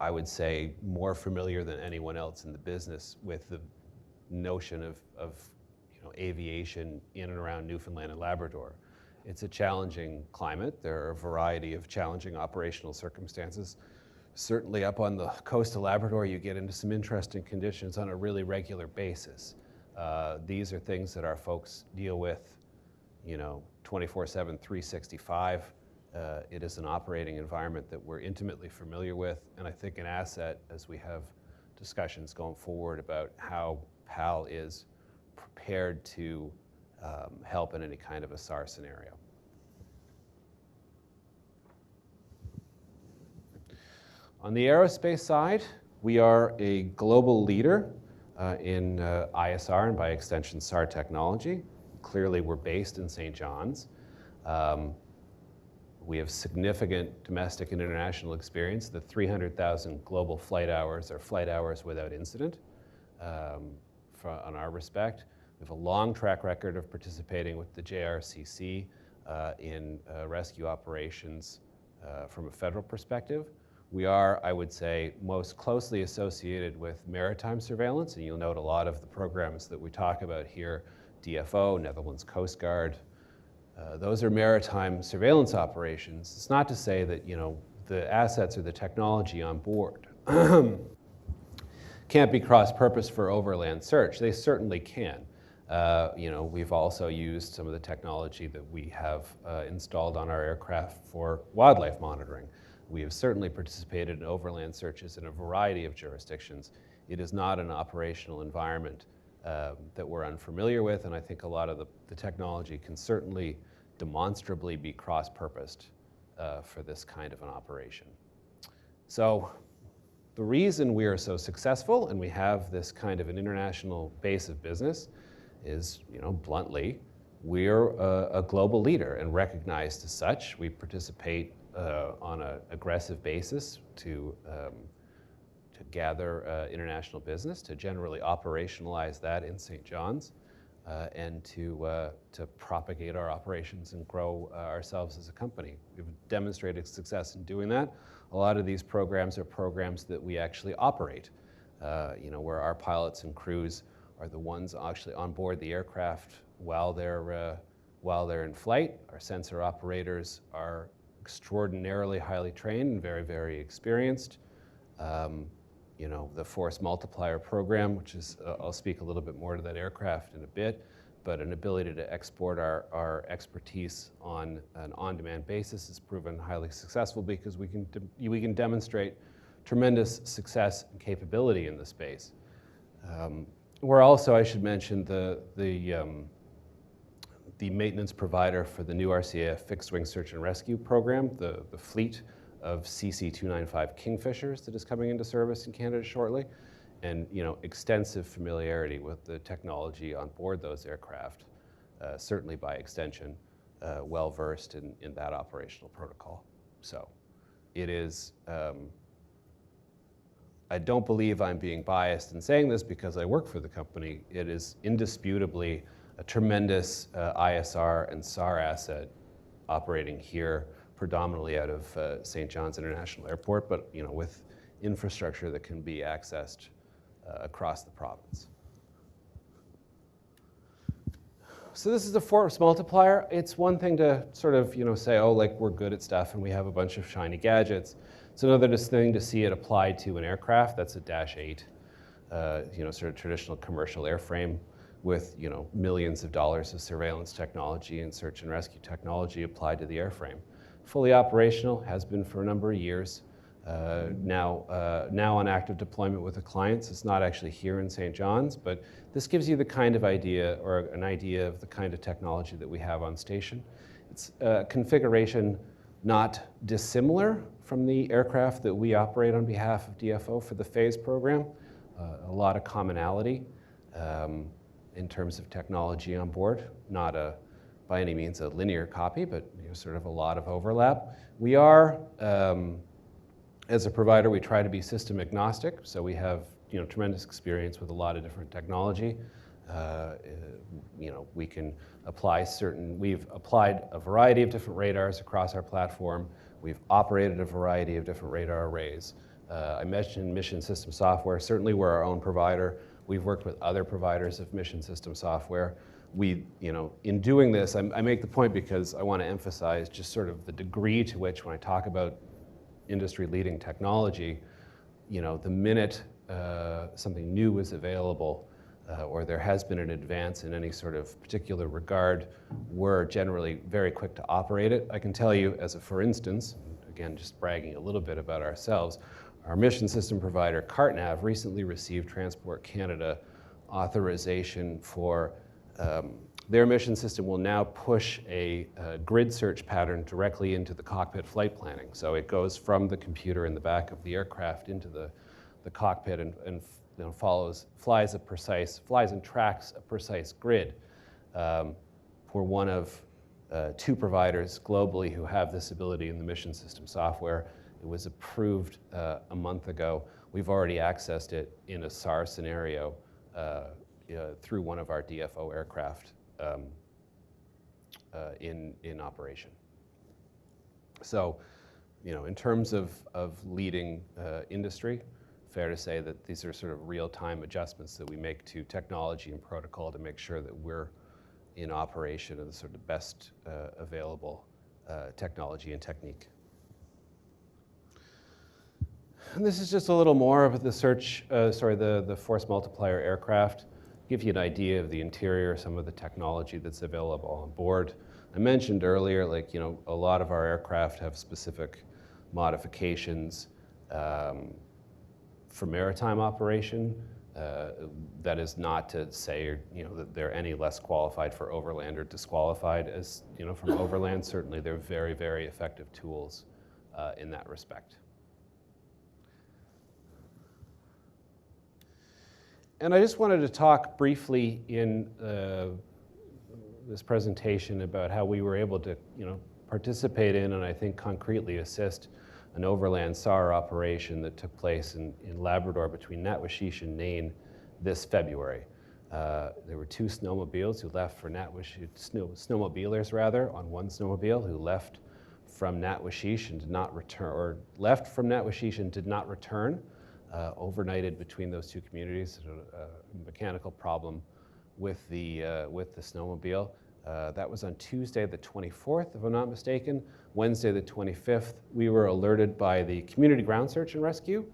I would say, more familiar than anyone else in the business with the notion of aviation in and around Newfoundland and Labrador. It's a challenging climate. There are a variety of challenging operational circumstances. Certainly up on the coast of Labrador, you get into some interesting conditions on a really regular basis. These are things that our folks deal with, 24/7, 365. It is an operating environment that we're intimately familiar with, and I think an asset as we have discussions going forward about how PAL is prepared to help in any kind of a SAR scenario. On the aerospace side, we are a global leader in ISR and by extension SAR technology. Clearly we're based in St. John's. We have significant domestic and international experience. The 300,000 global flight hours are flight hours without incident on our respect. We have a long track record of participating with the JRCC in rescue operations from a federal perspective. We are, I would say, most closely associated with maritime surveillance, and you'll note a lot of the programs that we talk about here, DFO, Netherlands Coast Guard, those are maritime surveillance operations. It's not to say that, the assets or the technology on board can't be cross-purposed for overland search. They certainly can. We've also used some of the technology that we have installed on our aircraft for wildlife monitoring. We have certainly participated in overland searches in a variety of jurisdictions. It is not an operational environment that we're unfamiliar with, and I think a lot of the technology can certainly demonstrably be cross-purposed for this kind of an operation. So the reason we are so successful and we have this kind of an international base of business is, bluntly, we're a global leader and recognized as such. We participate on an aggressive basis to gather international business, to generally operationalize that in St. John's, and to propagate our operations and grow ourselves as a company. We've demonstrated success in doing that. A lot of these programs are programs that we actually operate, where our pilots and crews are the ones actually on board the aircraft while they're in flight. Our sensor operators are extraordinarily highly trained and very, very experienced. The Force Multiplier program, which is, I'll speak a little bit more to that aircraft in a bit, but an ability to export our expertise on an on-demand basis has proven highly successful because we can demonstrate tremendous success and capability in the space. We're also, I should mention, the maintenance provider for the new RCAF Fixed Wing Search and Rescue program, the fleet of CC-295 Kingfishers that is coming into service in Canada shortly, and extensive familiarity with the technology on board those aircraft, certainly by extension, well-versed in that operational protocol. So it is, I don't believe I'm being biased in saying this because I work for the company. It is indisputably a tremendous ISR and SAR asset operating here, predominantly out of St. John's International Airport, but with infrastructure that can be accessed across the province. So this is the Force Multiplier. It's one thing to sort of say, oh, like we're good at stuff and we have a bunch of shiny gadgets. It's another thing to see it applied to an aircraft. That's a Dash 8, sort of traditional commercial airframe with millions of dollars of surveillance technology and search and rescue technology applied to the airframe. Fully operational, has been for a number of years. Now on active deployment with the clients. It's not actually here in St. John's, but this gives you the kind of idea, or an idea of the kind of technology that we have on station. It's a configuration not dissimilar from the aircraft that we operate on behalf of DFO for the phase program. A lot of commonality in terms of technology on board. Not by any means a linear copy, but sort of a lot of overlap. We are, as a provider, we try to be system agnostic, so we have tremendous experience with a lot of different technology. We can apply we've applied a variety of different radars across our platform. We've operated a variety of different radar arrays. I mentioned mission system software. Certainly we're our own provider. We've worked with other providers of mission system software. In doing this, I make the point because I want to emphasize just sort of the degree to which, when I talk about industry-leading technology, the minute something new is available or there has been an advance in any sort of particular regard, we're generally very quick to operate it. I can tell you, for instance, again, just bragging a little bit about ourselves, our mission system provider, CartNav, recently received Transport Canada authorization for their mission system will now push a grid search pattern directly into the cockpit flight planning. So it goes from the computer in the back of the aircraft into the cockpit and flies and tracks a precise grid. We're one of 2 providers globally who have this ability in the mission system software. It was approved a month ago. We've already accessed it in a SAR scenario through one of our DFO aircraft in operation. So, in terms of leading industry, fair to say that these are sort of real-time adjustments that we make to technology and protocol to make sure that we're in operation of the sort of best available technology and technique. And this is just a little more of the the Force Multiplier aircraft. give you an idea of the interior, some of the technology that's available on board. I mentioned earlier, like, you know, a lot of our aircraft have specific modifications for maritime operation. That is not to say, you know, that they're any less qualified for overland or disqualified as, you know, from overland. Certainly, they're very, very effective tools in that respect. And I just wanted to talk briefly in this presentation about how we were able to, you know, participate in and I think concretely assist an overland SAR operation that took place in Labrador between Natwashish and Nain this February. There were 2 snowmobiles who left for Natwashish, snowmobilers rather, on one snowmobile who left from Natwashish and did not return, or left from Natwashish and did not return, overnighted between those 2 communities. A mechanical problem with the snowmobile. That was on Tuesday the 24th, if I'm not mistaken. Wednesday the 25th, we were alerted by the Community Ground Search and Rescue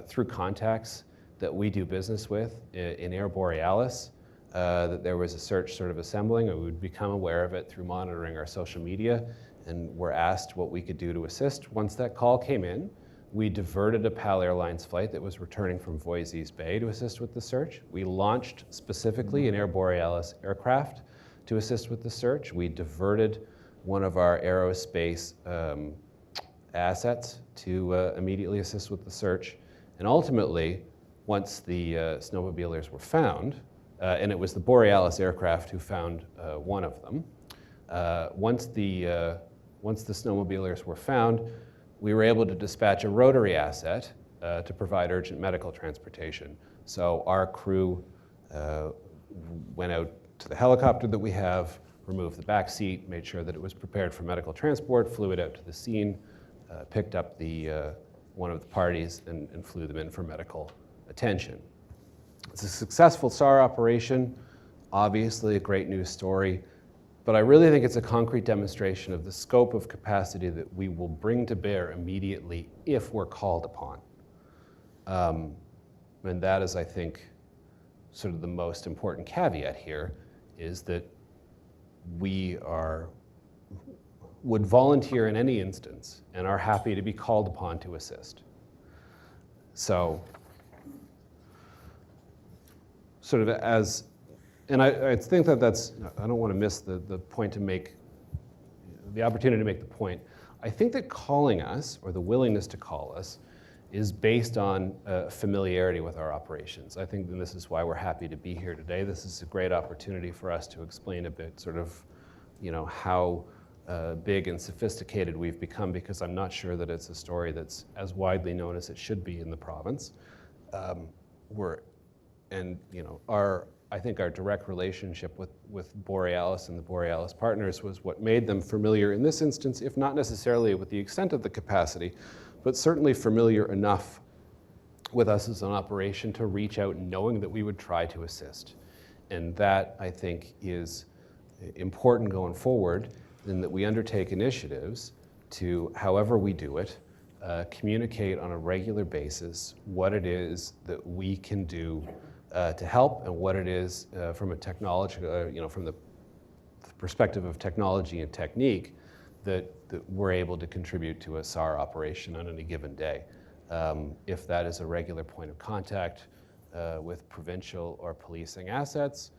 through contacts that we do business with in Air Borealis, that there was a search sort of assembling, and we would become aware of it through monitoring our social media, and were asked what we could do to assist. Once that call came in, we diverted a PAL Airlines flight that was returning from Voisey's Bay to assist with the search. We launched specifically an Air Borealis aircraft to assist with the search. We diverted one of our aerospace assets to immediately assist with the search. And ultimately, once the snowmobilers were found, and it was the Borealis aircraft who found one of them, once the snowmobilers were found, we were able to dispatch a rotary asset to provide urgent medical transportation. So our crew went out to the helicopter that we have, removed the back seat, made sure that it was prepared for medical transport, flew it out to the scene, picked up one of the parties and flew them in for medical attention. It's a successful SAR operation, obviously a great news story, but I really think it's a concrete demonstration of the scope of capacity that we will bring to bear immediately if we're called upon. And that is, I think, sort of the most important caveat here, is that we would volunteer in any instance and are happy to be called upon to assist. So, sort of as, and I think that that's, I don't want to miss the point to make, the opportunity to make the point. I think that calling us, or the willingness to call us, is based on familiarity with our operations. I think that this is why we're happy to be here today. This is a great opportunity for us to explain a bit sort of, you know, how big and sophisticated we've become, because I'm not sure that it's a story that's as widely known as it should be in the province. And you know, I think our direct relationship with Borealis and the Borealis partners was what made them familiar in this instance, if not necessarily with the extent of the capacity, but certainly familiar enough with us as an operation to reach out knowing that we would try to assist. And that, I think, is important going forward, in that we undertake initiatives to, however we do it, communicate on a regular basis what it is that we can do to help, and what it is from a technology, you know, from the perspective of technology and technique, that we're able to contribute to a SAR operation on any given day. If that is a regular point of contact with provincial or policing assets,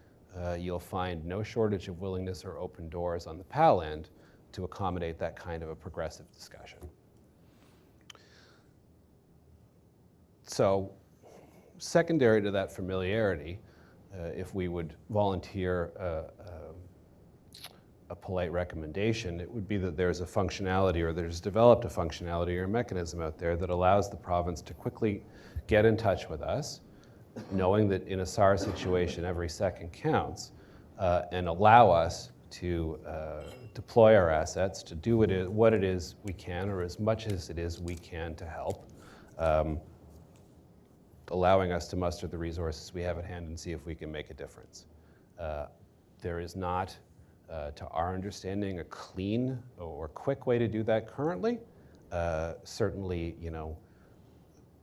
you'll find no shortage of willingness or open doors on the PAL end to accommodate that kind of a progressive discussion. So, secondary to that familiarity, if we would volunteer a polite recommendation, it would be that there's a functionality, or there's developed a functionality or a mechanism out there that allows the province to quickly get in touch with us, knowing that in a SAR situation every second counts, and allow us to deploy our assets to do what it is we can, or as much as it is we can, to help, allowing us to muster the resources we have at hand and see if we can make a difference. There is not, to our understanding, a clean or quick way to do that currently. Certainly, you know,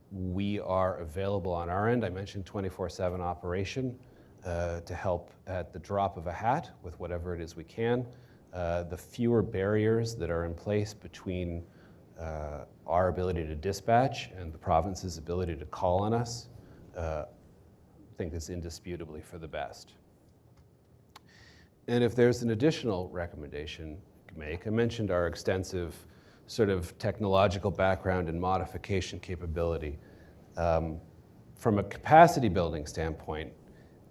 we are available on our end. I mentioned 24/7 operation. to help at the drop of a hat with whatever it is we can. The fewer barriers that are in place between our ability to dispatch and the province's ability to call on us, I think is indisputably for the best. And if there's an additional recommendation to make, I mentioned our extensive sort of technological background and modification capability. From a capacity building standpoint,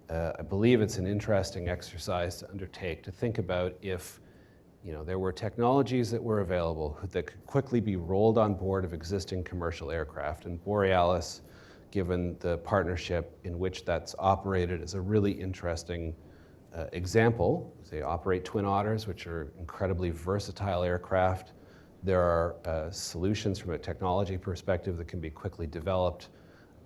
I believe it's an interesting exercise to undertake to think about if there were technologies that were available that could quickly be rolled on board of existing commercial aircraft. And Borealis, given the partnership in which that's operated, is a really interesting example. They operate Twin Otters, which are incredibly versatile aircraft. There are solutions from a technology perspective that can be quickly developed,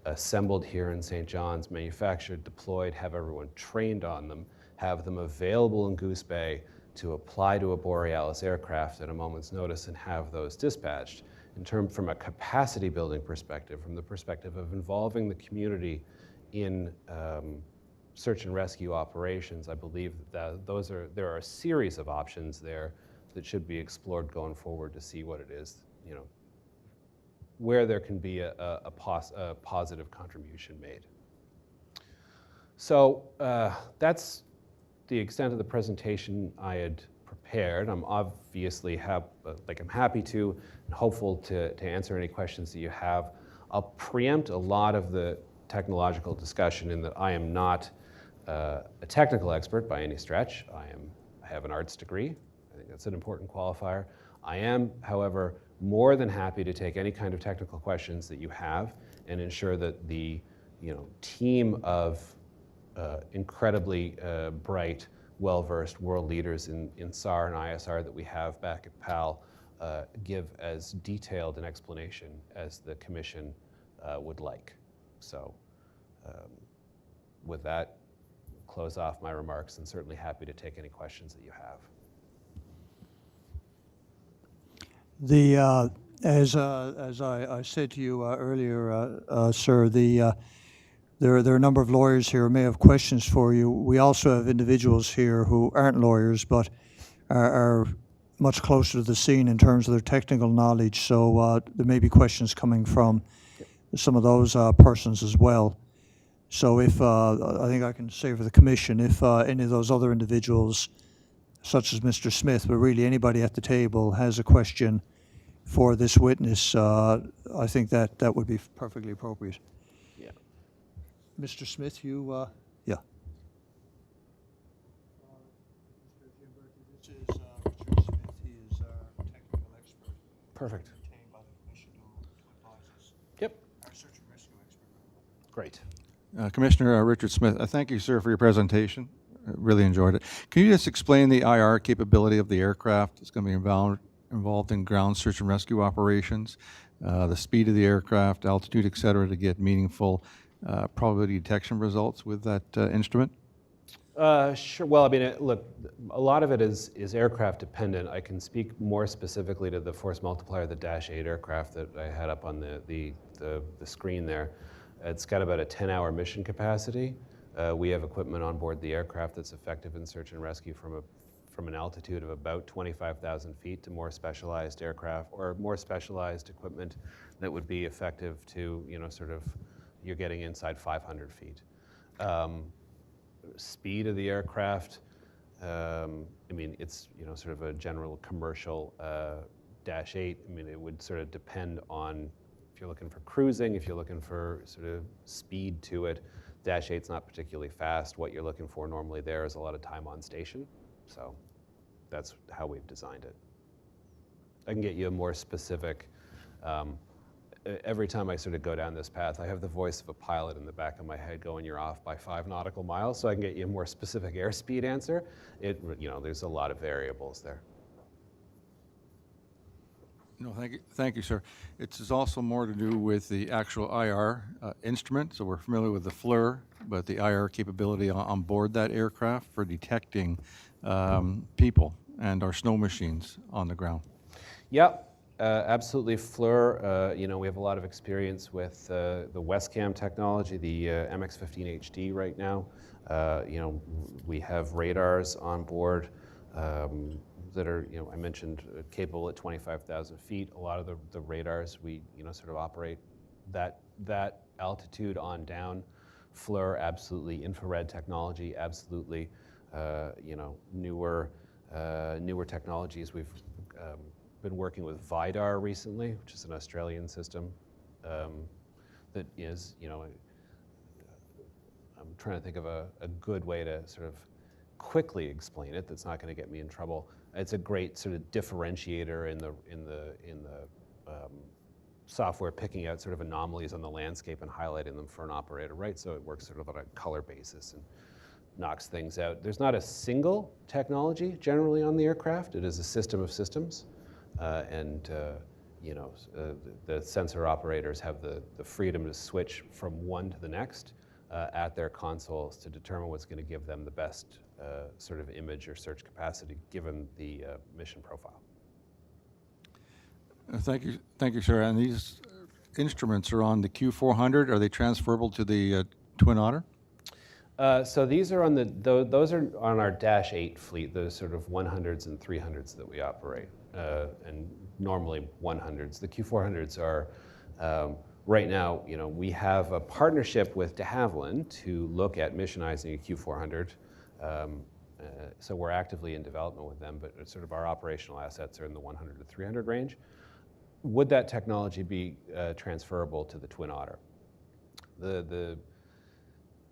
assembled here in St. John's, manufactured, deployed, have everyone trained on them, have them available in Goose Bay to apply to a Borealis aircraft at a moment's notice and have those dispatched. From a capacity building perspective, from the perspective of involving the community in search and rescue operations, I believe that there are a series of options there that should be explored going forward to see what it is, where there can be a positive contribution made. So that's the extent of the presentation I had prepared. I'm obviously I'm happy to and hopeful to answer any questions that you have. I'll preempt a lot of the technological discussion in that I am not a technical expert by any stretch. I have an arts degree. I think that's an important qualifier. I am, however, more than happy to take any kind of technical questions that you have and ensure that the team of incredibly bright, well-versed world leaders in SAR and ISR that we have back at PAL give as detailed an explanation as the Commission would like. So with that, close off my remarks and certainly happy to take any questions that you have. As I said to you earlier, sir, there are a number of lawyers here who may have questions for you. We also have individuals here who aren't lawyers but are much closer to the scene in terms of their technical knowledge, so there may be questions coming from some of those persons as well. So if, I think I can say for the Commission, if any of those other individuals, such as Mr. Smith, but really anybody at the table has a question for this witness, I think that would be perfectly appropriate. Yeah. Mr. Smith, you, yeah. Mr. Gimberti, this is Richard Smith. He is our technical expert. Perfect. Retained by the Commission to advise us. Yep. Our search and rescue expert. Great. Commissioner Richard Smith, thank you, sir, for your presentation. I really enjoyed it. Can you just explain the IR capability of the aircraft that's going to be involved in ground search and rescue operations, the speed of the aircraft, altitude, et cetera, to get meaningful probability detection results with that instrument? Sure. Well, I mean, look, a lot of it is aircraft dependent. I can speak more specifically to the force multiplier, the Dash 8 aircraft that I had up on the screen there. It's got about a 10-hour mission capacity. We have equipment on board the aircraft that's effective in search and rescue from an altitude of about 25,000 feet to more specialized aircraft or more specialized equipment that would be effective to, you're getting inside 500 feet. Speed of the aircraft, I mean, it's, sort of a general commercial Dash 8. I mean, it would sort of depend on if you're looking for cruising, if you're looking for sort of speed to it. Dash 8's not particularly fast. What you're looking for normally there is a lot of time on station. So that's how we've designed it. I can get you a more specific, every time I sort of go down this path, I have the voice of a pilot in the back of my head going, you're off by 5 nautical miles, so I can get you a more specific airspeed answer. There's a lot of variables there. No, thank you, sir. It's also more to do with the actual IR instrument. So we're familiar with the FLIR, but the IR capability on board that aircraft for detecting people and our snow machines on the ground. Yep. absolutely. FLIR, we have a lot of experience with the Westcam technology, the MX-15 HD right now. We have radars on board that are, I mentioned, capable at 25,000 feet. A lot of the radars we, sort of operate that altitude on down. FLIR, absolutely. Infrared technology, absolutely. Newer technologies. We've been working with VIDAR recently, which is an Australian system that is, I'm trying to think of a good way to sort of quickly explain it that's not going to get me in trouble. It's a great sort of differentiator in the software, picking out sort of anomalies on the landscape and highlighting them for an operator, right? So it works sort of on a color basis and knocks things out. There's not a single technology generally on the aircraft. It is a system of systems, the sensor operators have the freedom to switch from one to the next at their consoles to determine what's going to give them the best sort of image or search capacity given the mission profile. Thank you, sir. And these instruments are on the Q400. Are they transferable to the Twin Otter? So these are on those are on our Dash 8 fleet, those sort of 100s and 300s that we operate, and normally 100s. The Q400s are, right now, we have a partnership with de Havilland to look at missionizing a Q400. So we're actively in development with them, but sort of our operational assets are in the 100 to 300 range. Would that technology be transferable to the Twin Otter?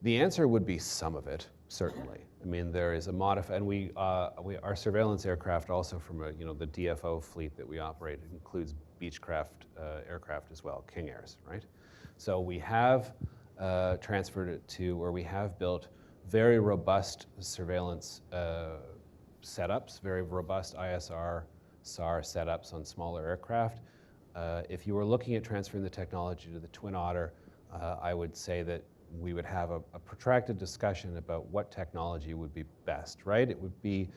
The answer would be some of it, certainly. I mean, there is a and our surveillance aircraft also from the DFO fleet that we operate includes Beechcraft aircraft as well, King Airs, right? So we have transferred it to, or we have built very robust surveillance setups, very robust ISR, SAR setups on smaller aircraft. If you were looking at transferring the technology to the Twin Otter, I would say that we would have a protracted discussion about what technology would be best, right? It would be,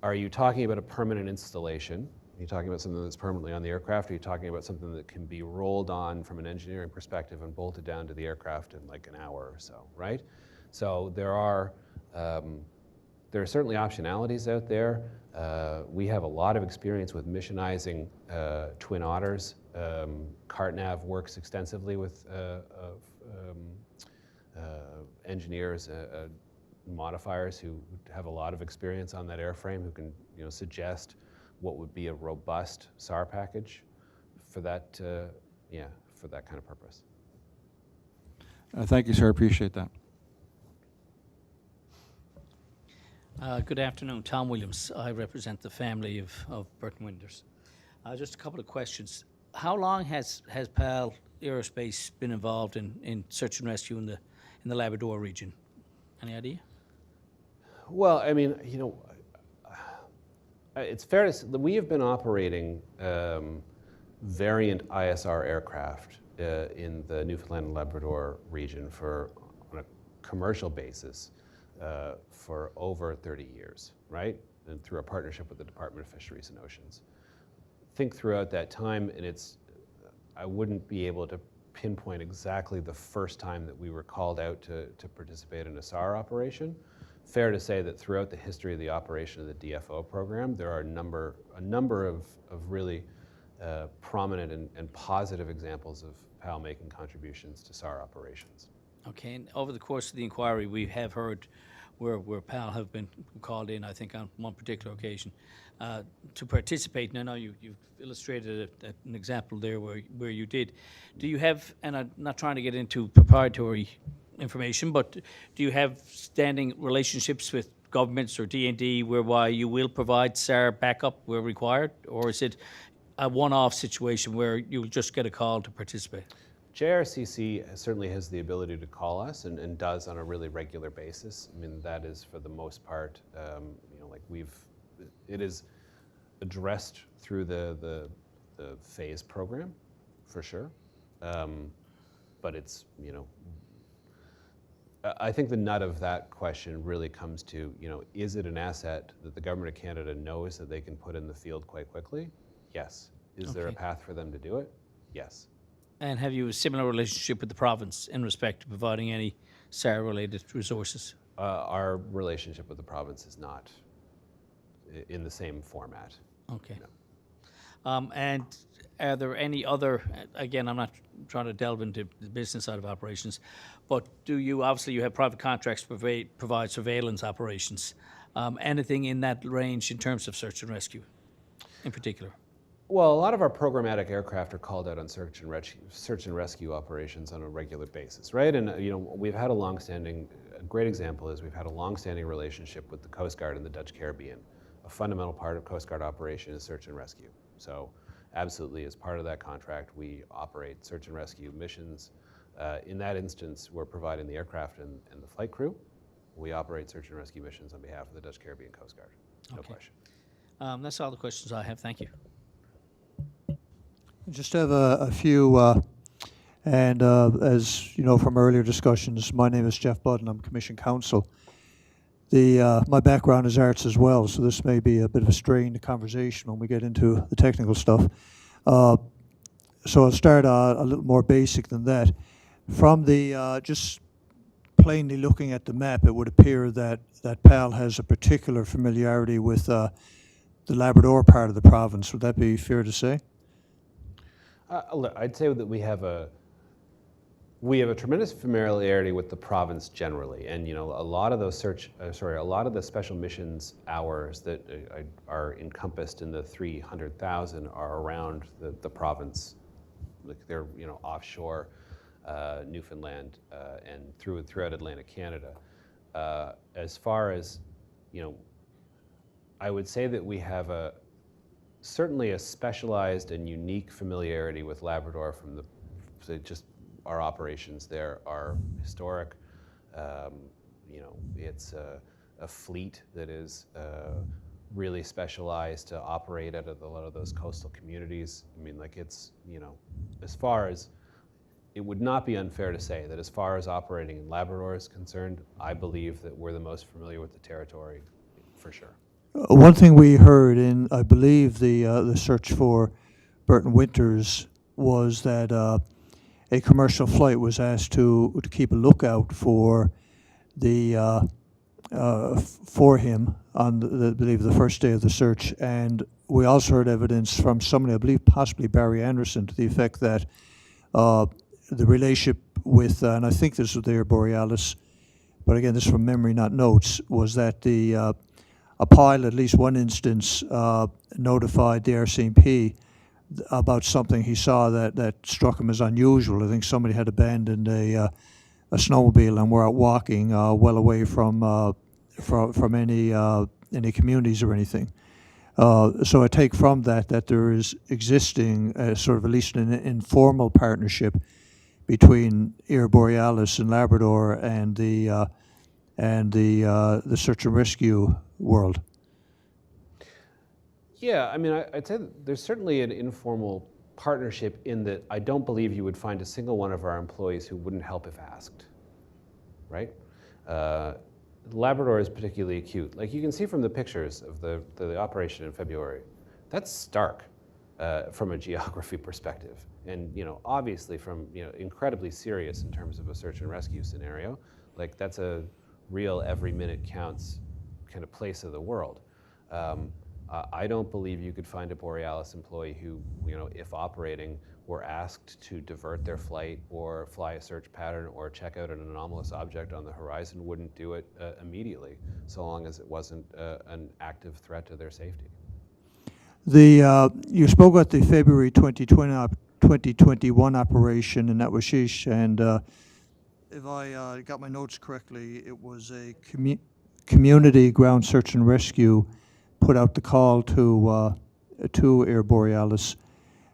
are you talking about a permanent installation? Are you talking about something that's permanently on the aircraft? Are you talking about something that can be rolled on from an engineering perspective and bolted down to the aircraft in like an hour or so, right? So there are certainly optionalities out there. We have a lot of experience with missionizing Twin Otters. CartNav works extensively with engineers, modifiers who have a lot of experience on that airframe, who can suggest what would be a robust SAR package for that, for that kind of purpose. Thank you, sir. I appreciate that. Good afternoon, Tom Williams. I represent the family of Burton Winders. Just a couple of questions. How long has PAL Aerospace been involved in search and rescue in the Labrador region? Any idea? Well, I mean, it's fair to say that we have been operating variant ISR aircraft in the Newfoundland and Labrador region on a commercial basis for over 30 years, right? And through a partnership with the Department of Fisheries and Oceans. Think throughout that time, and I wouldn't be able to pinpoint exactly the first time that we were called out to participate in a SAR operation. Fair to say that throughout the history of the operation of the DFO program, there are a number of really prominent and positive examples of PAL making contributions to SAR operations. Okay, and over the course of the inquiry, we have heard where PAL have been called in, I think on one particular occasion, to participate. And I know you've illustrated an example there where you did. Do you have, and I'm not trying to get into proprietary information, but do you have standing relationships with governments or D&D whereby you will provide SAR backup where required? Or is it a one-off situation where you'll just get a call to participate? JRCC certainly has the ability to call us and does on a really regular basis. I mean, that is for the most part, it is addressed through the phase program, for sure. But it's, I think the nut of that question really comes to, is it an asset that the Government of Canada knows that they can put in the field quite quickly? Yes. Is there a Okay. path for them to do it? Yes. And have you a similar relationship with the province in respect to providing any SAR-related resources? Our relationship with the province is not in the same format. Okay. And are there any other, again, I'm not trying to delve into the business side of operations, but do you, obviously you have private contracts to provide surveillance operations. Anything in that range in terms of search and rescue in particular? Well, a lot of our programmatic aircraft are called out on search and rescue operations on a regular basis, right? And we've had a great example is we've had a long-standing relationship with the Coast Guard in the Dutch Caribbean. A fundamental part of Coast Guard operation is search and rescue. So absolutely, as part of that contract, we operate search and rescue missions. In that instance, we're providing the aircraft and the flight crew. We operate search and rescue missions on behalf of the Dutch Caribbean Coast Guard. No Okay. question. That's all the questions I have. Thank you. Just have a few, and as you know from earlier discussions, my name is Jeff Budden. I'm Commission Counsel. My background is arts as well, so this may be a bit of a strained conversation when we get into the technical stuff. So I'll start a little more basic than that. From the just plainly looking at the map, it would appear that PAL has a particular familiarity with the Labrador part of the province. Would that be fair to say? Look, I'd say that we have a tremendous familiarity with the province generally, and a lot of those a lot of the special missions hours that are encompassed in the 300,000 are around the province, like they're offshore Newfoundland and throughout Atlantic Canada. As far as I would say that we have certainly a specialized and unique familiarity with Labrador from our operations there are historic. It's a fleet that is really specialized to operate out of a lot of those coastal communities. I mean, as far as, it would not be unfair to say that as far as operating in Labrador is concerned, I believe that we're the most familiar with the territory, for sure. One thing we heard in, I believe, the search for Burton Winters was that a commercial flight was asked to keep a lookout for for him on I believe the first day of the search, and we also heard evidence from somebody, I believe possibly Barry Anderson, to the effect that the relationship with, and I think this was the Air Borealis, but again this is from memory, not notes, was that a pilot, at least one instance, notified the RCMP about something he saw that struck him as unusual. I think somebody had abandoned a snowmobile and were out walking well away from any communities or anything. So I take from that there is existing sort of at least an informal partnership between Air Borealis and Labrador and the search and rescue world. Yeah, I mean, I'd say that there's certainly an informal partnership in that I don't believe you would find a single one of our employees who wouldn't help if asked, right? Labrador is particularly acute. Like you can see from the pictures of the operation in February, that's stark from a geography perspective. And, obviously from, incredibly serious in terms of a search and rescue scenario. Like that's a real every minute counts kind of place of the world. I don't believe you could find a Borealis employee who, if operating, were asked to divert their flight or fly a search pattern or check out an anomalous object on the horizon, wouldn't do it immediately, so long as it wasn't an active threat to their safety. You spoke about the February 2021 operation in Netwashish, and if I got my notes correctly, it was a community ground search and rescue put out the call to Air Borealis,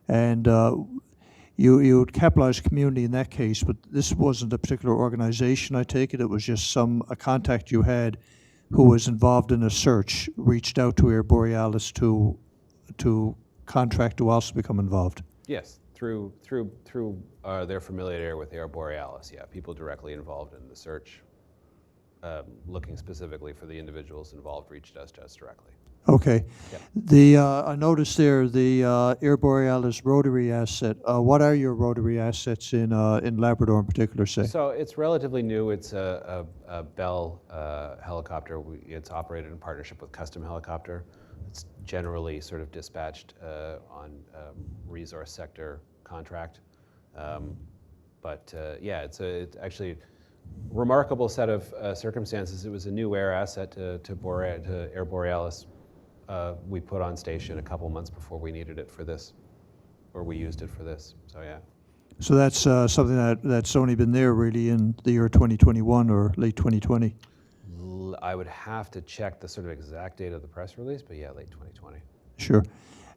and you capitalized community in that case, but this wasn't a particular organization, I take it. It was just a contact you had who was involved in a search, reached out to Air Borealis to contract to also become involved. Yes, through their familiarity with Air Borealis, yeah, people directly involved in the search looking specifically for the individuals involved reached us to us directly. Okay. Yep. I noticed there the Air Borealis rotary asset. What are your rotary assets in Labrador in particular, say? So it's relatively new. It's a Bell helicopter. It's operated in partnership with Custom Helicopter. It's generally sort of dispatched on resource sector contract. Yeah, it's actually remarkable set of circumstances. It was a new air asset to Air Borealis. We put on station a couple months before we needed it for this, or we used it for this. So yeah. So that's something that's only been there really in the year 2021 or late 2020. I would have to check the sort of exact date of the press release, but yeah, late 2020. Sure.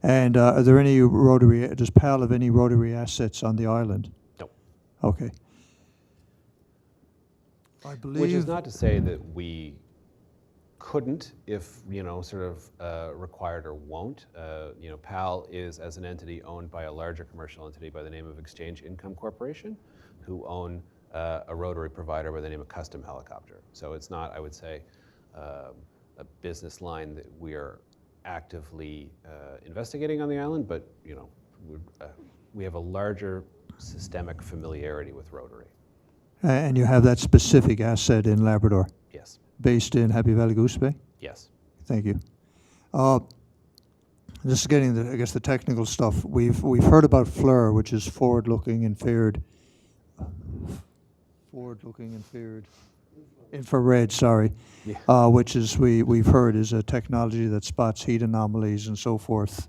And are there any rotary? Does PAL have any rotary assets on the island? No. Okay. I believe. Which is not to say that we couldn't, if sort of required or won't. PAL is, as an entity, owned by a larger commercial entity by the name of Exchange Income Corporation, who own a rotary provider by the name of Custom Helicopter. So it's not, I would say, a business line that we are actively investigating on the island, but we have a larger systemic familiarity with rotary. And you have that specific asset in Labrador? Yes. Based in Happy Valley Goose Bay? Yes. Thank you. Just getting the, I guess, the technical stuff. We've heard about FLIR, which is forward-looking infrared, infrared. Sorry, Yeah. which is we've heard is a technology that spots heat anomalies and so forth.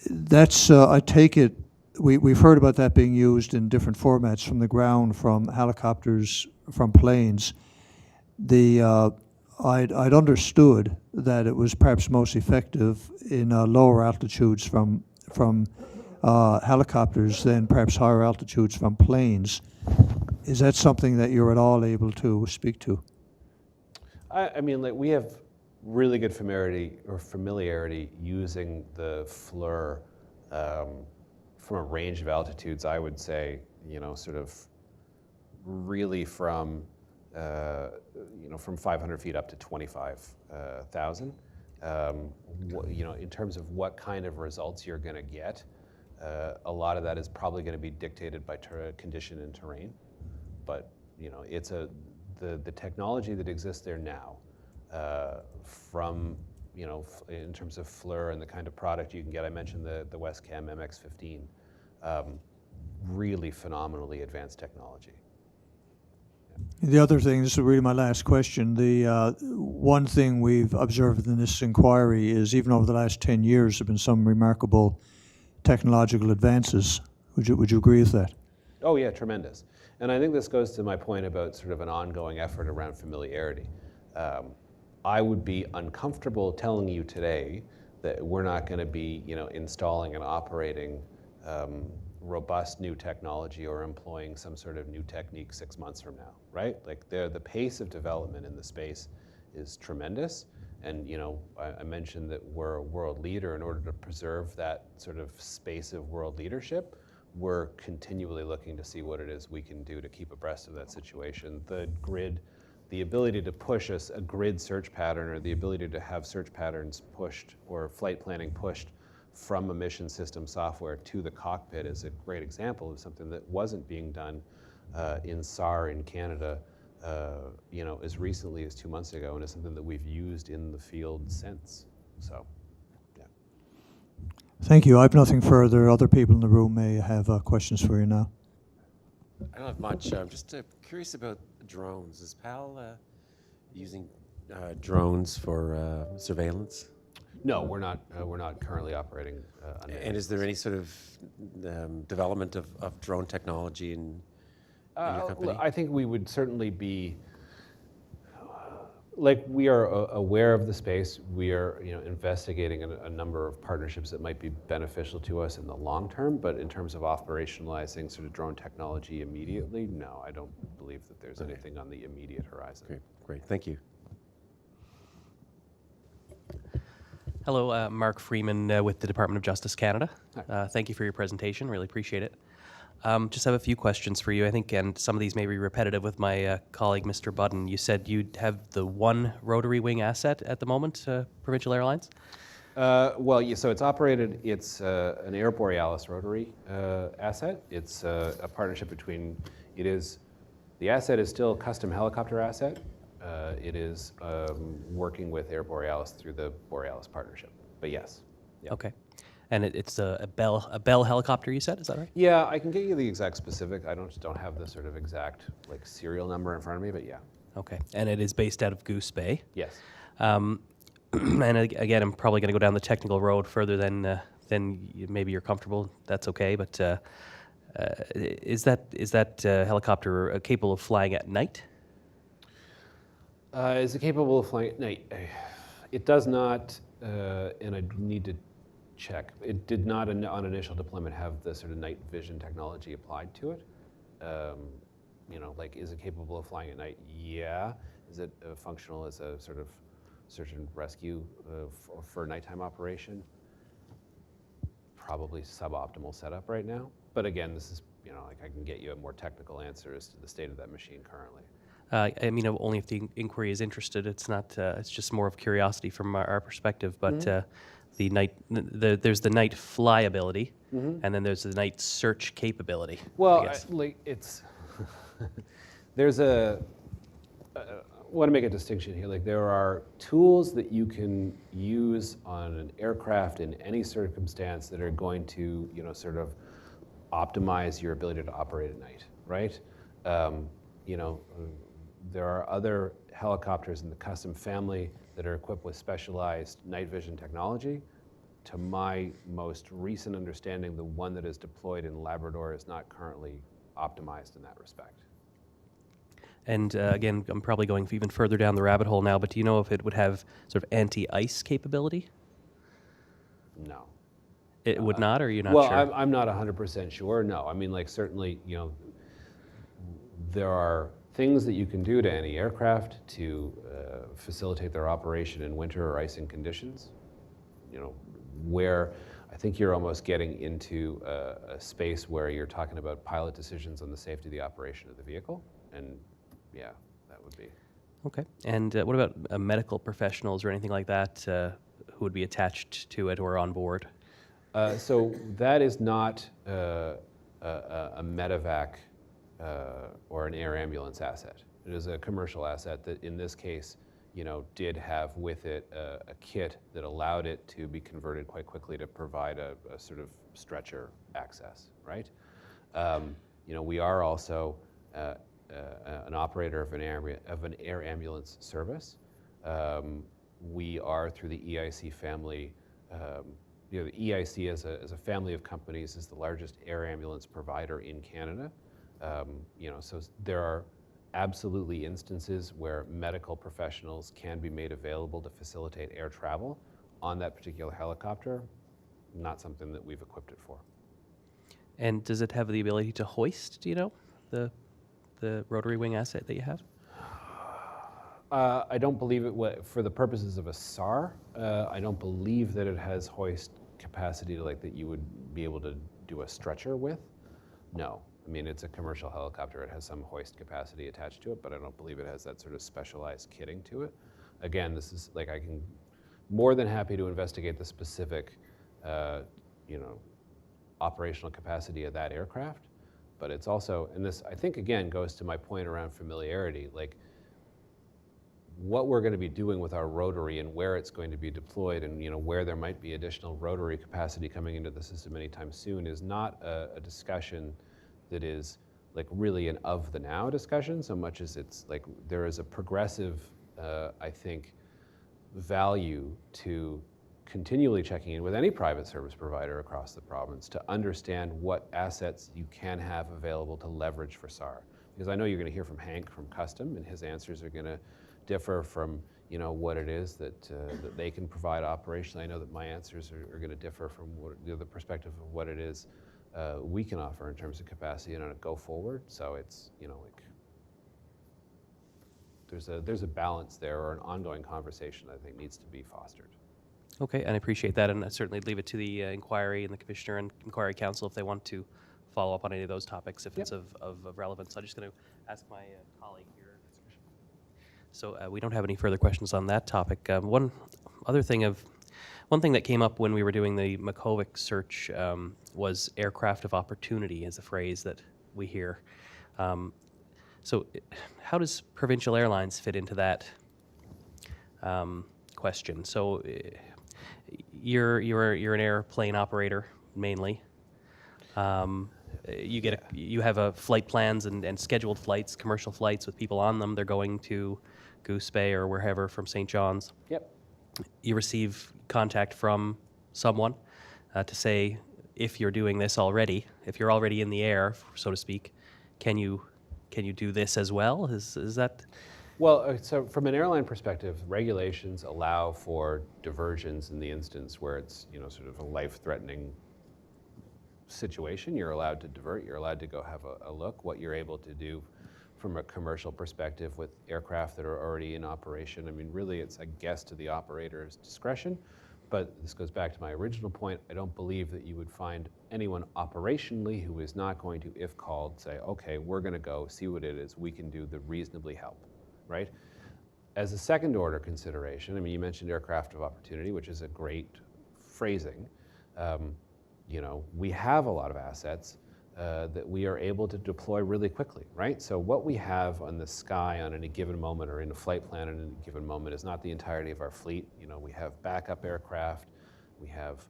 That's I take it. We've heard about that being used in different formats, from the ground, from helicopters, from planes. I'd understood that it was perhaps most effective in lower altitudes from helicopters than perhaps higher altitudes from planes. Is that something that you're at all able to speak to? I mean, like, we have really good familiarity using the FLIR from a range of altitudes. I would say, sort of really from from 500 feet up to 25,000. In terms of what kind of results you're going to get, a lot of that is probably going to be dictated by condition and terrain. But it's the technology that exists there now, from in terms of FLIR and the kind of product you can get. I mentioned the Westcam MX-15, really phenomenally advanced technology. The other thing, this is really my last question, the one thing we've observed in this inquiry is even over the last 10 years there have been some remarkable technological advances. Would you agree with that? Oh yeah, tremendous. And I think this goes to my point about sort of an ongoing effort around familiarity. I would be uncomfortable telling you today that we're not going to be installing and operating robust new technology or employing some sort of new technique 6 months from now, right? Like the pace of development in the space is tremendous. And I mentioned that we're a world leader. In order to preserve that sort of space of world leadership, we're continually looking to see what it is we can do to keep abreast of that situation. The grid, the ability to push a grid search pattern, or the ability to have search patterns pushed or flight planning pushed from a mission system software to the cockpit, is a great example of something that wasn't being done in SAR in Canada as recently as 2 months ago, and is something that we've used in the field since. So, yeah. Thank you. I have nothing further. Other people in the room may have questions for you now. I don't have much. I'm just curious about drones. Is PAL using drones for surveillance? No, we're not currently operating unmanned. And is there any sort of development of drone technology in your company? I think we would certainly be, we are aware of the space. We are investigating a number of partnerships that might be beneficial to us in the long term, but in terms of operationalizing sort of drone technology immediately, no, I don't believe that there's anything on the immediate horizon. Great, thank you. Hello, Mark Freeman with the Department of Justice Canada. Thank you for your presentation, really appreciate it. Just have a few questions for you, I think, and some of these may be repetitive with my colleague, Mr. Budden. You said you have the one rotary wing asset at the moment, Provincial Airlines? Well, yeah, so it's operated, it's an Air Borealis rotary asset. It's a partnership between, the asset is still a custom helicopter asset. It is working with Air Borealis through the Borealis partnership, but yes. Yeah. Okay. And it's a Bell helicopter, you said, is that right? Yeah, I can get you the exact specific. I don't have the sort of exact like serial number in front of me, but yeah. Okay. And it is based out of Goose Bay? Yes. And again, I'm probably going to go down the technical road further than maybe you're comfortable. That's okay, but is that helicopter capable of flying at night? Is it capable of flying at night? It does not, and I need to check. It did not on initial deployment have the sort of night vision technology applied to it. Like, is it capable of flying at night? Yeah. Is it functional as a sort of search and rescue for nighttime operation? Probably suboptimal setup right now. But again, this is, like I can get you a more technical answer as to the state of that machine currently. I mean, only if the inquiry is interested. It's not. It's just more of curiosity from our perspective. But the night, there's the night flyability, and then there's the night search capability. Well, it's there's a. I want to make a distinction here. Like, there are tools that you can use on an aircraft in any circumstance that are going to, sort of optimize your ability to operate at night, right? There are other helicopters in the custom family that are equipped with specialized night vision technology. To my most recent understanding, the one that is deployed in Labrador is not currently optimized in that respect. And again, I'm probably going even further down the rabbit hole now, but do you know if it would have sort of anti-ice capability? No. It would not, or you're not well, sure? Well, I'm not 100% sure, no. I mean, like, certainly, there are things that you can do to any aircraft to facilitate their operation in winter or icing conditions, where I think you're almost getting into a space where you're talking about pilot decisions on the safety of the operation of the vehicle, and yeah, that would be. Okay. And what about medical professionals or anything like that who would be attached to it or on board? So that is not a medevac or an air ambulance asset. It is a commercial asset that, in this case, did have with it a kit that allowed it to be converted quite quickly to provide a sort of stretcher access, right? We are also an operator of an air ambulance service. We are, through the EIC family, the EIC as a family of companies is the largest air ambulance provider in Canada. So there are absolutely instances where medical professionals can be made available to facilitate air travel on that particular helicopter. Not something that we've equipped it for. And does it have the ability to hoist, do you know, the rotary wing asset that you have? I don't believe it, for the purposes of a SAR, I don't believe that it has hoist capacity that you would be able to do a stretcher with. No. I mean, it's a commercial helicopter. It has some hoist capacity attached to it, but I don't believe it has that sort of specialized kitting to it. Again, this is more than happy to investigate the specific, operational capacity of that aircraft, but it's also, and this, I think, again, goes to my point around familiarity, what we're going to be doing with our rotary and where it's going to be deployed and where there might be additional rotary capacity coming into the system anytime soon is not a discussion that is really an of the now discussion so much as it's there is a progressive, I think, value to continually checking in with any private service provider across the province to understand what assets you can have available to leverage for SAR. Because I know you're going to hear from Hank from Custom, and his answers are going to differ from what it is that they can provide operationally. I know that my answers are going to differ from the perspective of what it is we can offer in terms of capacity and on a go forward. So it's there's a balance there, or an ongoing conversation that I think needs to be fostered. Okay, and I appreciate that, and I certainly leave it to the inquiry and the commissioner and inquiry council if they want to follow up on any of those topics if it's of relevance. I'm just going to ask my colleague here. So we don't have any further questions on that topic. One thing that came up when we were doing the Makovic search was aircraft of opportunity is a phrase that we hear. So how does Provincial Airlines fit into that question? So you're an airplane operator mainly. You have a flight plans and scheduled flights, commercial flights with people on them. They're going to Goose Bay or wherever from St. John's. Yep. You receive contact from someone to say, if you're doing this already, if you're already in the air, so to speak, can you do this as well? Is that? Well, so from an airline perspective, regulations allow for diversions in the instance where it's, sort of a life-threatening situation. You're allowed to divert. You're allowed to go have a look. What you're able to do from a commercial perspective with aircraft that are already in operation, I mean, really, it's, I guess, to the operator's discretion. But this goes back to my original point. I don't believe that you would find anyone operationally who is not going to, if called, say, okay, we're going to go see what it is we can do to reasonably help, right? As a second order consideration, I mean, you mentioned aircraft of opportunity, which is a great phrasing. We have a lot of assets that we are able to deploy really quickly, right? So what we have on the sky on any given moment or in a flight plan on any given moment is not the entirety of our fleet. We have backup aircraft. We have,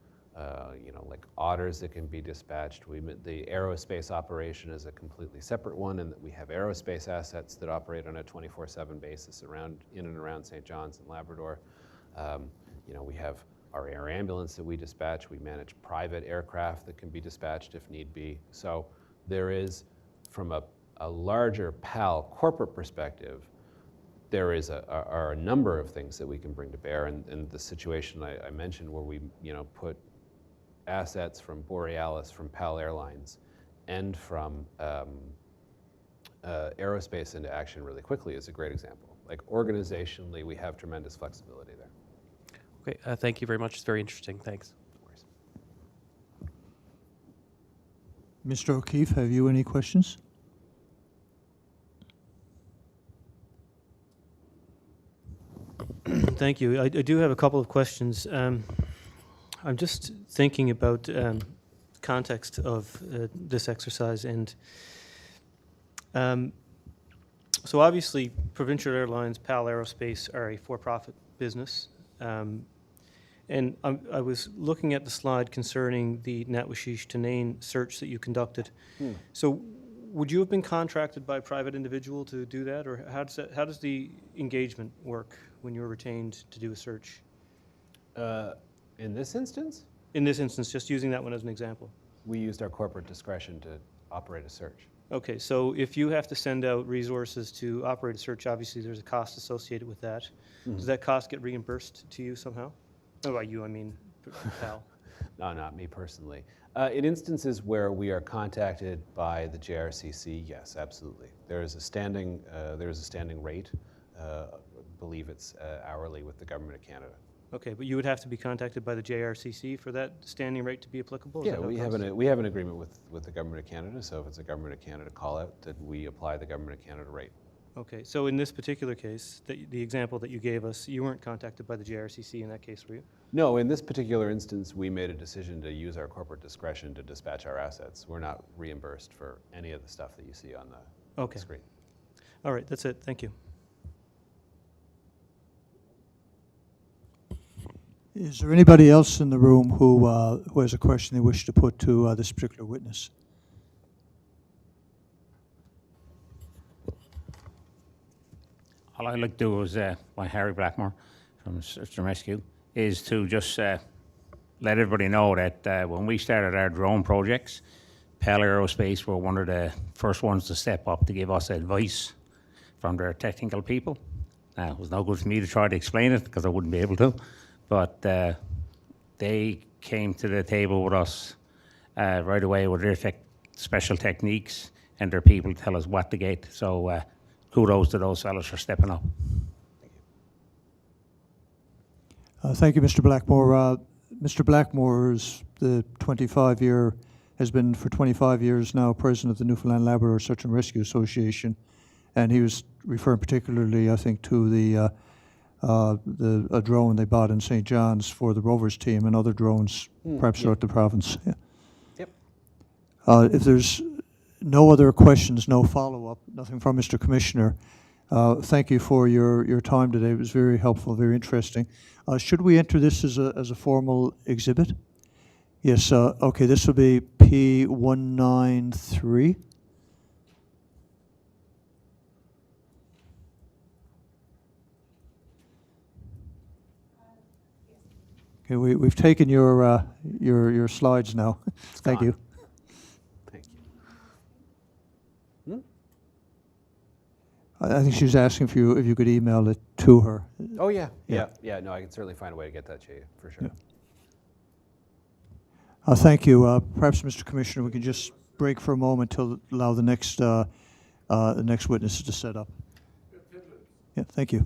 like Otters that can be dispatched. The aerospace operation is a completely separate one, and that we have aerospace assets that operate on a 24/7 basis in and around St. John's and Labrador. We have our air ambulance that we dispatch. We manage private aircraft that can be dispatched if need be. So there is, from a larger PAL corporate perspective, there are a number of things that we can bring to bear. And the situation I mentioned where we put assets from Borealis, from PAL Airlines, and from aerospace into action really quickly is a great example. Like organizationally, we have tremendous flexibility there. Okay, thank you very much. It's very interesting. Thanks. Mr. O'Keefe, have you any questions? Thank you. I do have a couple of questions. I'm just thinking about context of this exercise, and so obviously Provincial Airlines, PAL Aerospace are a for-profit business. And I was looking at the slide concerning the Natwashish Tanane search that you conducted. So would you have been contracted by a private individual to do that, or how does the engagement work when you're retained to do a search? In this instance? In this instance, just using that one as an example. We used our corporate discretion to operate a search. Okay, so if you have to send out resources to operate a search, obviously there's a cost associated with that. Mm-hmm. Does that cost get reimbursed to you somehow? Oh, by you, I mean PAL. No, not me personally. In instances where we are contacted by the JRCC, yes, absolutely. There is a standing rate. I believe it's hourly with the Government of Canada. Okay, but you would have to be contacted by the JRCC for that standing rate to be applicable? Is Yeah, that how it we goes? have an agreement with the Government of Canada. So if it's a Government of Canada call out, then we apply the Government of Canada rate. Okay, so in this particular case, the example that you gave us, you weren't contacted by the JRCC in that case, were you? No, in this particular instance, we made a decision to use our corporate discretion to dispatch our assets. We're not reimbursed for any of the stuff that you see on the screen. All right, that's it. Thank you. Is there anybody else in the room who has a question they wish to put to this particular witness? All I'd like to do is, by Harry Blackmore from Search and Rescue, is to just let everybody know that when we started our drone projects, PAL Aerospace were one of the first ones to step up to give us advice from their technical people. Now, it was no good for me to try to explain it because I wouldn't be able to, but they came to the table with us right away with their special techniques and their people to tell us what to get. So kudos to those fellas for stepping up. Thank you, Mr. Blackmore. Mr. Blackmore is the 25-year has been for 25 years now president of the Newfoundland Labrador Search and Rescue Association, and he was referring particularly, I think, to a drone they bought in St. John's for the Rovers team and other drones, perhaps throughout the province. Yeah. Yep. If there's no other questions, no follow-up, nothing from Mr. Commissioner, thank you for your time today. It was very helpful, very interesting. Should we enter this as a formal exhibit? Yes, okay, this will be P193. Okay, we've taken your slides now. Thank gone. you. Thank you. I think she was asking for you if you could email it to her. Oh, yeah. Yeah. Yeah. No, I can certainly find a way to get that to you, for sure. Thank you. Perhaps, Mr. Commissioner, we can just break for a moment to allow the next witnesses to set up. Yeah, thank you.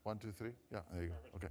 1, 2, 3. Yeah, there you go. Okay.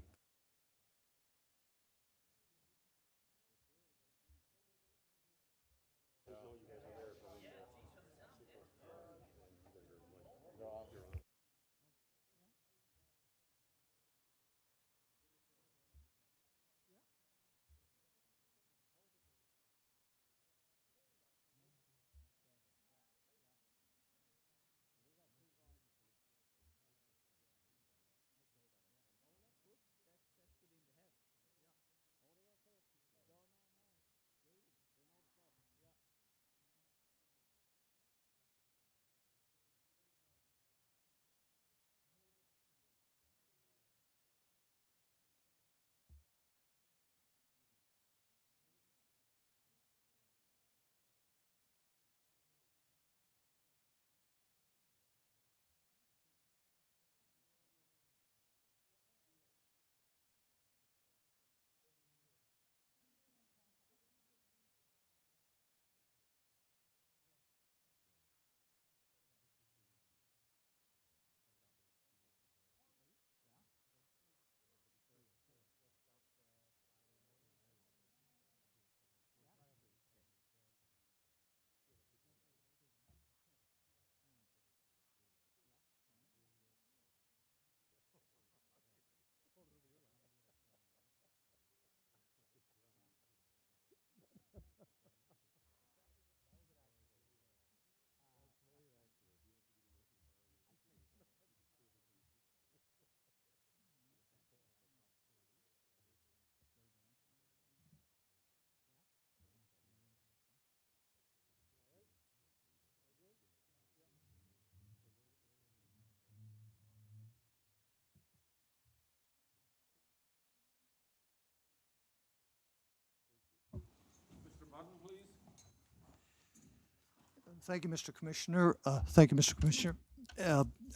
Thank you, Mr. Commissioner. Thank you, Mr. Commissioner.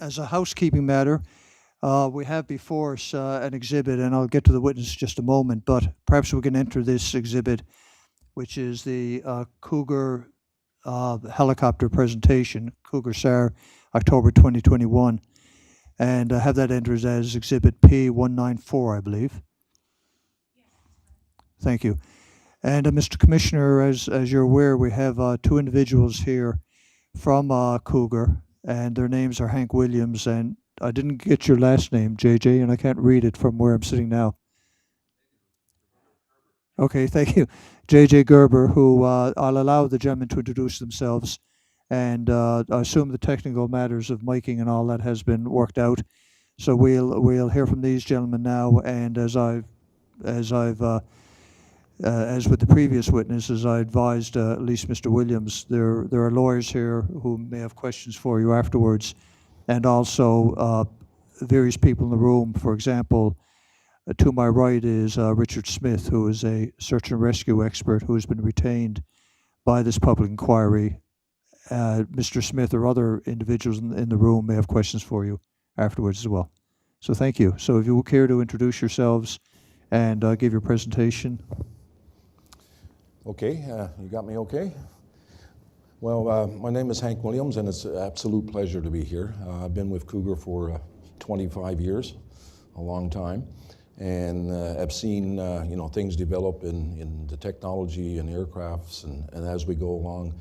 As a housekeeping matter, we have before us an exhibit, and I'll get to the witness in just a moment, but perhaps we can enter this exhibit, which is the Cougar helicopter presentation, Cougar SAR, October 2021, and have that entered as Exhibit P194, I believe. Thank you. And Mr. Commissioner, as you're aware, we have two individuals here from Cougar, and their names are Hank Williams, and I didn't get your last name, JJ, and I can't read it from where I'm sitting now. Okay, thank you. JJ Gerber, who I'll allow the gentlemen to introduce themselves, and I assume the technical matters of miking and all that has been worked out. So we'll hear from these gentlemen now, and as with the previous witnesses, I advised at least Mr. Williams, there are lawyers here who may have questions for you afterwards, and also various people in the room. For example, to my right is Richard Smith, who is a search and rescue expert who has been retained by this public inquiry. Mr. Smith or other individuals in the room may have questions for you afterwards as well. So thank you. So if you will care to introduce yourselves and give your presentation. Okay, you got me okay? Well, my name is Hank Williams, and it's an absolute pleasure to be here. I've been with Cougar for 25 years, a long time, and I've seen things develop in the technology and aircrafts and as we go along.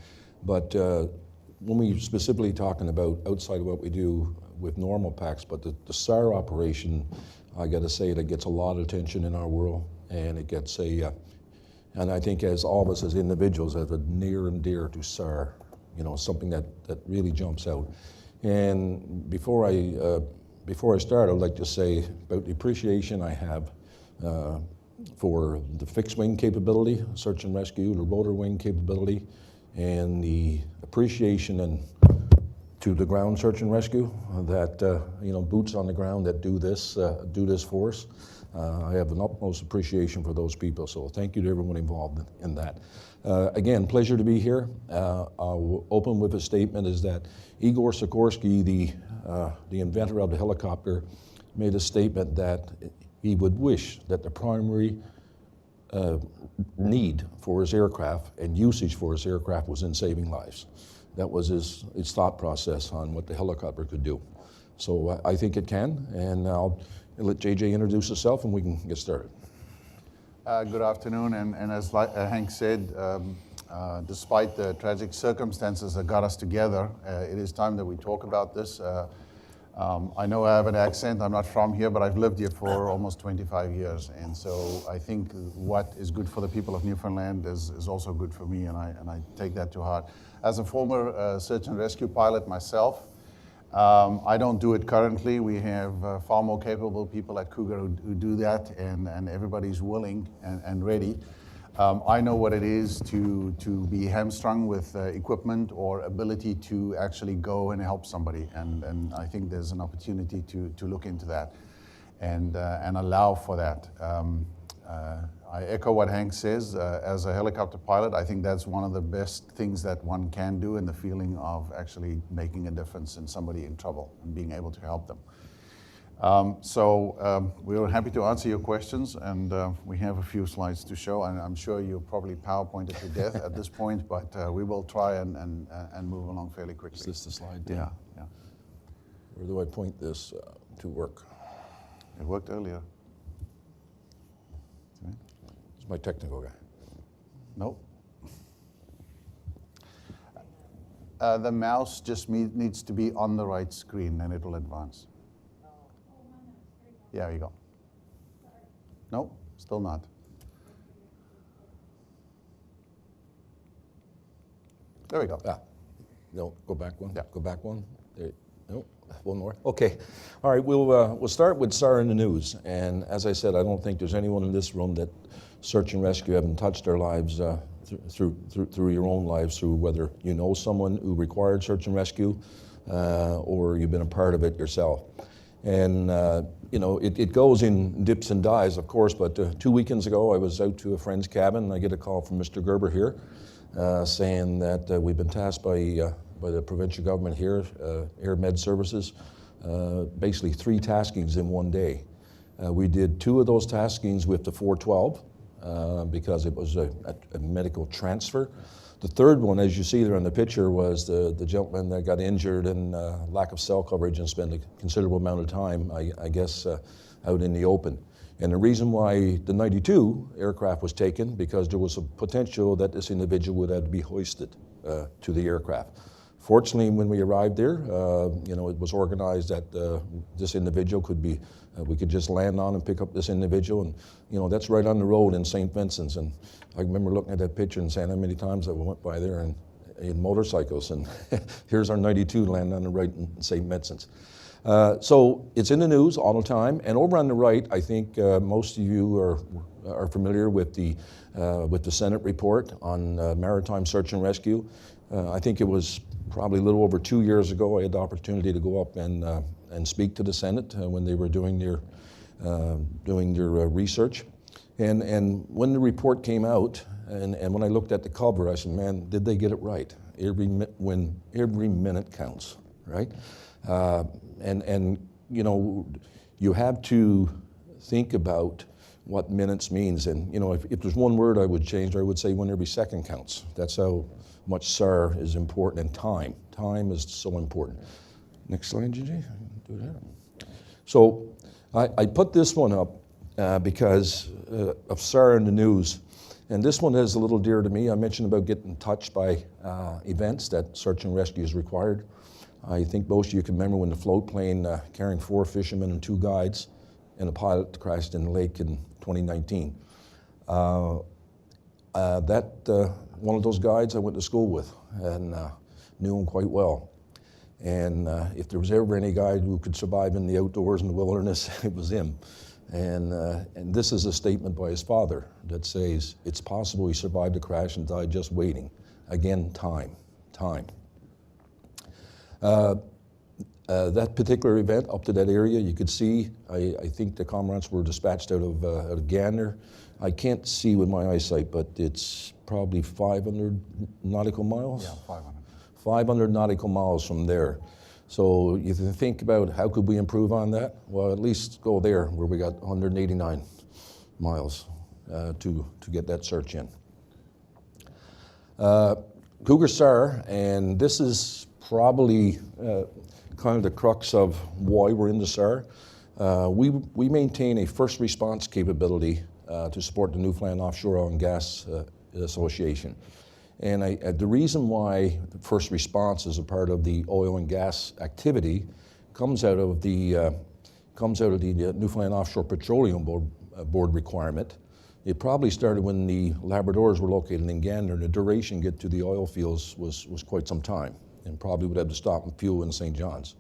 But when we specifically talking about outside of what we do with normal packs, but the SAR operation, I got to say that gets a lot of attention in our world, and it gets and I think as all of us as individuals have a near and dear to SAR, something that really jumps out. And before I start, I'd like to say about the appreciation I have for the fixed wing capability, search and rescue, the rotor wing capability, and the appreciation to the ground search and rescue that boots on the ground that do this for us. I have an utmost appreciation for those people, so thank you to everyone involved in that. Again, pleasure to be here. I'll open with a statement is that Igor Sikorsky, the inventor of the helicopter, made a statement that he would wish that the primary need for his aircraft and usage for his aircraft was in saving lives. That was his thought process on what the helicopter could do. So I think it can, and I'll let JJ introduce himself and we can get started. Good afternoon, and as Hank said, despite the tragic circumstances that got us together, it is time that we talk about this. I know I have an accent, I'm not from here, but I've lived here for almost 25 years, and so I think what is good for the people of Newfoundland is also good for me, and I take that to heart. As a former search and rescue pilot myself, I don't do it currently. We have far more capable people at Cougar who do that, and everybody's willing and ready. I know what it is to be hamstrung with equipment or ability to actually go and help somebody, and I think there's an opportunity to look into that and allow for that. I echo what Hank says. As a helicopter pilot, I think that's one of the best things that one can do, in the feeling of actually making a difference in somebody in trouble and being able to help them. We're happy to answer your questions, and we have a few slides to show, and I'm sure you're probably PowerPointed to death at this point, but we will try and move along fairly quickly. Is this the slide? Yeah. Where do I point this to work? It worked earlier. It's my technical guy. Nope. The mouse just needs to be on the right screen, and it will advance. Yeah, there you go. Nope, still not. There we go. No, go back one. Yeah. Go back one. There. No, one more. Okay. All right. We'll start with SAR in the news. And as I said, I don't think there's anyone in this room that search and rescue haven't touched their lives through your own lives, through whether you know someone who required search and rescue or you've been a part of it yourself. And you know, it goes in dips and dives, of course, but 2 weekends ago I was out to a friend's cabin and I get a call from Mr. Gerber here saying that we've been tasked by the provincial government here, Air Med Services, basically 3 taskings in one day. We did 2 of those taskings with the 412 because it was a medical transfer. The third one, as you see there in the picture, was the gentleman that got injured and lack of cell coverage and spent a considerable amount of time, I guess, out in the open. And the reason why the 92 aircraft was taken, because there was a potential that this individual would have to be hoisted to the aircraft. Fortunately, when we arrived there, you know, it was organized that this individual could be, we could just land on and pick up this individual, and you know, that's right on the road in St. Vincent's. And I remember looking at that picture and saying how many times I went by there in motorcycles, and here's our 92 landing on the right in St. Vincent's. So it's in the news all the time, and over on the right, I think most of you are familiar with the Senate report on maritime search and rescue. I think it was probably a little over 2 years ago, I had the opportunity to go up and speak to the Senate when they were doing their research. And when the report came out, and when I looked at the cover, I said, man, did they get it right? Every minute counts, right? And you know, you have to think about what minutes means. And you know, if there's one word I would change, I would say when every second counts. That's how much SAR is important, and time. Time is so important. Next slide, Gigi. Do that. So I put this one up because of SAR in the news. And this one is a little dear to me. I mentioned about getting touched by events that search and rescue is required. I think most of you can remember when the float plane carrying 4 fishermen and 2 guides and a pilot crashed in the lake in 2019. One of those guides I went to school with and knew him quite well. And if there was ever any guide who could survive in the outdoors in the wilderness, it was him. And this is a statement by his father that says, it's possible he survived the crash and died just waiting. Again, time. That particular event up to that area, you could see, I think the comrades were dispatched out of Gander. I can't see with my eyesight, but it's probably 500 nautical miles? Yeah, 500. 500 nautical miles from there. So you can think about how could we improve on that? Well, at least go there where we got 189 miles to get that search in. Cougar SAR, and this is probably kind of the crux of why we're in the SAR. We maintain a first response capability to support the Newfoundland Offshore Oil and Gas Association. And the reason why first response is a part of the oil and gas activity comes out of the Newfoundland Offshore Petroleum Board requirement. It probably started when the Labradors were located in Gander, and the duration to get to the oil fields was quite some time, and probably would have to stop and fuel in St. John's.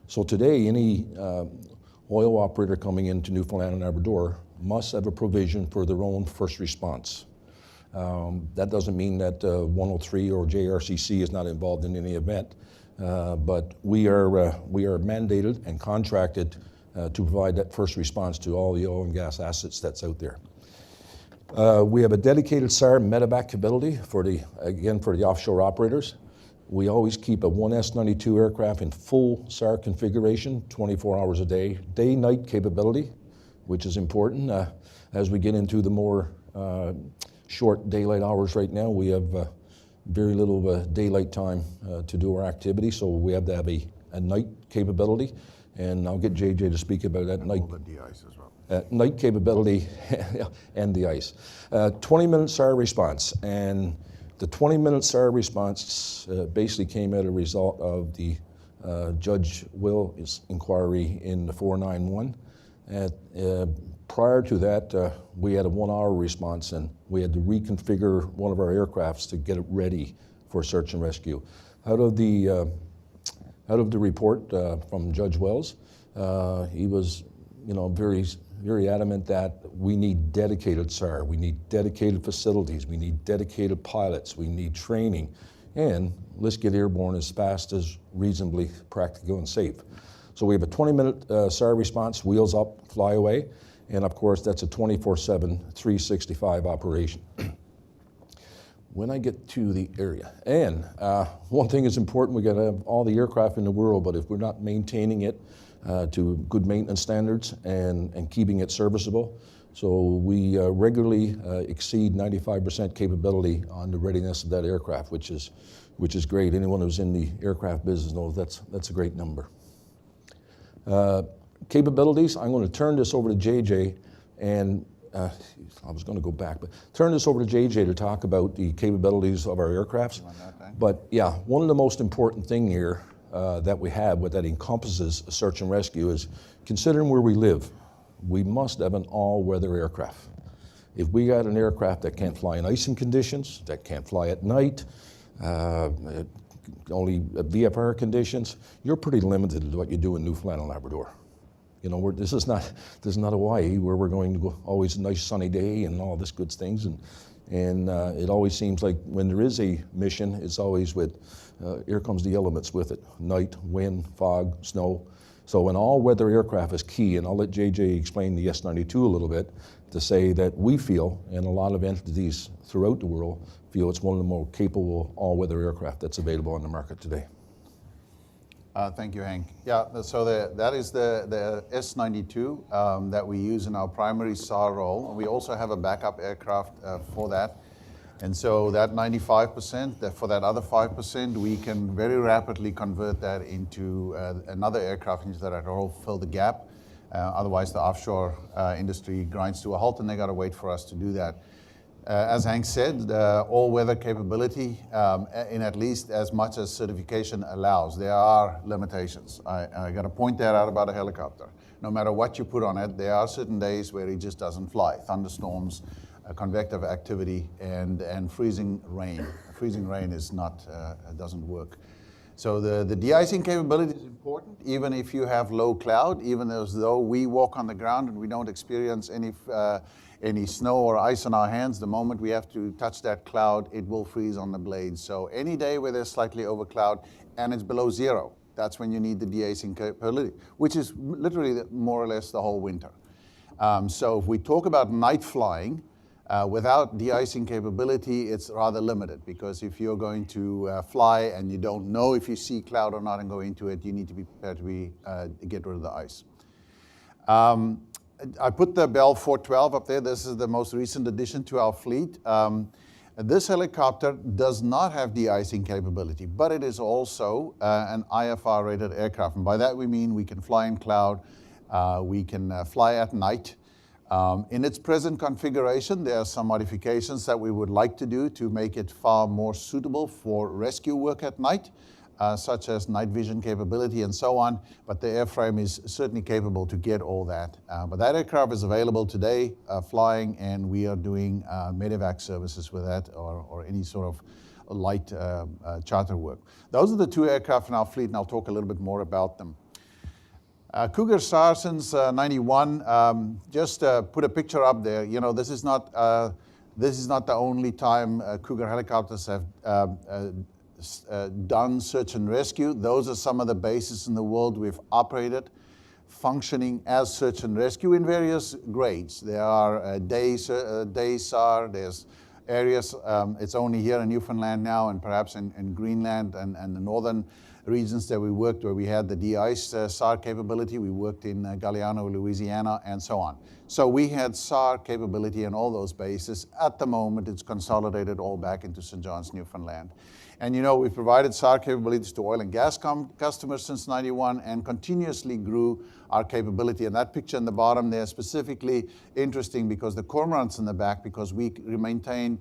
So today, any oil operator coming into Newfoundland and Labrador must have a provision for their own first response. That doesn't mean that 103 or JRCC is not involved in any event, but we are mandated and contracted to provide that first response to all the oil and gas assets that's out there. We have a dedicated SAR medevac capability for the offshore operators. We always keep a 1 S-92 aircraft in full SAR configuration, 24 hours a day, day-night capability, which is important. As we get into the more short daylight hours right now, we have very little daylight time to do our activity, so we have to have a night capability, and I'll get JJ to speak about that night. The de-ice as well. Night capability and the ice. 20-minute SAR response, and the 20-minute SAR response basically came as a result of the Judge Will's inquiry in the 491. Prior to that, we had a 1-hour response, and we had to reconfigure one of our aircrafts to get it ready for search and rescue. Out of the report from Judge Wells, he was, very adamant that we need dedicated SAR, we need dedicated facilities, we need dedicated pilots, we need training, and let's get airborne as fast as reasonably practical and safe. So we have a 20-minute SAR response, wheels up, fly away, and of course that's a 24/7, 365 operation. When I get to the area, and one thing is important, we got to have all the aircraft in the world, but if we're not maintaining it to good maintenance standards and keeping it serviceable, so we regularly exceed 95% capability on the readiness of that aircraft, which is great. Anyone who's in the aircraft business knows that's a great number. Capabilities, I'm going to turn this over to JJ, and I was going to go back, but turn this over to JJ to talk about the capabilities of our aircrafts. But yeah, one of the most important thing here that we have, what that encompasses search and rescue, is considering where we live, we must have an all-weather aircraft. If we got an aircraft that can't fly in icing conditions, that can't fly at night, only VFR conditions, you're pretty limited to what you do in Newfoundland and Labrador. This is not Hawaii where we're going to go always a nice sunny day and all this good things, and it always seems like when there is a mission, it's always with here comes the elements with it: night, wind, fog, snow. So an all-weather aircraft is key, and I'll let JJ explain the S-92 a little bit to say that we feel, and a lot of entities throughout the world feel, it's one of the more capable all-weather aircraft that's available on the market today. Thank you, Hank. Yeah, so that is the S-92 that we use in our primary SAR role. We also have a backup aircraft for that. And so that 95%, for that other 5%, we can very rapidly convert that into another aircraft into that role, fill the gap. Otherwise, the offshore industry grinds to a halt, and they got to wait for us to do that. As Hank said, all-weather capability, in at least as much as certification allows. There are limitations. I got to point that out about a helicopter. No matter what you put on it, there are certain days where it just doesn't fly. Thunderstorms, convective activity, and freezing rain. Freezing rain is not doesn't work. So the de-icing capability is important, even if you have low cloud, even as though we walk on the ground and we don't experience any snow or ice on our hands. The moment we have to touch that cloud, it will freeze on the blades. So any day where there's slightly over cloud and it's below zero, that's when you need the de-icing capability, which is literally more or less the whole winter. So if we talk about night flying, without de-icing capability, it's rather limited, because if you're going to fly and you don't know if you see cloud or not and go into it, you need to be prepared to get rid of the ice. I put the Bell 412 up there. This is the most recent addition to our fleet. This helicopter does not have de-icing capability, but it is also an IFR-rated aircraft. And by that we mean we can fly in cloud We can fly at night. In its present configuration, there are some modifications that we would like to do to make it far more suitable for rescue work at night, such as night vision capability and so on, but the airframe is certainly capable to get all that. But that aircraft is available today, flying, and we are doing medevac services with that or any sort of light charter work. Those are the two aircraft in our fleet, and I'll talk a little bit more about them. Cougar SAR since 91, just put a picture up there. You know, this is not the only time Cougar helicopters have done search and rescue. Those are some of the bases in the world we've operated, functioning as search and rescue in various grades. There are day SAR, there's areas, it's only here in Newfoundland now and perhaps in Greenland and the northern regions that we worked where we had the de-ice SAR capability. We worked in Galiano, Louisiana, and so on. So we had SAR capability in all those bases. At the moment, it's consolidated all back into St. John's, Newfoundland. And you know, we've provided SAR capabilities to oil and gas customers since 91 and continuously grew our capability. And that picture in the bottom there is specifically interesting because the cormorants in the back, because we maintain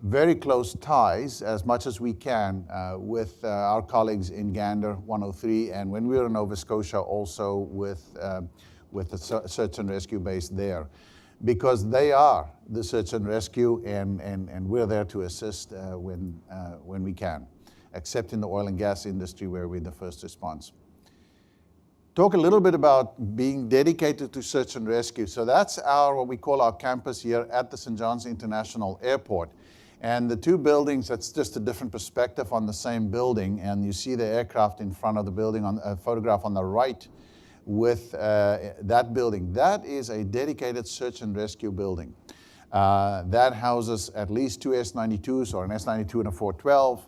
very close ties as much as we can with our colleagues in Gander 103, and when we were in Nova Scotia also with the search and rescue base there, because they are the search and rescue, and we're there to assist when we can, except in the oil and gas industry where we're the first response. Talk a little bit about being dedicated to search and rescue. So that's what we call our campus here at the St. John's International Airport. And the two buildings, that's just a different perspective on the same building, and you see the aircraft in front of the building on a photograph on the right with that building. That is a dedicated search and rescue building. That houses at least two S-92s or an S-92 and a 412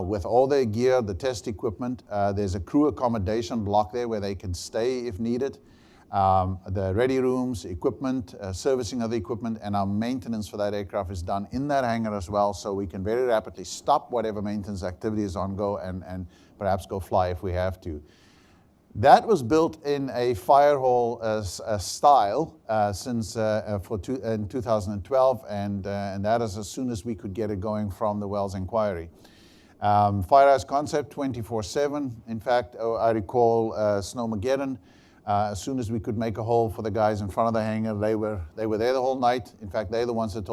with all their gear, the test equipment. There's a crew accommodation block there where they can stay if needed. The ready rooms, equipment, servicing of the equipment, and our maintenance for that aircraft is done in that hangar as well, so we can very rapidly stop whatever maintenance activity is on go and perhaps go fly if we have to. That was built in a fire hall style in 2012, and that is as soon as we could get it going from the Wells Inquiry. Firehouse concept 24/7. In fact, I recall Snowmageddon. As soon as we could make a hole for the guys in front of the hangar, they were there the whole night. In fact, they're the ones that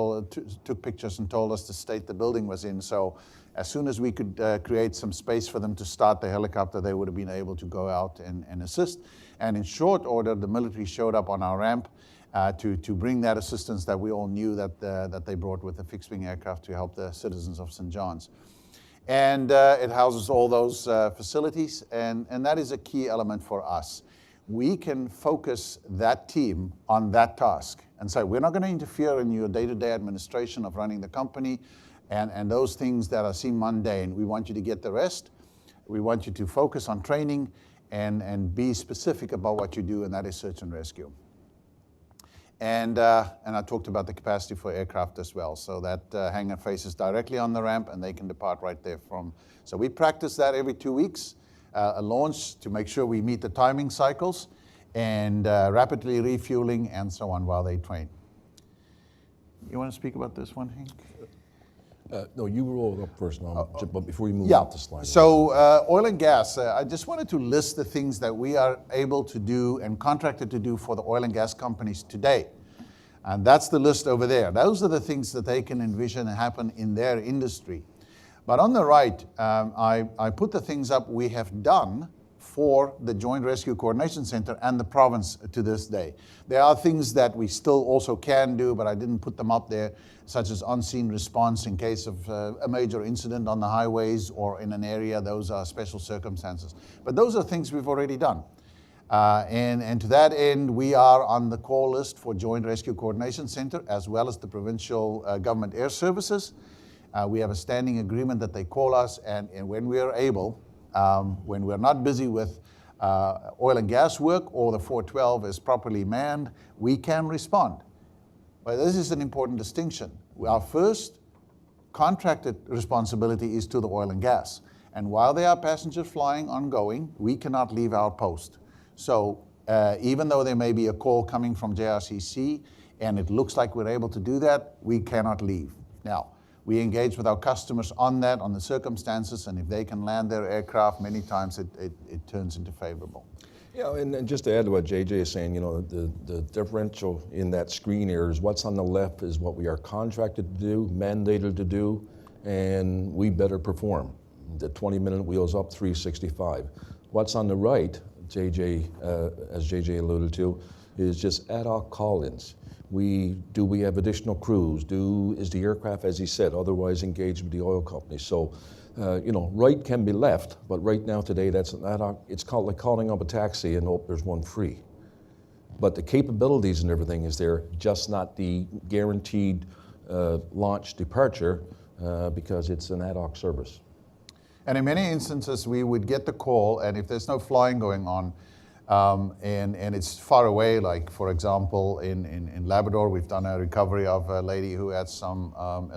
took pictures and told us the state the building was in. So as soon as we could create some space for them to start the helicopter, they would have been able to go out and assist. And in short order, the military showed up on our ramp to bring that assistance that we all knew that they brought with the fixed-wing aircraft to help the citizens of St. John's. And it houses all those facilities, and that is a key element for us. We can focus that team on that task and say, we're not going to interfere in your day-to-day administration of running the company and those things that seem mundane. We want you to get the rest. We want you to focus on training and be specific about what you do, and that is search and rescue. And I talked about the capacity for aircraft as well. So that hangar faces directly on the ramp, and they can depart right there from. So we practice that every 2 weeks. A launch to make sure we meet the timing cycles, and rapidly refueling and so on while they train. You want to speak about this one, Hank? No, you roll it up first, but before you move Yeah. off the slide. So oil and gas, I just wanted to list the things that we are able to do and contracted to do for the oil and gas companies today. And that's the list over there. Those are the things that they can envision happen in their industry. But on the right, I put the things up we have done for the Joint Rescue Coordination Center and the province to this day. There are things that we still also can do, but I didn't put them up there, such as on-scene response in case of a major incident on the highways or in an area. Those are special circumstances. But those are things we've already done. And to that end, we are on the call list for Joint Rescue Coordination Center, as well as the Provincial Government Air Services. We have a standing agreement that they call us, and when we are able, when we're not busy with oil and gas work or the 412 is properly manned, we can respond. But this is an important distinction. Our first contracted responsibility is to the oil and gas. And while there are passengers flying ongoing, we cannot leave our post. So even though there may be a call coming from JRCC and it looks like we're able to do that, we cannot leave. Now, we engage with our customers on that, on the circumstances, and if they can land their aircraft, many times it turns into favorable. Yeah, and just to add to what JJ is saying, you know, the differential in that screen here is what's on the left is what we are contracted to do, mandated to do, and we better perform. The 20-minute wheels up, 365. What's on the right, JJ, as JJ alluded to, is just ad hoc call-ins. Do we have additional crews? Is the aircraft, as he said, otherwise engaged with the oil company? So, you know, right can be left, but right now today, that's an ad hoc. It's called like calling up a taxi and hope there's one free. But the capabilities and everything is there, just not the guaranteed launch departure because it's an ad hoc service. And in many instances, we would get the call, and if there's no flying going on, and it's far away, like for example, in Labrador, we've done a recovery of a lady who had some was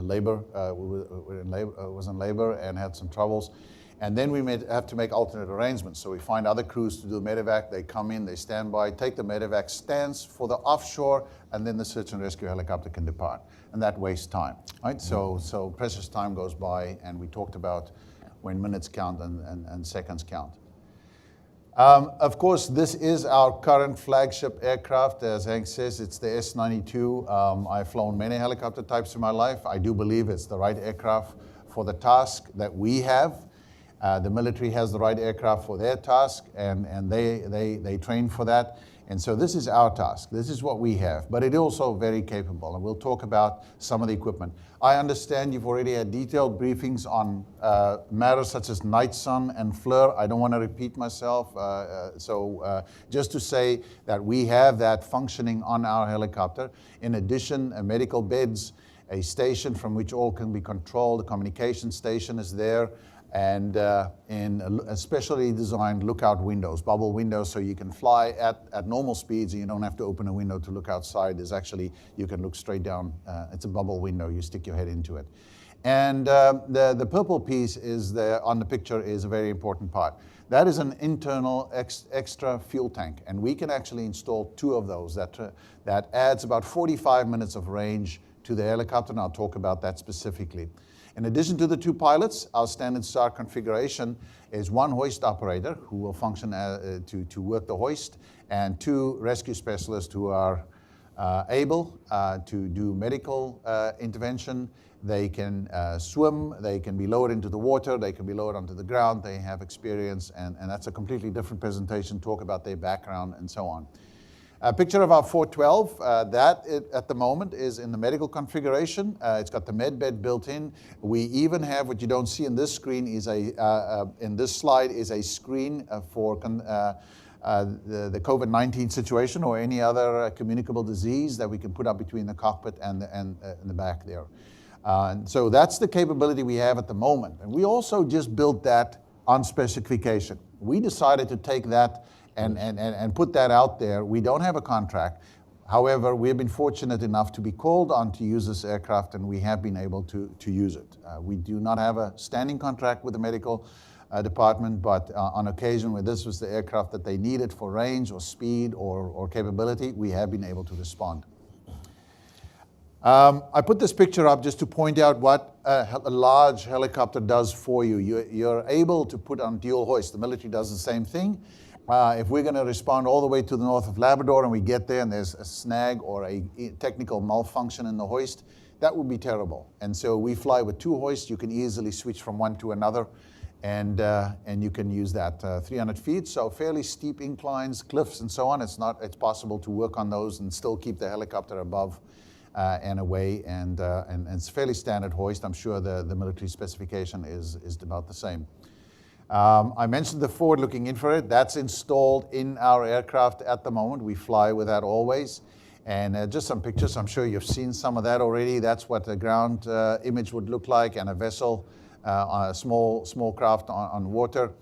in labor and had some troubles. And then we have to make alternate arrangements. So we find other crews to do medevac. They come in, they stand by, take the medevac stance for the offshore, and then the search and rescue helicopter can depart. And that wastes time, right? So precious time goes by, and we talked about when minutes count and seconds count. Of course, this is our current flagship aircraft. As Hank says, it's the S-92. I've flown many helicopter types in my life. I do believe it's the right aircraft for the task that we have. The military has the right aircraft for their task, and they train for that. And so this is our task. This is what we have. But it is also very capable, and we'll talk about some of the equipment. I understand you've already had detailed briefings on matters such as Night Sun and FLIR. I don't want to repeat myself. Just to say that we have that functioning on our helicopter. In addition, medical beds, a station from which all can be controlled. The communication station is there. And in specially designed lookout windows, bubble windows, so you can fly at normal speeds and you don't have to open a window to look outside. There's actually, you can look straight down. It's a bubble window. You stick your head into it. And the purple piece is there on the picture is a very important part. That is an internal extra fuel tank, and we can actually install 2 of those. That adds about 45 minutes of range to the helicopter, and I'll talk about that specifically. In addition to the 2 pilots, our standard SAR configuration is 1 hoist operator who will function to work the hoist, and 2 rescue specialists who are able to do medical intervention. They can swim, they can be lowered into the water, they can be lowered onto the ground, they have experience, and that's a completely different presentation, talk about their background and so on. A picture of our 412, at the moment is in the medical configuration. It's got the med bed built in. We even have, what you don't see in this screen is in this slide is a screen for the COVID-19 situation or any other communicable disease that we can put up between the cockpit and the back there. So that's the capability we have at the moment. And we also just built that on specification. We decided to take that and put that out there. We don't have a contract. However, we've been fortunate enough to be called on to use this aircraft, and we have been able to use it. We do not have a standing contract with the medical department, but on occasion where this was the aircraft that they needed for range or speed or capability, we have been able to respond. I put this picture up just to point out what a large helicopter does for you. You're able to put on dual hoist. The military does the same thing. If we're going to respond all the way to the north of Labrador and we get there and there's a snag or a technical malfunction in the hoist, that would be terrible. And so we fly with 2 hoists. You can easily switch from one to another, and you can use that 300 feet. So fairly steep inclines, cliffs, and so on. It's possible to work on those and still keep the helicopter above and away. And it's fairly standard hoist. I'm sure the military specification is about the same. I mentioned the forward-looking infrared. That's installed in our aircraft at the moment. We fly with that always. And just some pictures. I'm sure you've seen some of that already. That's what the ground image would look like, and a vessel, a small craft on water.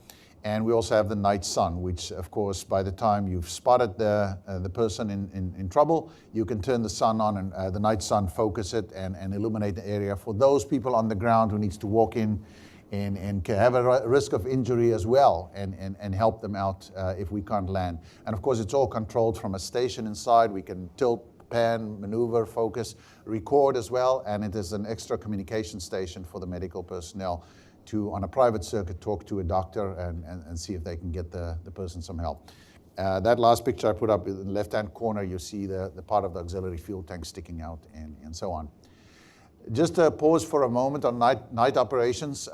And we also have the Night Sun, which, of course, by the time you've spotted the person in trouble, you can turn the sun on and the Night Sun focus it and illuminate the area for those people on the ground who needs to walk in and can have a risk of injury as well, and help them out if we can't land. And of course, it's all controlled from a station inside. We can tilt, pan, maneuver, focus, record as well, and it is an extra communication station for the medical personnel to, on a private circuit, talk to a doctor and see if they can get the person some help. That last picture I put up in the left-hand corner, you see the part of the auxiliary fuel tank sticking out and so on. Just to pause for a moment on night operations.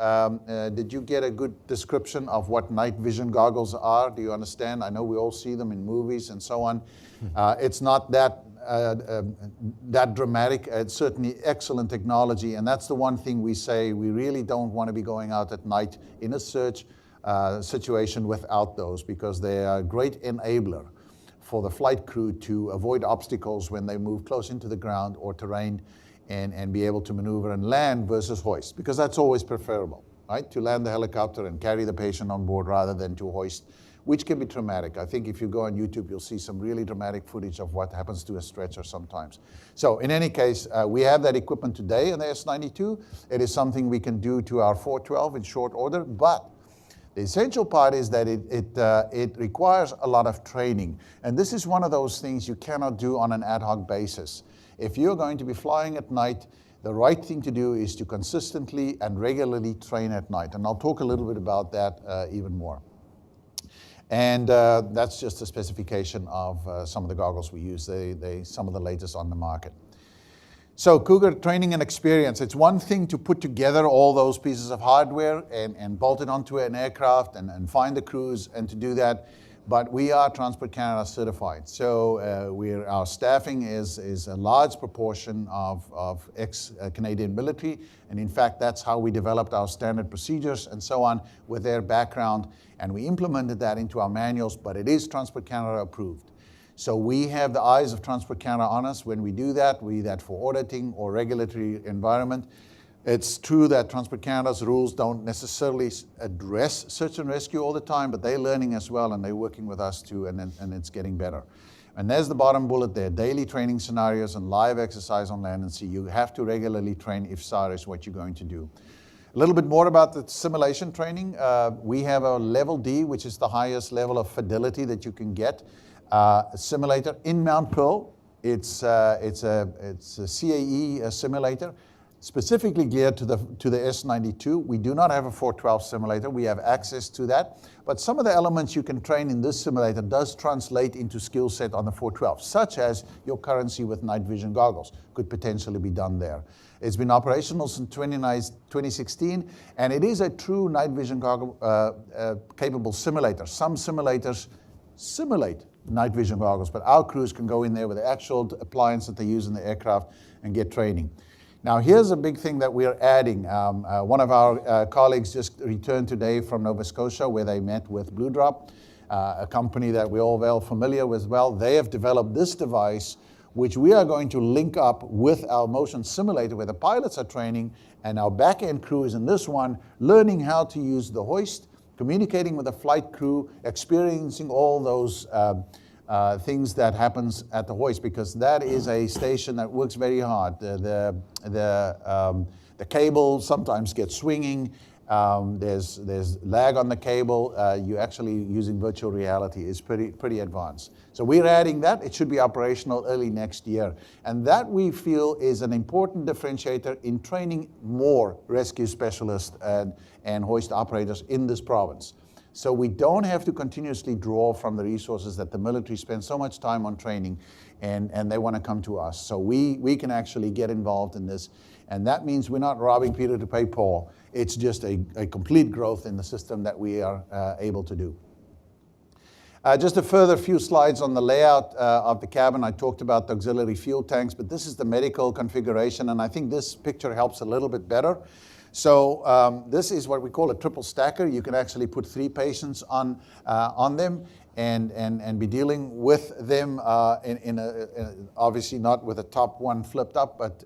Did you get a good description of what night vision goggles are? Do you understand? I know we all see them in movies and so on. It's not that dramatic. It's certainly excellent technology, and that's the one thing we say. We really don't want to be going out at night in a search situation without those, because they are a great enabler for the flight crew to avoid obstacles when they move close into the ground or terrain, and be able to maneuver and land versus hoist, because that's always preferable, right? To land the helicopter and carry the patient on board rather than to hoist, which can be traumatic. I think if you go on YouTube, you'll see some really dramatic footage of what happens to a stretcher sometimes. So in any case, we have that equipment today in the S92. It is something we can do to our 412 in short order, but the essential part is that it requires a lot of training. And this is one of those things you cannot do on an ad hoc basis. If you're going to be flying at night, the right thing to do is to consistently and regularly train at night. And I'll talk a little bit about that even more. And that's just a specification of some of the goggles we use. They some of the latest on the market. So Cougar training and experience. It's one thing to put together all those pieces of hardware and bolt it onto an aircraft and find the crews and to do that. But we are Transport Canada certified. So our staffing is a large proportion of ex-Canadian military. And in fact, that's how we developed our standard procedures and so on with their background. And we implemented that into our manuals, but it is Transport Canada approved. So we have the eyes of Transport Canada on us when we do that, be that for auditing or regulatory environment. It's true that Transport Canada's rules don't necessarily address search and rescue all the time, but they're learning as well, and they're working with us too, and it's getting better. And there's the bottom bullet there, daily training scenarios and live exercise on land and sea. You have to regularly train if SAR is what you're going to do. A little bit more about the simulation training. We have a level D, which is the highest level of fidelity that you can get. A simulator in Mount Pearl. It's a CAE simulator, specifically geared to the S92. We do not have a 412 simulator. We have access to that. But some of the elements you can train in this simulator does translate into skill set on the 412, such as your currency with night vision goggles could potentially be done there. It's been operational since 2016, and it is a true night vision goggle capable simulator. Some simulators simulate night vision goggles, but our crews can go in there with the actual appliance that they use in the aircraft and get training. Now, here's a big thing that we're adding. One of our colleagues just returned today from Nova Scotia, where they met with Blue Drop, a company that we're all well familiar with. Well, they have developed this device, which we are going to link up with our motion simulator, where the pilots are training, and our back-end crew is in this one, learning how to use the hoist, communicating with the flight crew, experiencing all those things that happens at the hoist, because that is a station that works very hard. The cable sometimes gets swinging. There's lag on the cable. You actually using virtual reality is pretty advanced. So we're adding that. It should be operational early next year. And that we feel is an important differentiator in training more rescue specialists and hoist operators in this province. So we don't have to continuously draw from the resources that the military spends so much time on training, and they want to come to us. So we can actually get involved in this. And that means we're not robbing Peter to pay Paul. It's just a complete growth in the system that we are able to do. Just a further few slides on the layout of the cabin. I talked about the auxiliary fuel tanks, but this is the medical configuration, and I think this picture helps a little bit better. So this is what we call a triple stacker. You can actually put 3 patients on them and be dealing with them obviously not with the top one flipped up, but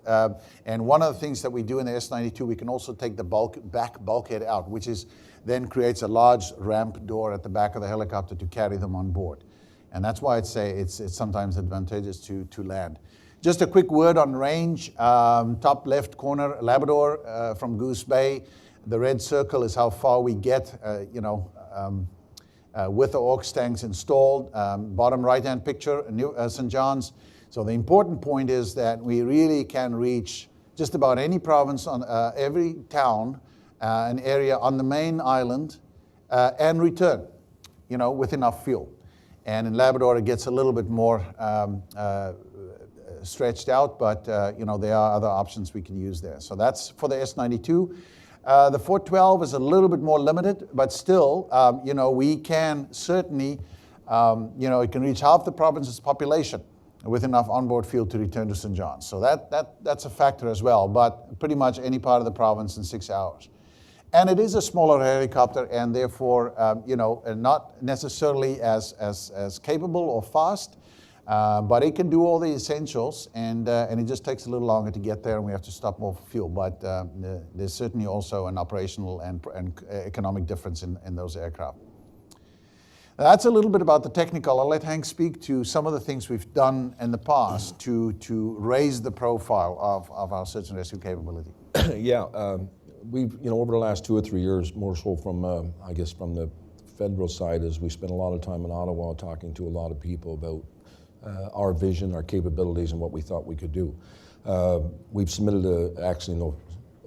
and one of the things that we do in the S92, we can also take the back bulkhead out, which is then creates a large ramp door at the back of the helicopter to carry them on board. And that's why it's sometimes advantageous to land. Just a quick word on range. Top left corner, Labrador from Goose Bay. The red circle is how far we get, with the aux tanks installed. Bottom right-hand picture, St. John's. So the important point is that we really can reach just about any province, on every town, an area on the main island, and return, with enough fuel. And in Labrador, it gets a little bit more stretched out, but there are other options we can use there. So that's for the S92. The 412 is a little bit more limited, but still, we can certainly, it can reach half the province's population with enough onboard fuel to return to St. John's. So that's a factor as well, but pretty much any part of the province in 6 hours. And it is a smaller helicopter, and therefore, not necessarily as capable or fast, but it can do all the essentials, and it just takes a little longer to get there, and we have to stop more for fuel. But there's certainly also an operational and economic difference in those aircraft. That's a little bit about the technical. I'll let Hank speak to some of the things we've done in the past to raise the profile of our search and rescue capability. Yeah, we've, over the last 2 or 3 years, more so from, I guess, from the federal side, is we spent a lot of time in Ottawa talking to a lot of people about our vision, our capabilities, and what we thought we could do. We've submitted actually an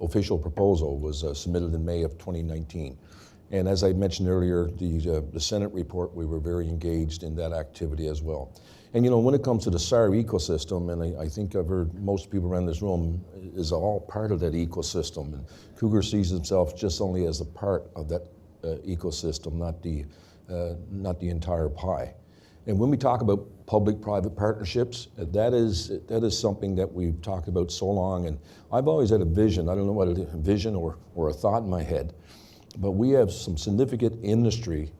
official proposal was submitted in May of 2019. And as I mentioned earlier, the Senate report, we were very engaged in that activity as well. And when it comes to the SAR ecosystem, and I think I've heard most people around this room is all part of that ecosystem. And Cougar sees himself just only as a part of that ecosystem, not the entire pie. And when we talk about public-private partnerships, that is something that we've talked about so long. And I've always had a vision. I don't know what a vision or a thought in my head, but we have some significant industry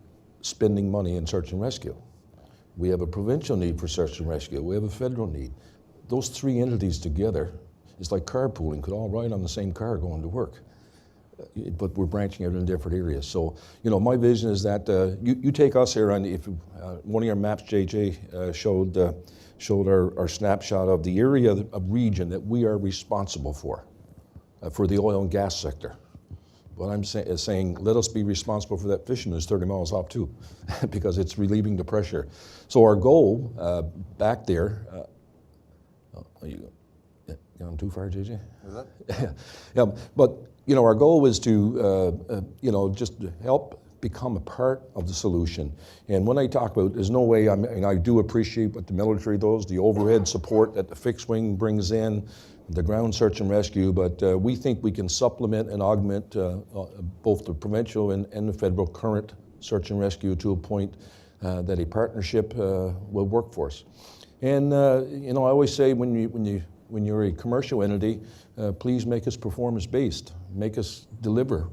spending money in search and rescue. We have a provincial need for search and rescue. We have a federal need. Those three entities together, it's like carpooling, could all ride on the same car going to work. But we're branching out in different areas. So, my vision is that you take us here on, if one of your maps, JJ, showed our snapshot of the area of region that we are responsible for the oil and gas sector. What I'm saying, let us be responsible for that fishing that's 30 miles off too, because it's relieving the pressure. So our goal back there, you gone too far, JJ? Is that? Yeah, but our goal was to, just help become a part of the solution. And when I talk about, there's no way, and I do appreciate what the military does, the overhead support that the fixed wing brings in, the ground search and rescue, but we think we can supplement and augment both the provincial and the federal current search and rescue to a point that a partnership will work for us. And I always say when you're a commercial entity, please make us performance-based, make us deliver.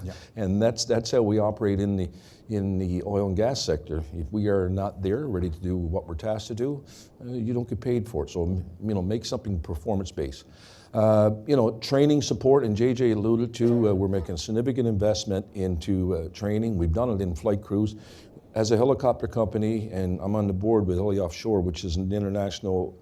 Yeah. And that's how we operate in the oil and gas sector. If we are not there, ready to do what we're tasked to do, you don't get paid for it. So, make something performance-based. Training support, and JJ alluded to, we're making a significant investment into training. We've done it in flight crews. As a helicopter company, and I'm on the board with Heli Offshore, which is an international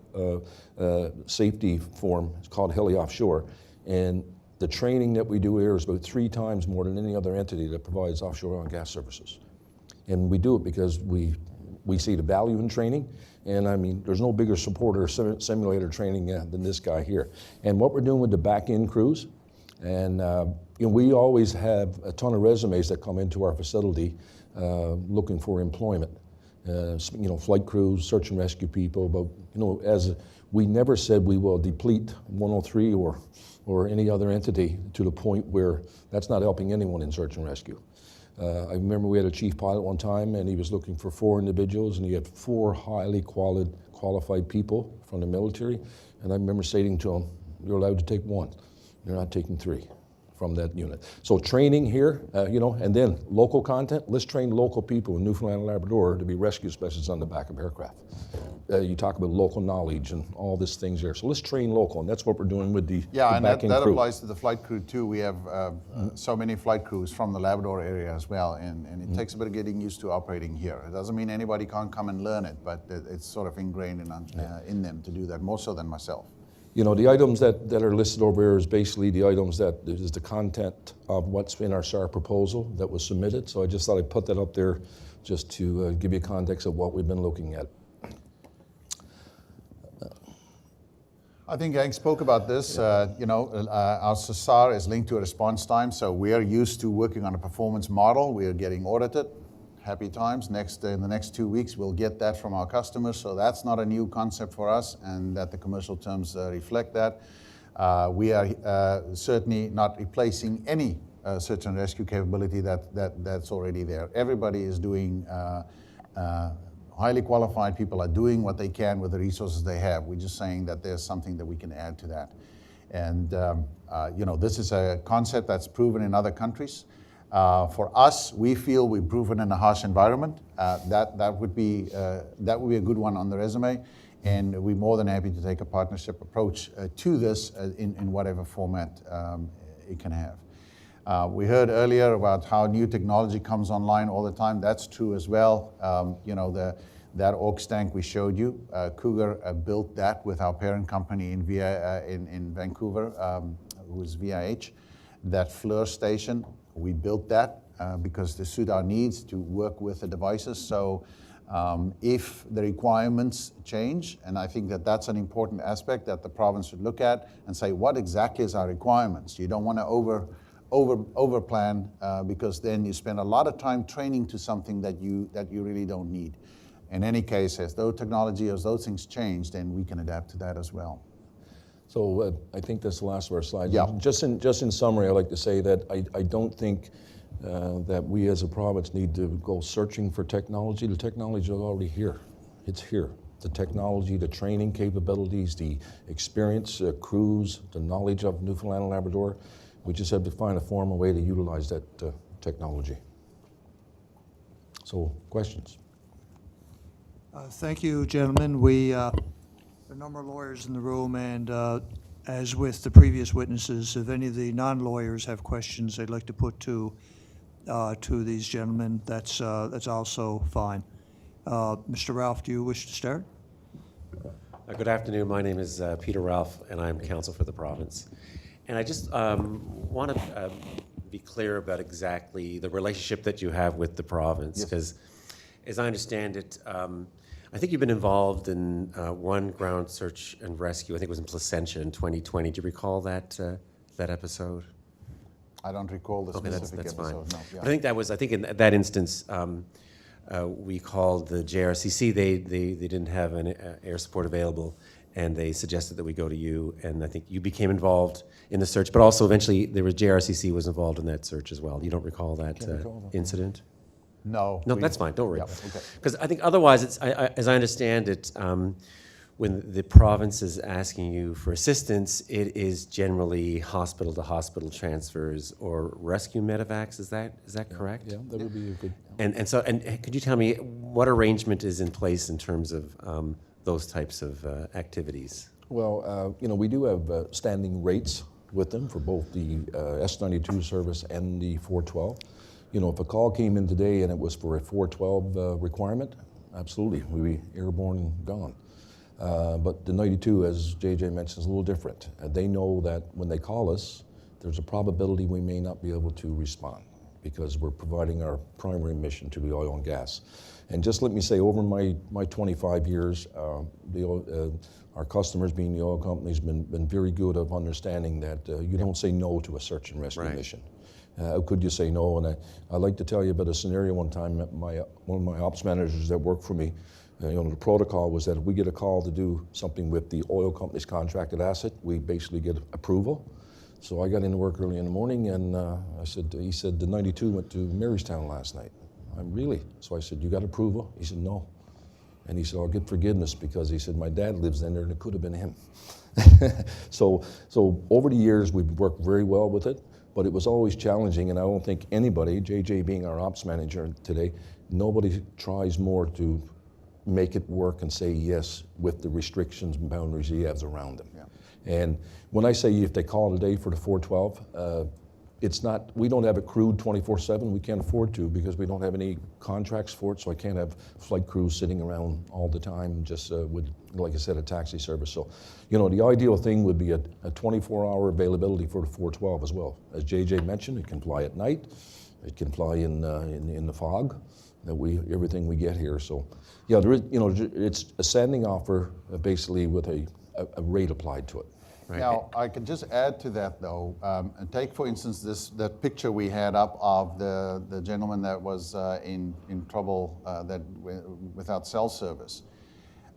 safety forum. It's called Heli Offshore. And the training that we do here is about 3 times more than any other entity that provides offshore oil and gas services. And we do it because we see the value in training. And there's no bigger supporter of simulator training than this guy here. And what we're doing with the back-end crews, and we always have a ton of resumes that come into our facility looking for employment. Flight crews, search and rescue people, but as we never said we will deplete 103 or any other entity to the point where that's not helping anyone in search and rescue. I remember we had a chief pilot one time, and he was looking for 4 individuals, and he had 4 highly qualified people from the military. And I remember saying to him, "You're allowed to take 1. You're not taking 3 from that unit." So training here, and then local content. Let's train local people in Newfoundland and Labrador to be rescue specialists on the back of aircraft. You talk about local knowledge and all these things there. So let's train local, and that's what we're doing with the back-end that crew. applies to the flight crew too. We have so many flight crews from the Labrador area as well, and it takes a bit of getting used to operating here. It doesn't mean anybody can't come and learn it, but it's sort of ingrained in them to do that, more so than myself. You know, the items that are listed over here is basically the items that is the content of what's in our SAR proposal that was submitted. So I just thought I'd put that up there just to give you context of what we've been looking at. I think Hank spoke about this. Our SAR is linked to a response time, so we are used to working on a performance model. We are getting audited. Happy times. In the next 2 weeks, we'll get that from our customers. So that's not a new concept for us, and that the commercial terms reflect that. We are certainly not replacing any search and rescue capability that's already there. Everybody is doing. Highly qualified people are doing what they can with the resources they have. We're just saying that there's something that we can add to that. And this is a concept that's proven in other countries. For us, we feel we've proven in a harsh environment. That would be a good one on the resume. And we're more than happy to take a partnership approach to this in whatever format it can have. We heard earlier about how new technology comes online all the time. That's true as well. That AUX tank we showed you, Cougar built that with our parent company in Vancouver, who is VIH. That FLIR station, we built that because to suit our needs to work with the devices. So if the requirements change, and I think that that's an important aspect that the province should look at and say, what exactly is our requirements? You don't want to over plan because then you spend a lot of time training to something that you really don't need. In any case, as those technology, as those things change, then we can adapt to that as well. So I think that's the last of our slides. Yeah. Just in summary, I'd like to say that I don't think that we as a province need to go searching for technology. The technology is already here. It's here. The technology, the training capabilities, the experience, crews, the knowledge of Newfoundland and Labrador. We just have to find a formal way to utilize that technology. So, questions? Thank you, gentlemen. There are a number of lawyers in the room, and as with the previous witnesses, if any of the non-lawyers have questions they'd like to put to these gentlemen, that's also fine. Mr. Ralph, do you wish to start? Good afternoon. My name is Peter Ralph, and I'm counsel for the province. And I just want to be clear about exactly the relationship that you have with the province, because as I understand it, I think you've been involved in one ground search and rescue. I think it was in Placentia in 2020. Do you recall that episode? I don't recall the specific that's episode. fine. No, yeah. But I think in that instance, we called the JRCC. They didn't have an air support available, and they suggested that we go to you. And I think you became involved in the search, but also eventually JRCC was involved in that search as well. You don't recall that incident? No. No, that's fine. Don't worry. Yeah, okay. Because I think otherwise, as I understand it, when the province is asking you for assistance, it is generally hospital-to-hospital transfers or rescue medevacs. Is that correct? Yeah, that would be a good. And could you tell me what arrangement is in place in terms of those types of activities? Well, we do have standing rates with them for both the S92 service and the 412. If a call came in today and it was for a 412 requirement, absolutely, we'd be airborne and gone. But the 92, as JJ mentioned, is a little different. They know that when they call us, there's a probability we may not be able to respond because we're providing our primary mission to the oil and gas. And just let me say, over my 25 years, our customers, being the oil companies, been very good of understanding that you don't say no to a search and rescue mission. How could you say no? And I'd like to tell you about a scenario one time. One of my ops managers that worked for me, the protocol was that if we get a call to do something with the oil company's contracted asset, we basically get approval. So I got into work early in the morning, and he said, the 92 went to Marystown last night. Really? So I said, you got approval? He said, no. And he said, I'll get forgiveness because he said, my dad lives in there and it could have been him. So over the years, we've worked very well with it, but it was always challenging, and I don't think anybody, JJ being our ops manager today, nobody tries more to make it work and say yes with the restrictions and boundaries he has around them. Yeah. And when I say if they call today for the 412, it's not, we don't have it crewed 24/7. We can't afford to because we don't have any contracts for it. So I can't have flight crews sitting around all the time just with, like I said, a taxi service. So, you know, the ideal thing would be a 24-hour availability for the 412 as well. As JJ mentioned, it can fly at night. It can fly in the fog. Everything we get here. So, yeah, there is, you know, it's a standing offer basically with a rate applied to it. Right. Now, I could just add to that, though. And take, for instance, that picture we had up of the gentleman that was in trouble without cell service.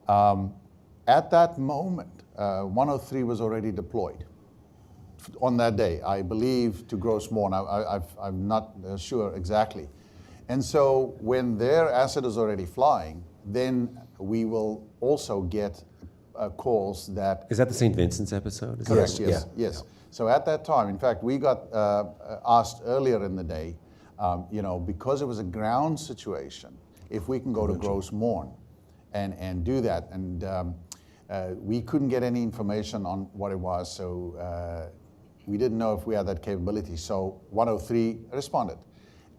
At that moment, 103 was already deployed on that day, I believe, to Gross Morn. I'm not sure exactly. And so when their asset is already flying, then we will also get calls that... Is that the St. Vincent's episode? Is Correct, that- yes, yes. So at that time, in fact, we got asked earlier in the day, you know, because it was a ground situation, if we can go to Gross Morn and do that. And we couldn't get any information on what it was, so we didn't know if we had that capability. So 103 responded.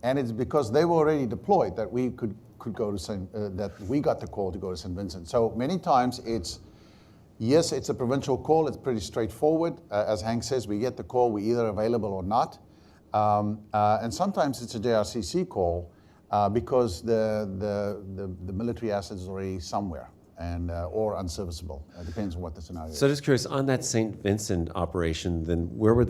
And it's because they were already deployed that we could go to that we got the call to go to St. Vincent. So many times it's, yes, it's a provincial call. It's pretty straightforward. As Hank says, we get the call. We're either available or not. And sometimes it's a JRCC call because the military asset is already somewhere and or unserviceable. It depends on what the scenario is. So just curious, on that St. Vincent operation, then where would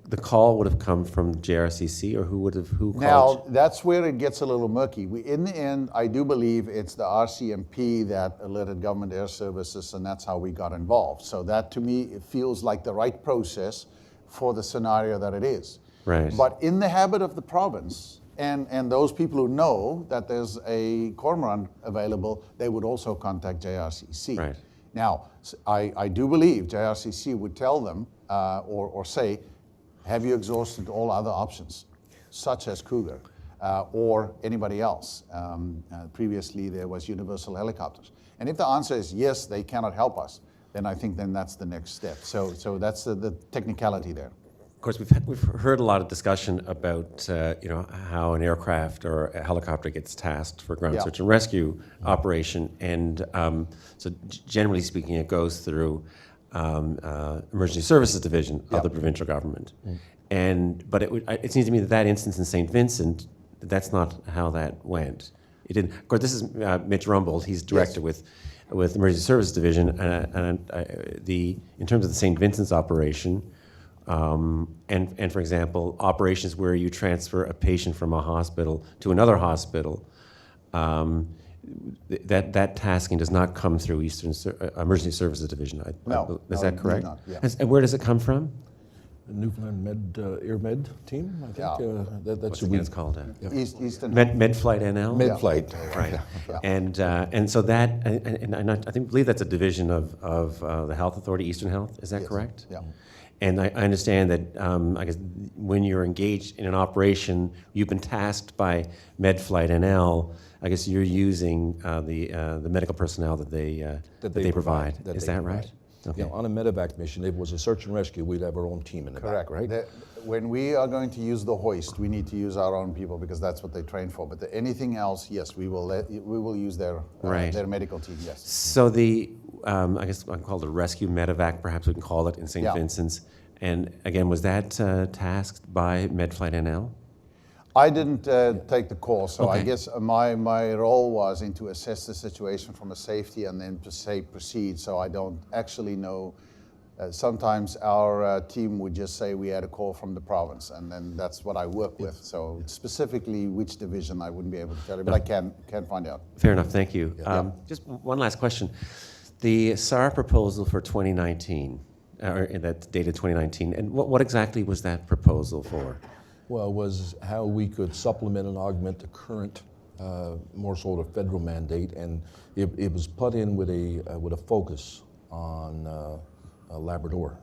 the call would have come from, JRCC, or who called? Now, that's where it gets a little murky. In the end, I do believe it's the RCMP that alerted Government Air Services, and that's how we got involved. So that, to me, it feels like the right process for the scenario that it is. Right. But in the habit of the province, and those people who know that there's a cormorant available, they would also contact JRCC. Right. Now, I do believe JRCC would tell them or say, have you exhausted all other options, such as Cougar or anybody else? Previously, there was Universal Helicopters. And if the answer is yes, they cannot help us, then I think then that's the next step. So that's the technicality there. Of course, we've heard a lot of discussion about you know, how an aircraft or a helicopter gets tasked for ground search and rescue operation, and so generally speaking, it goes through Emergency Services Division of the provincial government. But it seems to me that instance in St. Vincent, that's not how that went. It didn't. Of course, this is Mitch Rumbold. He's director with Emergency Services Division, and in terms of the St. Vincent's operation, and for example, operations where you transfer a patient from a hospital to another hospital. That tasking does not come through Eastern Emergency Services Division. No, is no, that correct? not, yeah. And where does it come from? The Newfoundland Air Med team, I think. Yeah. That's What's what it's called? Eastern MedFlight NL. MedFlight, right? Yeah. And so that and I believe that's a division of the Health Authority, Eastern Health. Is that correct? Yeah. And I understand that I guess when you're engaged in an operation, you've been tasked by MedFlight NL. I guess you're using the medical personnel that they provide. Is that right? Okay. You know, on a medevac mission, if it was a search and rescue, we'd have our own team in the back, right? When we are going to use the hoist, we need to use our own people because that's what they train for. But anything else, yes, we will use their medical team. Yes. So I guess I can call it a rescue medevac, perhaps we can call it in St. Vincent's. And again, was that tasked by MedFlight NL? I didn't take the call, so I guess my role was to assess the situation from a safety and then to say proceed. So I don't actually know. Sometimes our team would just say we had a call from the province, and then that's what I work with. So specifically which division, I wouldn't be able to tell you, but I can find out. Fair enough, thank you. Just one last question. The SAR proposal for 2019, or that's dated 2019, and what exactly was that proposal for? Well, was how we could supplement and augment the current, more sort of federal mandate, and it was put in with a focus on Labrador,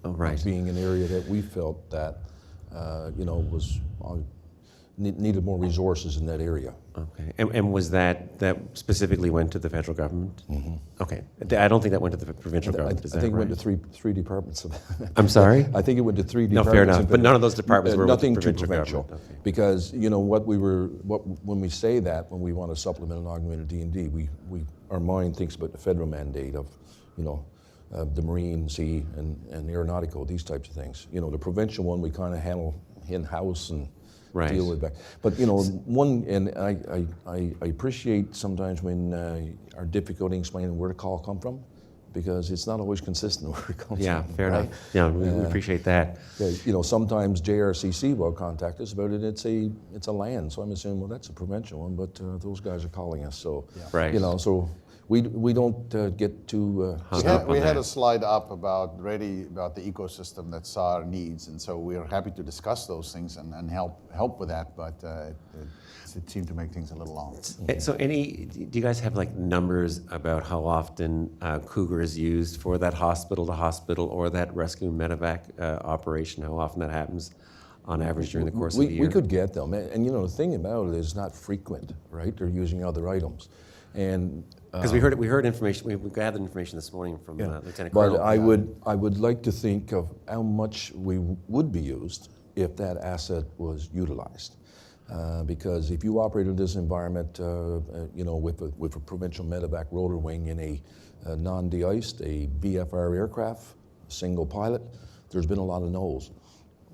right, being an area that we felt that was needed more resources in that area. Okay. And was that specifically went to the federal government? Okay. I don't think that went to the provincial government. Is I think that it went right? to three departments. I'm sorry? I think it went to three No, departments. fair enough. But none of those departments were with the nothing too provincial provincial. government. Okay. Because when we say that, when we want to supplement an augmented D&D, our mind thinks about the federal mandate of, the Marine, Sea, and Aeronautical, these types of things. The provincial one we kind of handle in-house and deal with back. But I appreciate sometimes when our difficulty explaining where the call come from, because it's not always consistent where it comes from. Yeah, fair enough. Yeah, we appreciate that. Sometimes JRCC will contact us about it. It's a land, so I'm assuming, well, that's a provincial one, but those guys are calling us. So, Right. So we don't get too We had a slide up about the ecosystem that SAR needs, and so we're happy to discuss those things and help with that, but it seemed to make things a little long. So do you guys have like numbers about how often Cougar is used for that hospital to hospital or that rescue medevac operation, how often that happens on average during the course of the year? We could get them, and the thing about it is not frequent, right? They're using other items. And because we heard information, we gathered information this morning from Lieutenant Colonel. But I would like to think of how much we would be used if that asset was utilized. Because if you operate in this environment, with a provincial medevac rotor wing in a non-de-iced, a VFR aircraft, single pilot, there's been a lot of no's.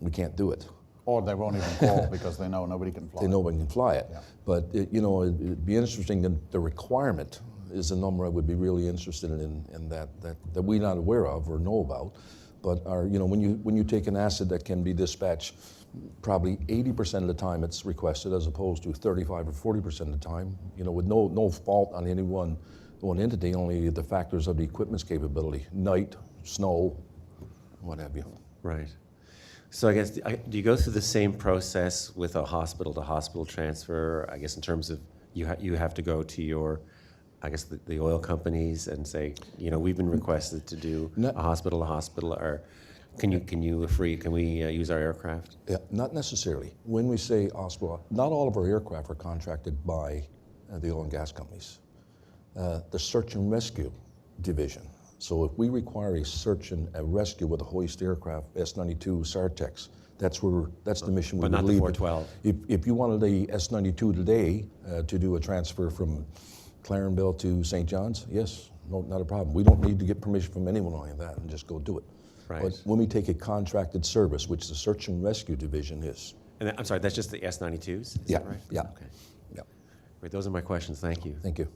We can't do it. Or they won't even call because they know nobody can fly. They know one can fly it. Yeah. But it'd be interesting. The requirement is a number I would be really interested in that we're not aware of or know about. But when you take an asset that can be dispatched, probably 80% of the time it's requested, as opposed to 35 or 40% of the time. With no fault on any one entity, only the factors of the equipment's capability, night, snow, what have you. Right. So I guess, do you go through the same process with a hospital-to-hospital transfer? I guess in terms of you have to go to your, I guess the oil companies and say, we've been requested to do a hospital-to-hospital, or can we use our aircraft? Yeah, not necessarily. When we say hospital, not all of our aircraft are contracted by the oil and gas companies. The search and rescue division. So if we require a search and a rescue with a hoist aircraft, S-92 Sartex, that's the mission we would leave. But not the 412. If you wanted a S-92 today to do a transfer from Clarenville to St. John's, yes, no, not a problem. We don't need to get permission from anyone on that and just go do it. Right. But when we take a contracted service, which the search and rescue division is. And I'm sorry, that's just the S-92s? Is Yeah, that right? yeah. Okay. Yeah. Great, those are my questions. Thank you. Thank you.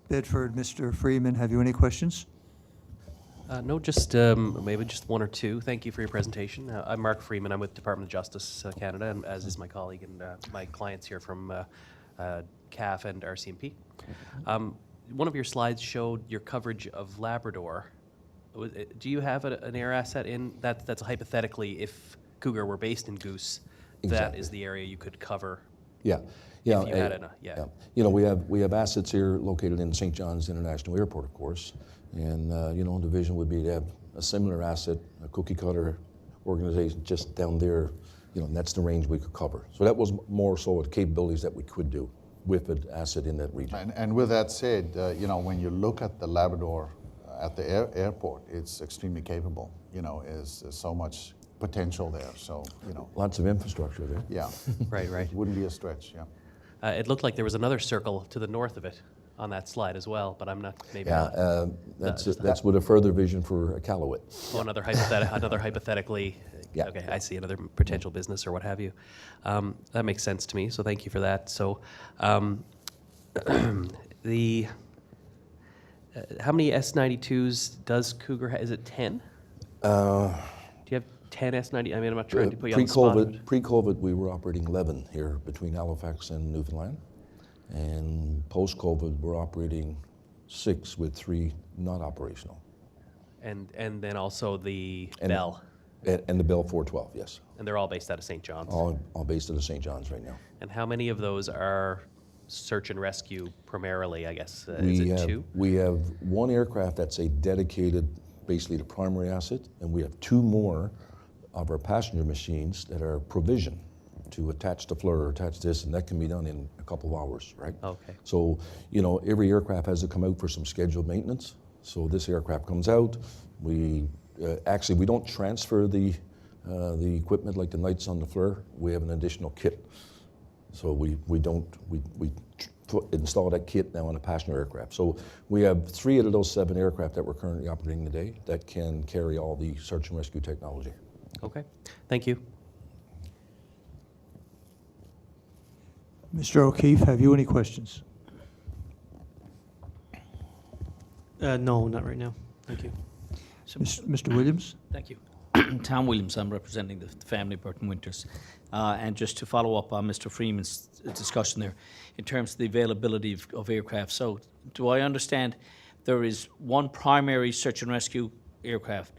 Bedford, Mr. Freeman, have you any questions? No, just maybe just one or two. Thank you for your presentation. I'm Mark Freeman. I'm with Department of Justice Canada, and as is my colleague and my clients here from CAF and RCMP. One of your slides showed your coverage of Labrador. Do you have an air asset in that? That's hypothetically, if Cougar were based in Goose, that Exactly. is the area you could cover. Yeah. Yeah, If you had a, yeah. We have assets here located in St. John's International Airport, of course, and the vision would be to have a similar asset, a cookie cutter organization just down there. And that's the range we could cover. So that was more so the capabilities that we could do with an asset in that region. And with that said, when you look at the Labrador at the airport, it's extremely capable. Is so much potential there. So Lots of infrastructure there. Yeah. Right. It wouldn't be a stretch. Yeah. It looked like there was another circle to the north of it on that slide as well, but I'm not maybe. Yeah, that's with a further vision for Iqaluit. Oh, another hypothetically. Yeah. Okay, I see another potential business or what have you. That makes sense to me. So thank you for that. So, how many S-92s does Cougar have? Is it 10? Do you have 10 S-90? I mean, I'm not trying to put you on the spot. Pre-COVID, we were operating 11 here between Halifax and Newfoundland. And post-COVID, we're operating 6 with 3 not operational. And then also the Bell. And the Bell 412, yes. And they're all based out of St. John's. All based out of St. John's right now. And how many of those are search and rescue primarily, I guess? Is it 2? We have one aircraft that's a dedicated basically the primary asset, and we have 2 more of our passenger machines that are provision to attach the FLIR or attach this, and that can be done in a couple of hours, right? Okay. So, you know, every aircraft has to come out for some scheduled maintenance. So this aircraft comes out, we actually, we don't transfer the equipment like the nights on the FLIR. We have an additional kit. So we install that kit now on a passenger aircraft. So we have 3 out of those 7 aircraft that we're currently operating today that can carry all the search and rescue technology. Okay, thank you. Mr. O'Keefe, have you any questions? No, not right now. Thank you. Mr. Williams? Thank you. Tom Williams, I'm representing the family Burton Winters. And just to follow up on Mr. Freeman's discussion there, in terms of the availability of aircraft. So do I understand there is one primary search and rescue aircraft?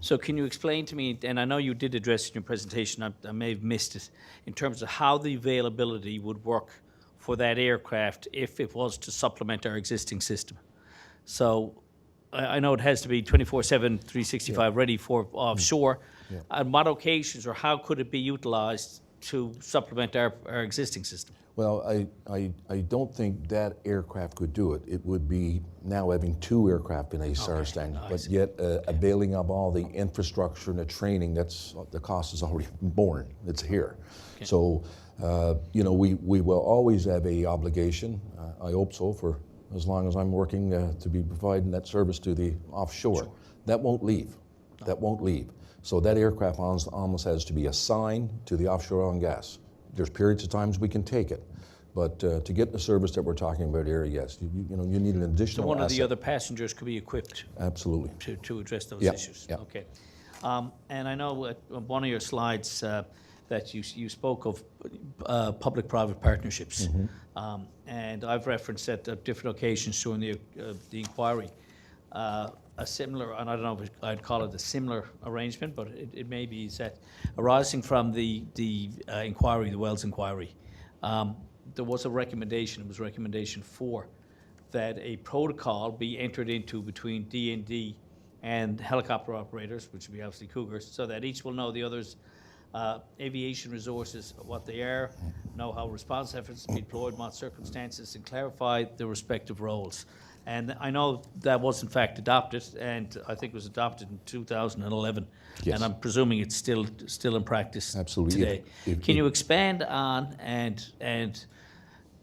So can you explain to me, and I know you did address it in your presentation, I may have missed it, in terms of how the availability would work for that aircraft if it was to supplement our existing system? So I know it has to be 24/7, 365 ready for offshore. On what occasions or how could it be utilized to supplement our existing system? Well, I don't think that aircraft could do it. It would be now having 2 aircraft in a SAR stand, but yet availing of all the infrastructure and the training, that's the cost is already borne. It's here. Okay. So, you know, we will always have a obligation, I hope so, for as long as I'm working to be providing that service to the offshore. Sure. That won't leave. No. That won't leave. So that aircraft almost has to be assigned to the offshore oil and gas. There's periods of times we can take it, but to get the service that we're talking about here, yes, you know, you need an additional So one asset. of the other passengers could be equipped. Absolutely. To address those Yeah. issues. Yeah. Okay. And I know on one of your slides that you spoke of public-private partnerships. Mm-hmm. And I've referenced at different occasions during the inquiry a similar, and I don't know if I'd call it a similar arrangement, but it may be is that arising from the inquiry, the Wells inquiry, there was a recommendation, it was recommendation 4, that a protocol be entered into between DND and helicopter operators, which would be obviously Cougars, so that each will know the other's aviation resources, what they are, know how response efforts be deployed, what circumstances, and clarify the respective roles. And I know that was in fact adopted, and I think it was adopted in 2011. Yes. And I'm presuming it's still in practice Absolutely. today. Can you expand on and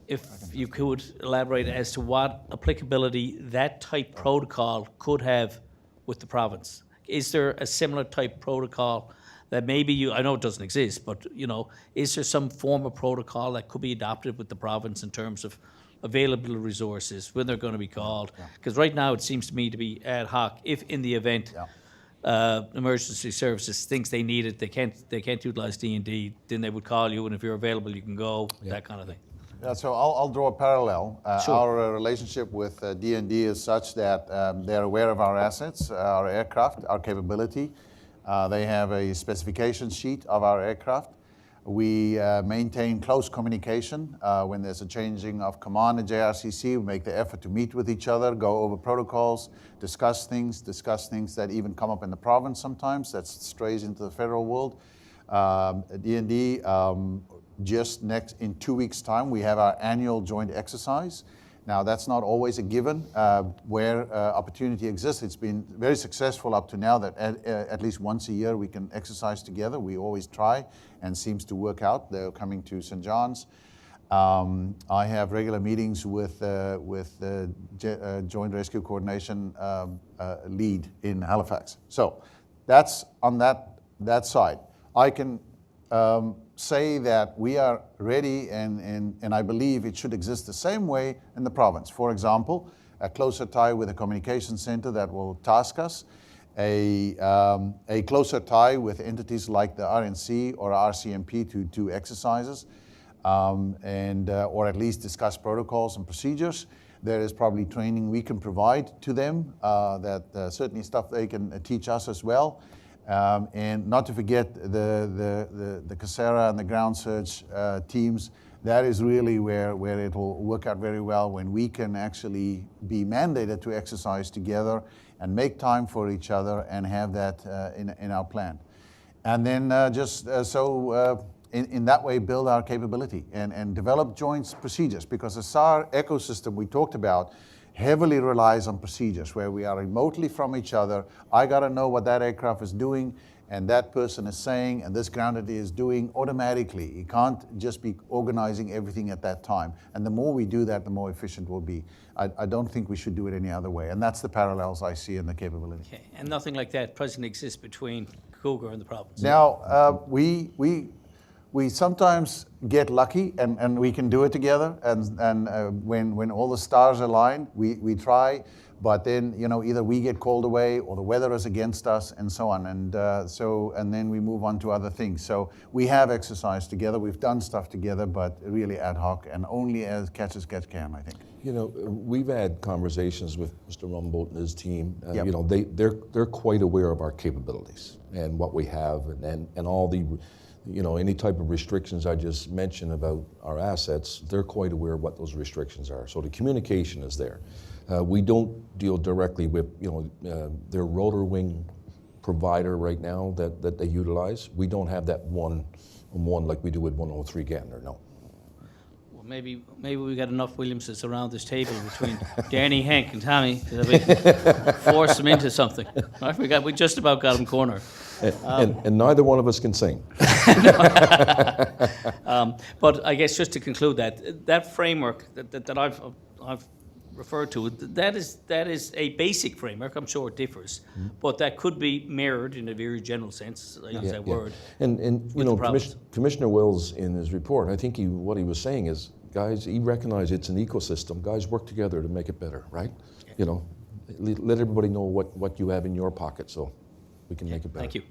if you could elaborate as to what applicability that type protocol could have with the province? Is there a similar type protocol that maybe I know it doesn't exist, but you know, is there some form of protocol that could be adopted with the province in terms of available resources, when they're going to be called? Because right now it seems to me to be ad hoc. If in the event emergency services thinks they need it, they can't utilize D&D, then they would call you, and if you're available, you can go, that kind of thing. Yeah, so I'll draw a parallel. Sure. Our relationship with D&D is such that they're aware of our assets, our aircraft, our capability. They have a specification sheet of our aircraft. We maintain close communication. When there's a changing of command at JRCC, we make the effort to meet with each other, go over protocols, discuss things that even come up in the province sometimes, that strays into the federal world. D&D, just in 2 weeks' time, we have our annual joint exercise. Now, that's not always a given. Where opportunity exists, it's been very successful up to now that at least once a year we can exercise together. We always try, and seems to work out. They're coming to St. John's. I have regular meetings with the Joint Rescue Coordination lead in Halifax. So that's on that side. I can say that we are ready, and I believe it should exist the same way in the province. For example, a closer tie with a communication center that will task us, a closer tie with entities like the RNC or RCMP to do exercises, or at least discuss protocols and procedures. There is probably training we can provide to them, certainly stuff they can teach us as well. And not to forget the Casera and the ground search teams That is really where it will work out very well, when we can actually be mandated to exercise together and make time for each other and have that in our plan. And then in that way build our capability and develop joint procedures, because the SAR ecosystem we talked about heavily relies on procedures where we are remotely from each other. I got to know what that aircraft is doing and that person is saying and this ground entity is doing automatically. You can't just be organizing everything at that time. And the more we do that, the more efficient we'll be. I don't think we should do it any other way. And that's the parallels I see in the capability. Okay. And nothing like that presently exists between Cougar and the province? Now, we sometimes get lucky and we can do it together, and when all the stars align, we try, but then either we get called away or the weather is against us and so on, and then we move on to other things. So we have exercised together, we've done stuff together, but really ad hoc and only as catch as catch can, I think. We've had conversations with Mr. Rumbold and his team. Yep. They're quite aware of our capabilities and what we have, and all the any type of restrictions I just mentioned about our assets, they're quite aware of what those restrictions are. So the communication is there. We don't deal directly with their rotor wing provider right now that they utilize. We don't have that one-on-one like we do with 103 Gantner, no. Well, maybe we got enough Williamses around this table between Danny, Hank, and Tommy that we can force them into something. We just about got them cornered. And neither one of us can sing. But I guess just to conclude that framework that I've referred to, that is a basic framework. I'm sure it differs, but that could be mirrored in a very general sense. I use that word. And Commissioner Wills in his report, I think what he was saying is, guys, he recognized it's an ecosystem. Guys, work together to make it better, right? Let everybody know what you have in your pocket, so we can make it better. Thank you.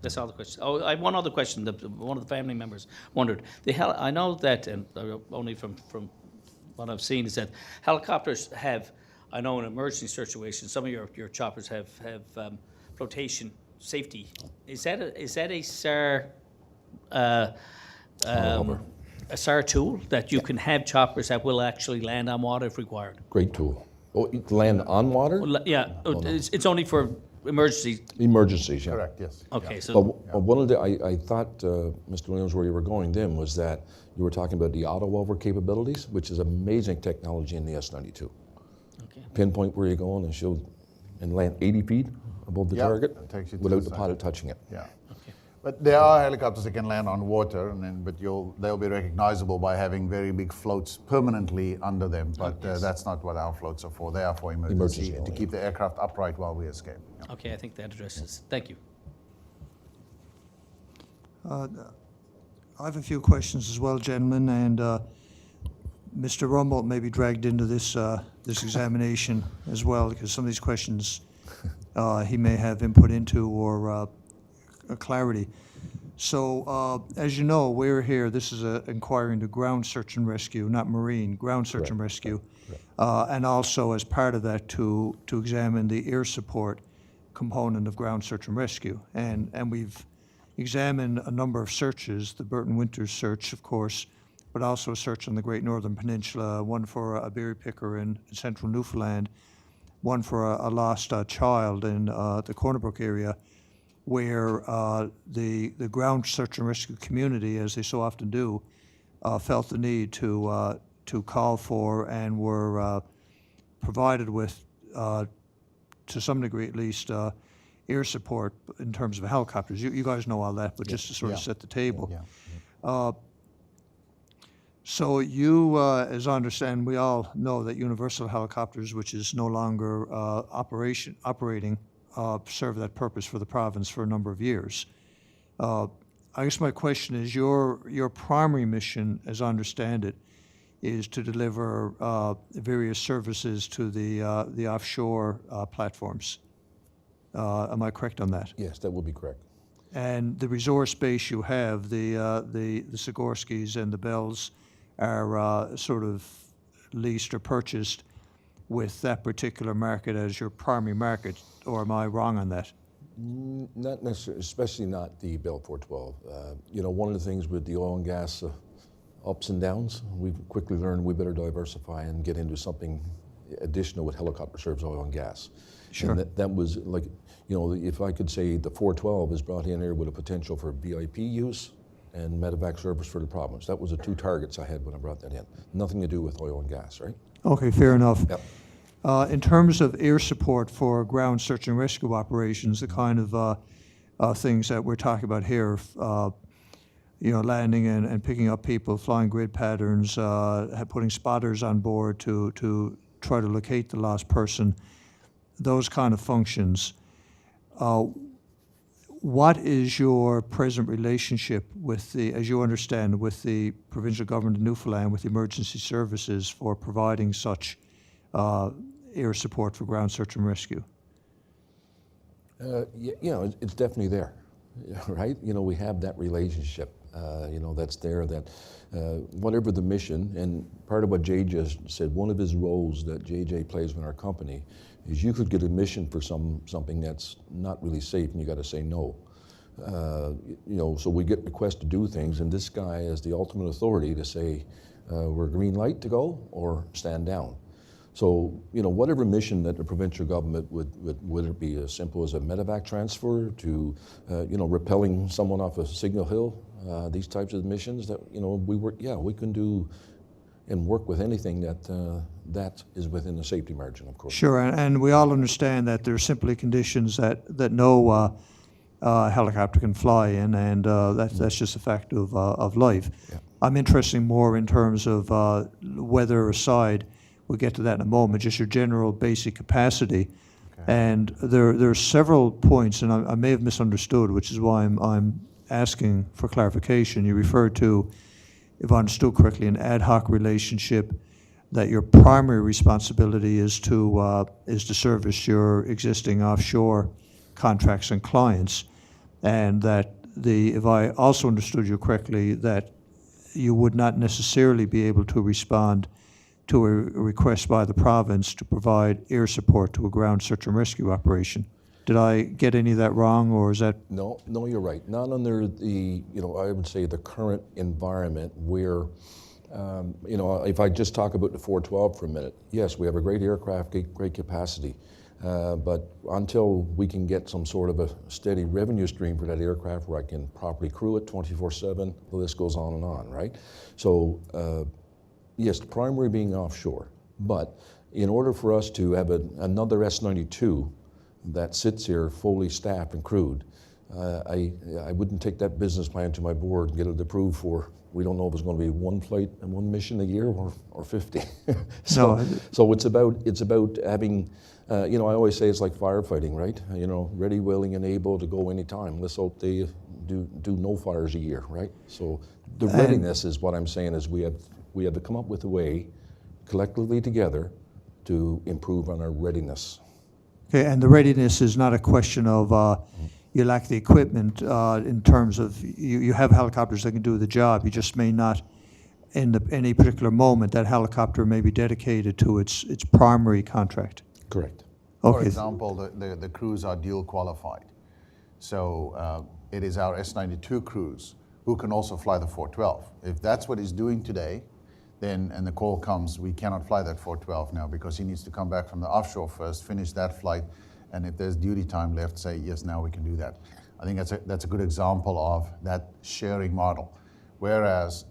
That's all the questions. Oh, I have one other question that one of the family members wondered. I know that, and only from what I've seen, is that helicopters have, I know in emergency situations, some of your choppers have flotation safety. Is that a SAR a SAR tool that you can have choppers that will actually land on water if required? Great tool. Oh, land on water? Well, yeah, it's only for emergencies. Emergencies, yeah. Correct, yes. Okay, so one of the, I thought, Mr. Williams, where you were going then was that you were talking about the auto-over capabilities, which is amazing technology in the S-92. Okay. Pinpoint where you're going and land 80 feet above the target it takes you to without the the pilot touching it. Yeah. But there are helicopters that can land on water, but they'll be recognizable by having very big floats permanently under them. But that's not what our floats are for. They are for emergency to keep the aircraft upright while we escape. Yeah. Okay, I think that addresses. Thank you. I have a few questions as well, gentlemen, and Mr. Rumbold may be dragged into this examination as well, because some of these questions he may have input into or clarity. So, as you know, we're here, this is inquiring to ground search and rescue, not marine, ground search and rescue. And also as part of that to examine the air support component of ground search and rescue. And we've examined a number of searches, the Burton Winters search, of course, but also a search on the Great Northern Peninsula, one for a berry picker in central Newfoundland, one for a lost child in the Corner Brook area, where the ground search and rescue community, as they so often do, felt the need to call for and were provided with, to some degree at least, air support in terms of helicopters. You guys know all that, but just to sort of set the table. So you, as I understand, we all know that Universal Helicopters, which is no longer operating, served that purpose for the province for a number of years. I guess my question is, your primary mission, as I understand it, is to deliver various services to the offshore platforms. Am I correct on that? Yes, that would be correct. And the resource base you have, the Sigorskis and the Bells, are sort of leased or purchased with that particular market as your primary market, or am I wrong on that? Not necessarily, especially not the Bell 412. One of the things with the oil and gas ups and downs, we've quickly learned we better diversify and get into something additional with helicopter service oil and gas. Sure. And that was like, you know, if I could say the 412 is brought in here with a potential for VIP use and medevac service for the province. That was the two targets I had when I brought that in. Nothing to do with oil and gas, right? Okay, fair enough. Yep. In terms of air support for ground search and rescue operations, the kind of things that we're talking about here, you know, landing and picking up people, flying grid patterns, putting spotters on board to try to locate the lost person, those kind of functions. What is your present relationship with the, as you understand, with the provincial government of Newfoundland, with the emergency services for providing such air support for ground search and rescue? You know, it's definitely there, right? You know, we have that relationship, you know, that's there, that whatever the mission, and part of what Jay just said, one of his roles that JJ plays in our company is you could get a mission for something that's not really safe and you got to say no. You know, so we get requests to do things, and this guy has the ultimate authority to say, we're green light to go or stand down. So, you know, whatever mission that the provincial government would it be as simple as a medevac transfer to, you know, rappelling someone off a Signal Hill, these types of missions that, you know, we can do and work with anything that is within the safety margin, of course. Sure, and we all understand that there are simply conditions that no helicopter can fly in, and that's just a fact of life. Yeah. I'm interested more in terms of weather aside. We'll get to that in a moment, just your general basic capacity. Okay. And there are several points, and I may have misunderstood, which is why I'm asking for clarification. You referred to, if I understood correctly, an ad hoc relationship, that your primary responsibility is to service your existing offshore contracts and clients, and that if I also understood you correctly, that you would not necessarily be able to respond to a request by the province to provide air support to a ground search and rescue operation. Did I get any of that wrong, or is that? No, you're right. Not under the, you know, I would say the current environment where, you know, if I just talk about the 412 for a minute, yes, we have a great aircraft, great capacity, but until we can get some sort of a steady revenue stream for that aircraft where I can properly crew it 24/7, the list goes on, right? So, yes, the primary being offshore, but in order for us to have another S-92 that sits here fully staffed and crewed, I wouldn't take that business plan to my board and get it approved for, we don't know if it's going to be one flight and one mission a year or 50. So it's about having, you know, I always say it's like firefighting, right? You know, ready, willing, and able to go anytime. Let's hope they do no fires a year, right? So the readiness is what I'm saying is we have to come up with a way collectively together to improve on our readiness. Okay, and the readiness is not a question of you lack the equipment in terms of you have helicopters that can do the job. You just may not, in any particular moment, that helicopter may be dedicated to its primary contract. Correct. Okay. For example, the crews are dual qualified. So it is our S-92 crews who can also fly the 412. If that's what he's doing today, then, and the call comes, we cannot fly that 412 now because he needs to come back from the offshore first, finish that flight, and if there's duty time left, say, yes, now we can do that. I think that's a good example of that sharing model. Whereas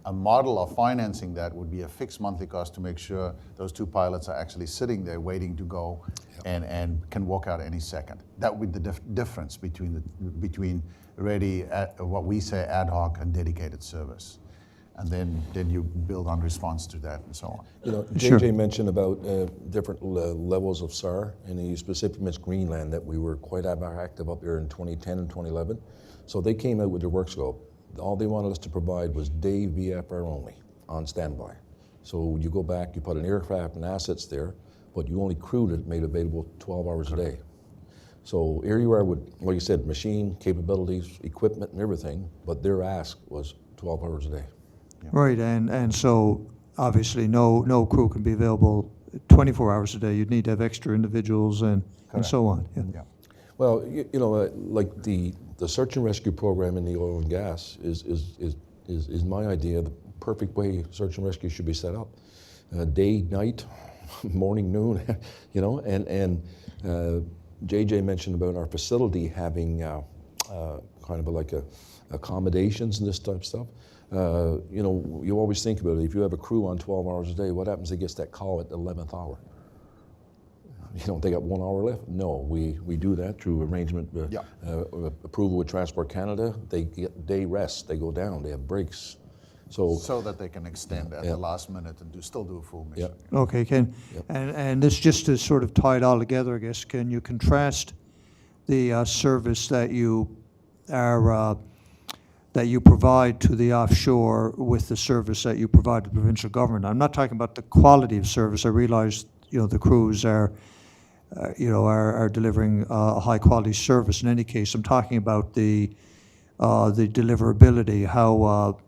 a model of financing that would be a fixed monthly cost to make sure those two pilots are actually sitting there waiting to go and can walk out any second. That would be the difference between ready, what we say ad hoc, and dedicated service. And then you build on response to that and so on. You know, JJ mentioned about different levels of SAR, and he specifically mentioned Greenland, that we were quite active up there in 2010 and 2011. So they came out with their work scope. All they wanted us to provide was day VFR only, on standby. So you go back, you put an aircraft and assets there, but you only crewed it, made available 12 hours a day. So here you are with, like you said, machine capabilities, equipment and everything, but their ask was 12 hours a day. Yeah. Right, and so obviously no crew can be available 24 hours a day. You'd need to have extra individuals and so on. Yeah. Well, you know, like the search and rescue program in the oil and gas is my idea. perfect way search and rescue should be set up. Day, night, morning, noon, you know, and JJ mentioned about our facility having kind of like accommodations and this type of stuff. You know, you always think about it. If you have a crew on 12 hours a day, what happens if they get that call at the 11th hour? You know, they got 1 hour left? No, we do that through arrangement, approval with Transport Canada. They get day rest, they go down, they have breaks. So that they can extend at the last minute and still do a full mission. Okay, Ken. And this just to sort of tie it all together, I guess, can you contrast the service that you are that you provide to the offshore with the service that you provide to the provincial government? I'm not talking about the quality of service. I realize, you know, the crews are, are delivering a high quality service in any case. I'm talking about the deliverability, how,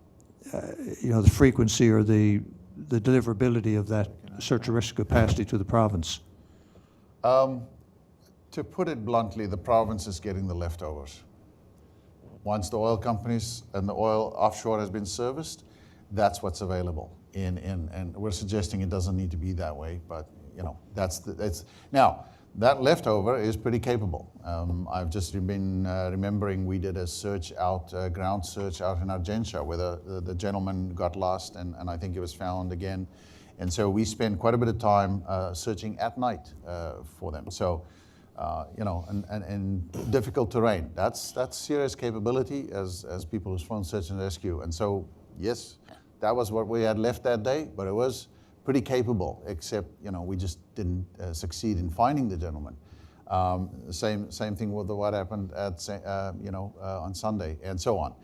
the frequency or the deliverability of that search and rescue capacity to the province. To put it bluntly, the province is getting the leftovers. Once the oil companies and the oil offshore has been serviced, that's what's available. And we're suggesting it doesn't need to be that way, but you know, now that leftover is pretty capable. I've just been remembering we did a search out, ground search out in Argentia where the gentleman got lost and I think he was found again. And so we spend quite a bit of time searching at night for them. So, and difficult terrain. That's serious capability as people who's flown search and rescue. And so, yes, that was what we had left that day, but it was pretty capable, except, we just didn't succeed in finding the gentleman. Same thing with what happened at, on Sunday, and so on.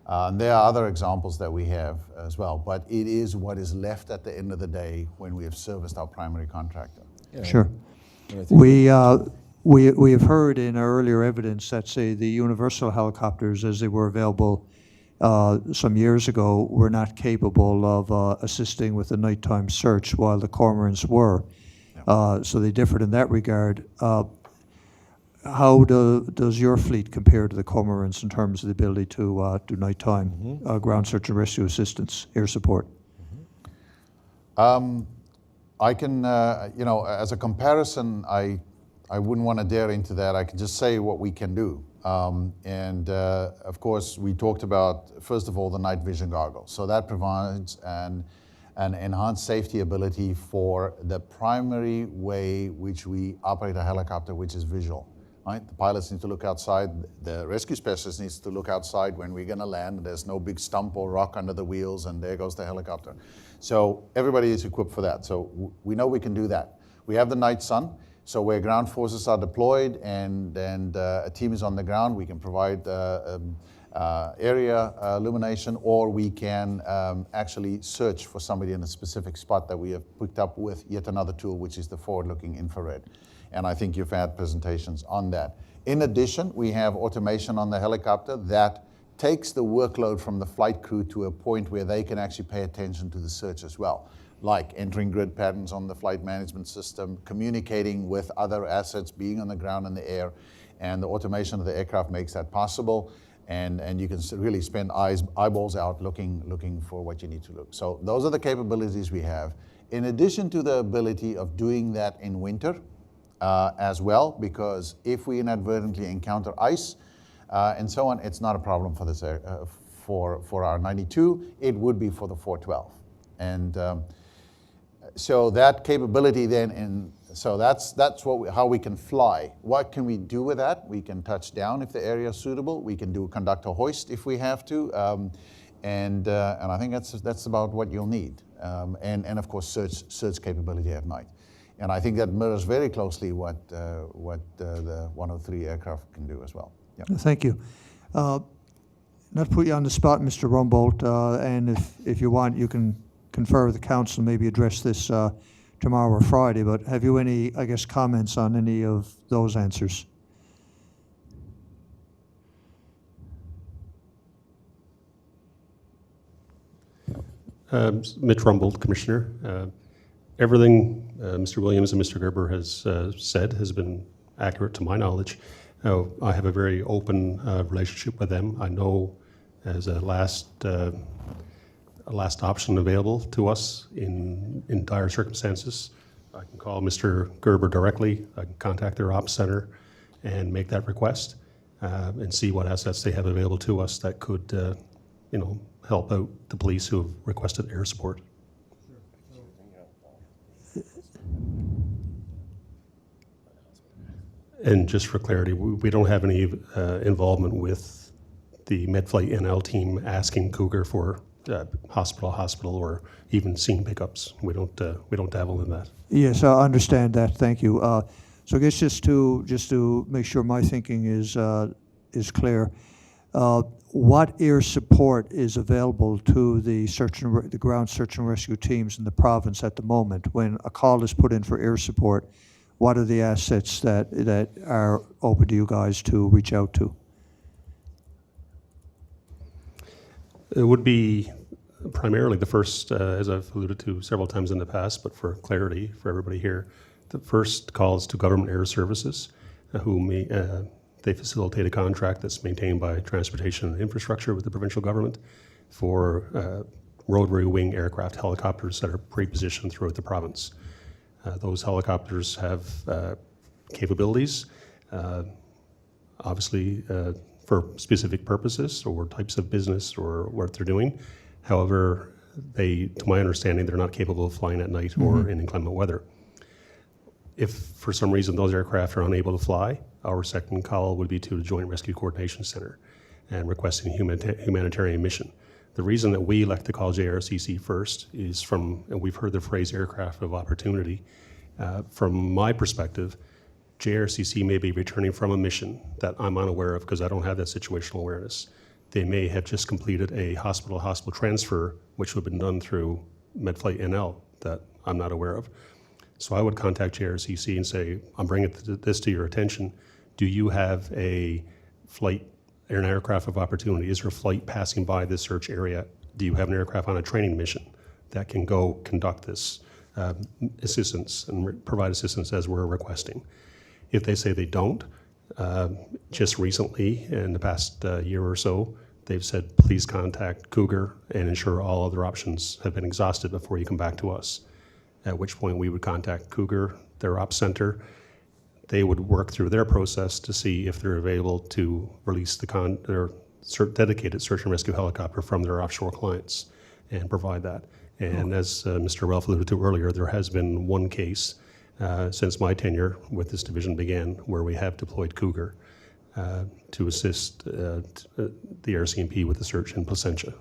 And there are other examples that we have as well, but it is what is left at the end of the day when we have serviced our primary contractor. Yeah. Sure. We have heard in our earlier evidence that, say, the Universal helicopters, as they were available some years ago, were not capable of assisting with the nighttime search, while the cormorants were. So they differed in that regard. How does your fleet compare to the cormorants in terms of the ability to do nighttime ground search and rescue assistance, air support? I can, as a comparison, I wouldn't want to dare into that. I can just say what we can do. Of course, we talked about, first of all, the night vision goggles. So that provides an enhanced safety ability for the primary way which we operate a helicopter, which is visual. Right? The pilots need to look outside. The rescue specialist needs to look outside when we're going to land. There's no big stump or rock under the wheels, and there goes the helicopter. So everybody is equipped for that. So we know we can do that. We have the night sun. So where ground forces are deployed and a team is on the ground, we can provide area illumination, or we can actually search for somebody in a specific spot that we have picked up with yet another tool, which is the forward-looking infrared. And I think you've had presentations on that. In addition, we have automation on the helicopter that takes the workload from the flight crew to a point where they can actually pay attention to the search as well, like entering grid patterns on the flight management system, communicating with other assets, being on the ground and the air, and the automation of the aircraft makes that possible. And you can really spend eyeballs out looking for what you need to look. So those are the capabilities we have. In addition to the ability of doing that in winter as well, because if we inadvertently encounter ice and so on, it's not a problem for this for our 92. It would be for the 412. And so that capability then, so that's how we can fly. What can we do with that? We can touch down if the area is suitable. We can do conduct a hoist if we have to, and I think that's about what you'll need. And of course search capability at night. And I think that mirrors very closely what the 103 aircraft can do as well. Yep. Thank you. Not to put you on the spot, Mr. Rumboldt, and if you want, you can confer with the council, maybe address this tomorrow or Friday, but have you any, I guess, comments on any of those answers? Mitch Rumboldt, Commissioner. Everything Mr. Williams and Mr. Gerber has said has been accurate to my knowledge. I have a very open relationship with them. I know as a last a last option available to us in dire circumstances. I can call Mr. Gerber directly, I can contact their ops center and make that request and see what assets they have available to us that could, help out the police who have requested air support. And just for clarity, we don't have any involvement with the MedFlight NL team asking Cougar for hospital, or even scene pickups. We don't dabble in that. Yes, I understand that. Thank you. So I guess just to make sure my thinking is clear, what air support is available to the the ground search and rescue teams in the province at the moment? When a call is put in for air support, what are the assets that are open to you guys to reach out to? It would be primarily the first, as I've alluded to several times in the past, but for clarity for everybody here, the first call is to Government Air Services, they facilitate a contract that's maintained by Transportation and Infrastructure with the provincial government for rotary wing aircraft helicopters that are pre-positioned throughout the province. Those helicopters have capabilities, obviously for specific purposes or types of business or what they're doing. However, to my understanding, they're not capable of flying at night or in inclement weather. If for some reason those aircraft are unable to fly, our second call would be to the Joint Rescue Coordination Center and requesting a humanitarian mission. The reason that we like to call JRCC first is and we've heard the phrase aircraft of opportunity. From my perspective, JRCC may be returning from a mission that I'm unaware of because I don't have that situational awareness. They may have just completed a hospital-to-hospital transfer, which would have been done through MedFlight NL that I'm not aware of. So I would contact JRCC and say, I'm bringing this to your attention. Do you have an aircraft of opportunity? Is there a flight passing by this search area? Do you have an aircraft on a training mission that can go conduct this assistance and provide assistance as we're requesting? If they say they don't, just recently, in the past year or so, they've said, please contact Cougar and ensure all other options have been exhausted before you come back to us. At which point we would contact Cougar, their ops center. They would work through their process to see if they're available to release their dedicated search and rescue helicopter from their offshore clients and provide that. And as Mr. Ralph alluded to earlier, there has been one case since my tenure with this division began where we have deployed Cougar to assist the RCMP with the search in Placentia.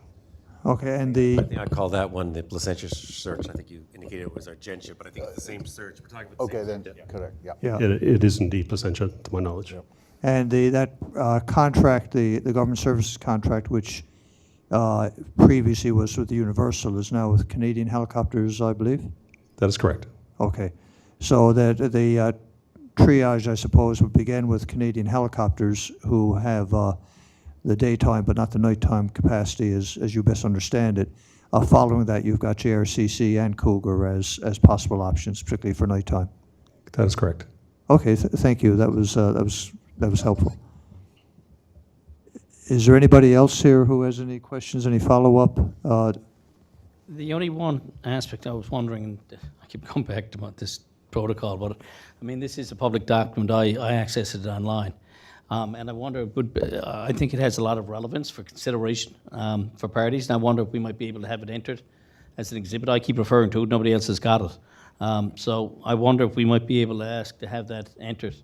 Okay, and I think I call that one the Placentia search. I think you indicated it was Argentia, but I think it's the same search. We're talking about the same search. Correct, yeah. Yeah. It is indeed Placentia, to my knowledge. And that contract, the government services contract, which previously was with Universal, is now with Canadian Helicopters, I believe? That is correct. Okay. So that the triage, I suppose, would begin with Canadian Helicopters, who have the daytime but not the nighttime capacity, as you best understand it. Following that, you've got JRCC and Cougar as possible options, particularly for nighttime. That is correct. Okay, thank you. That was helpful. Is there anybody else here who has any questions, any follow-up? The only one aspect I was wondering, and I keep coming back to this protocol, but I mean, this is a public document. I access it online. And I wonder, I think it has a lot of relevance for consideration for parties, and I wonder if we might be able to have it entered as an exhibit. I keep referring to it, nobody else has got it. So I wonder if we might be able to ask to have that entered.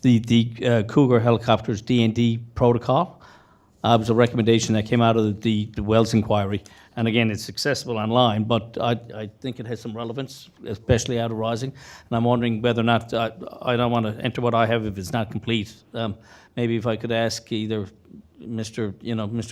The Cougar Helicopters D&D protocol was a recommendation that came out of the Wells inquiry. And again, it's accessible online, but I think it has some relevance, especially out of Rising. And I'm wondering whether or not, I don't want to enter what I have if it's not complete. Maybe if I could ask either Mr.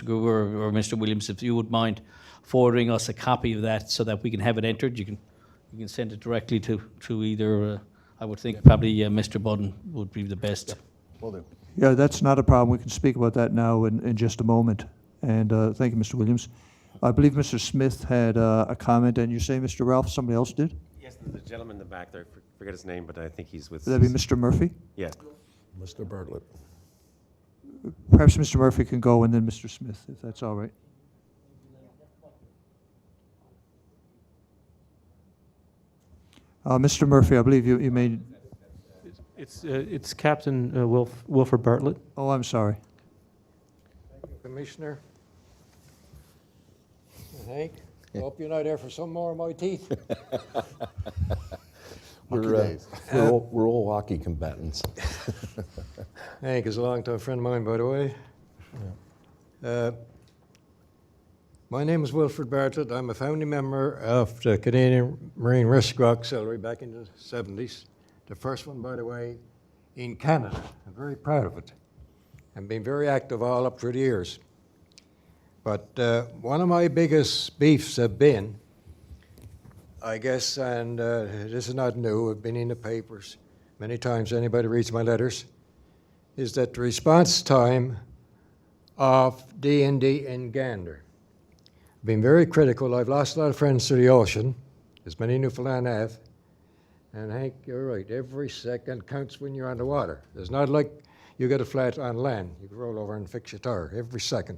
Cougar or Mr. Williams, if you would mind forwarding us a copy of that so that we can have it entered. You can send it directly to either, I would think probably Mr. Budden would be the best. Will do. Yeah, that's not a problem. We can speak about that now in just a moment. And thank you, Mr. Williams. I believe Mr. Smith had a comment, and you say, Mr. Ralph, somebody else did? Yes, the gentleman in the back there, forget his name, but I think he's with... Would that be Mr. Murphy? Yeah. Mr. Bartlett. Perhaps Mr. Murphy can go, and then Mr. Smith, if that's all right. Mr. Murphy, I believe you made. It's Captain Wilford Bartlett. Oh, I'm sorry. Commissioner. Hank, I hope you're not there for some more of my teeth. We're all hockey combatants. Hank is a long-time friend of mine, by the way. My name is Wilfred Bartlett. I'm a founding member of the Canadian Marine Rescue Auxiliary back in the 70s. The first one, by the way, in Canada. I'm very proud of it. I've been very active all up through the years. But one of my biggest beefs have been, I guess, and this is not new, I've been in the papers many times, anybody reads my letters, is that the response time of D&D in Gander. I've been very critical. I've lost a lot of friends to the ocean, as many Newfoundland have. And Hank, you're right, every second counts when you're on the water. It's not like you get a flat on land. You can roll over and fix your tire every second.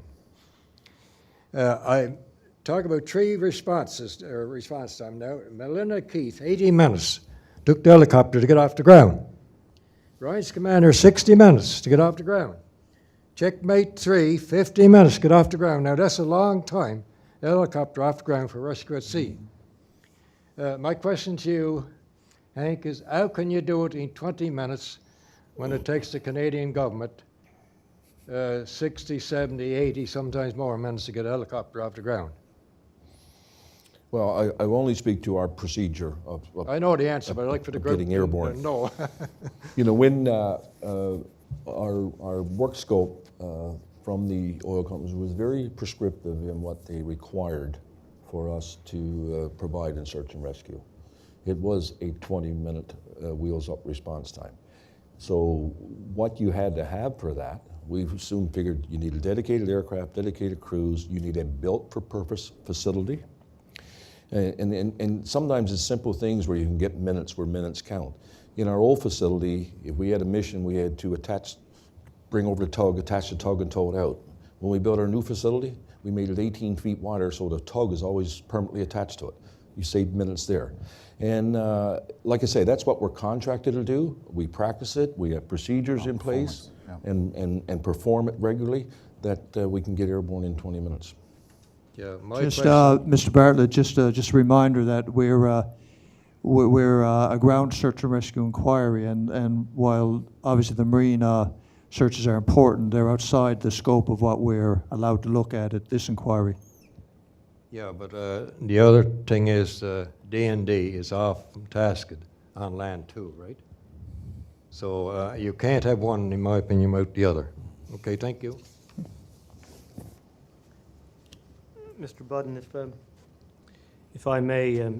I talk about 3 response time now. Melinda Keith, 18 minutes, took the helicopter to get off the ground. Ryan's commander, 60 minutes to get off the ground. Checkmate 3, 50 minutes to get off the ground. Now that's a long time, a helicopter off the ground for rescue at sea. My question to you, Hank, is how can you do it in 20 minutes when it takes the Canadian government 60, 70, 80, sometimes more minutes to get a helicopter off the ground? Well, I only speak to our procedure of I know the answer, but I'd like for the group getting to airborne. know. You know, when our work scope from the oil companies was very prescriptive in what they required for us to provide in search and rescue. It was a 20-minute wheels up response time. So what you had to have for that, we soon figured you need a dedicated aircraft, dedicated crews, you need a built-for-purpose facility. And sometimes it's simple things where you can get minutes where minutes count. In our old facility, if we had a mission, we had to bring over the tug, attach the tug and tow it out. When we built our new facility, we made it 18 feet wider so the tug is always permanently attached to it. You save minutes there. And like I say, that's what we're contracted to do. We practice it, we have procedures in place, and perform it regularly that we can get airborne in 20 minutes. Yeah, my Just, question. Mr. Bartlett, just a reminder that we're a ground search and rescue inquiry, and while obviously the marine searches are important, they're outside the scope of what we're allowed to look at this inquiry. Yeah, but the other thing is D&D is off from tasked on land too, right? So you can't have one, in my opinion, without the other. Okay, thank you. Mr. Budden, if I may,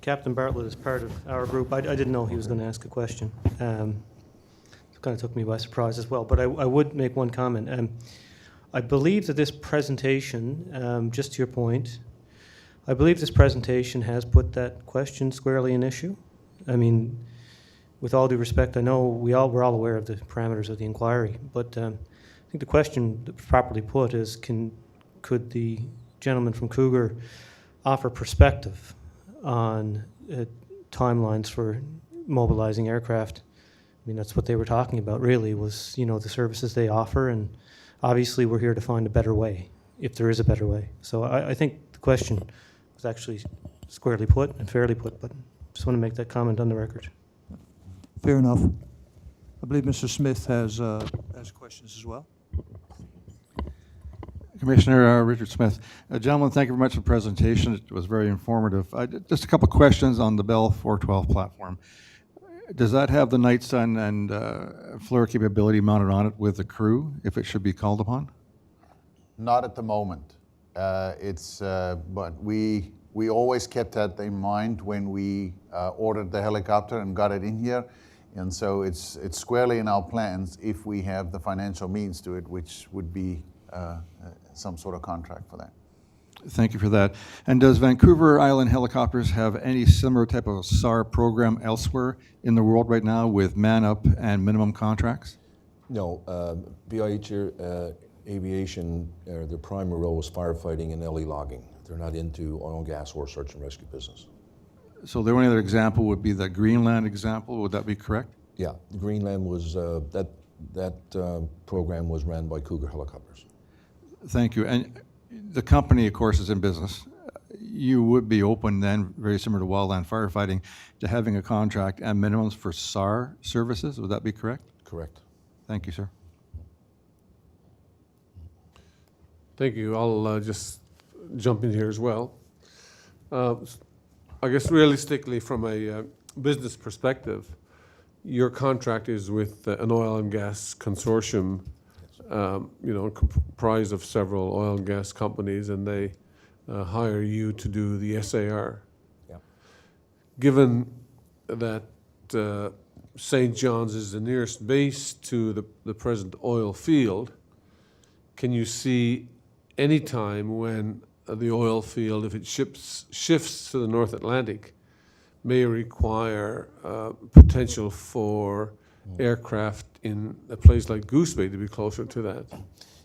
Captain Bartlett is part of our group. I didn't know he was going to ask a question. It kind of took me by surprise as well, but I would make one comment. I believe that this presentation, just to your point, I believe this presentation has put that question squarely in issue. I mean, with all due respect, I know we're all aware of the parameters of the inquiry, but I think the question properly put is, could the gentleman from Cougar offer perspective on timelines for mobilizing aircraft? I mean, that's what they were talking about, really, was, you know, the services they offer, and obviously we're here to find a better way, if there is a better way. So I think the question was actually squarely put and fairly put, but just want to make that comment on the record. Fair enough. I believe Mr. Smith has questions as well. Commissioner Richard Smith. Gentlemen, thank you very much for the presentation. It was very informative. Just a couple of questions on the Bell 412 platform. Does that have the night sun and FLIR capability mounted on it with the crew if it should be called upon? Not at the moment. But we always kept that in mind when we ordered the helicopter and got it in here. And so it's squarely in our plans if we have the financial means to it, which would be some sort of contract for that. Thank you for that. And does Vancouver Island Helicopters have any similar type of SAR program elsewhere in the world right now with man-up and minimum contracts? No, BIH Aviation, their primary role was firefighting and LE logging. They're not into oil and gas or search and rescue business. So the only other example would be the Greenland example, would that be correct? Yeah, Greenland was, that program was ran by Cougar Helicopters. Thank you. And the company, of course, is in business. You would be open then, very similar to wildland firefighting, to having a contract and minimums for SAR services, would that be correct? Correct. Thank you, sir. Thank you. I'll just jump in here as well. I guess realistically, from a business perspective, your contract is with an oil and gas consortium, comprised of several oil and gas companies, and they hire you to do the SAR. Yeah. Given that St. John's is the nearest base to the present oil field, can you see any time when the oil field, if it shifts to the North Atlantic, may require potential for aircraft in a place like Goose Bay to be closer to that?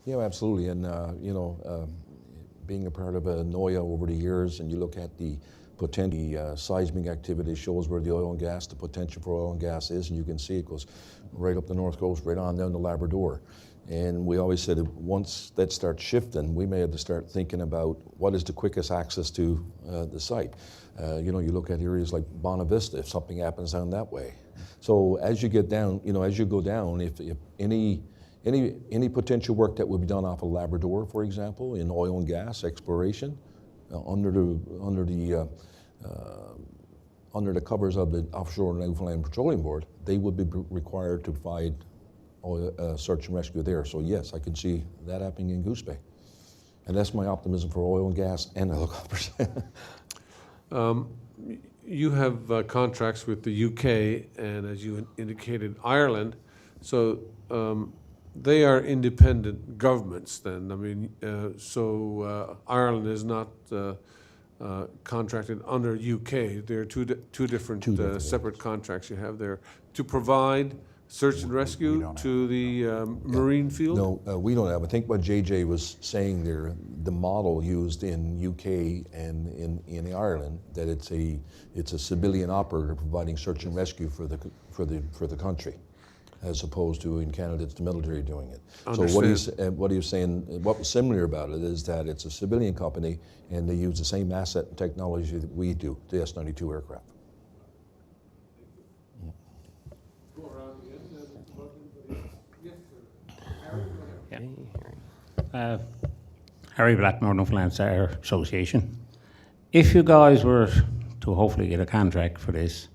Yeah, absolutely. And, being a part of NOIA over the years, and you look at the potential seismic activity shows where the oil and gas, the potential for oil and gas is, and you can see it goes right up the North Coast, right on down to Labrador. And we always said that once that starts shifting, we may have to start thinking about what is the quickest access to the site. You look at areas like Bonavista, if something happens down that way. So as you get down, as you go down, if any potential work that would be done off of Labrador, for example, in oil and gas exploration, under the covers of the Offshore Newfoundland Petroleum Board, they would be required to provide search and rescue there. So yes, I can see that happening in Goose Bay. And that's my optimism for oil and gas and helicopters. You have contracts with the UK and, as you indicated, Ireland. So they are independent governments then. I mean, Ireland is not contracted under UK. There are two different separate contracts you have there to provide search and rescue to the marine field? No, we don't have. I think what JJ was saying there, the model used in UK and in Ireland, that it's a civilian operator providing search and rescue for the country, as opposed to in Canada it's the military doing it. Understand. So what he's saying, what was similar about it is that it's a civilian company and they use the same asset and technology that we do, the S-92 aircraft. Harry Blackmore, Newfoundland Star Association. If you guys were to hopefully get a contract for this,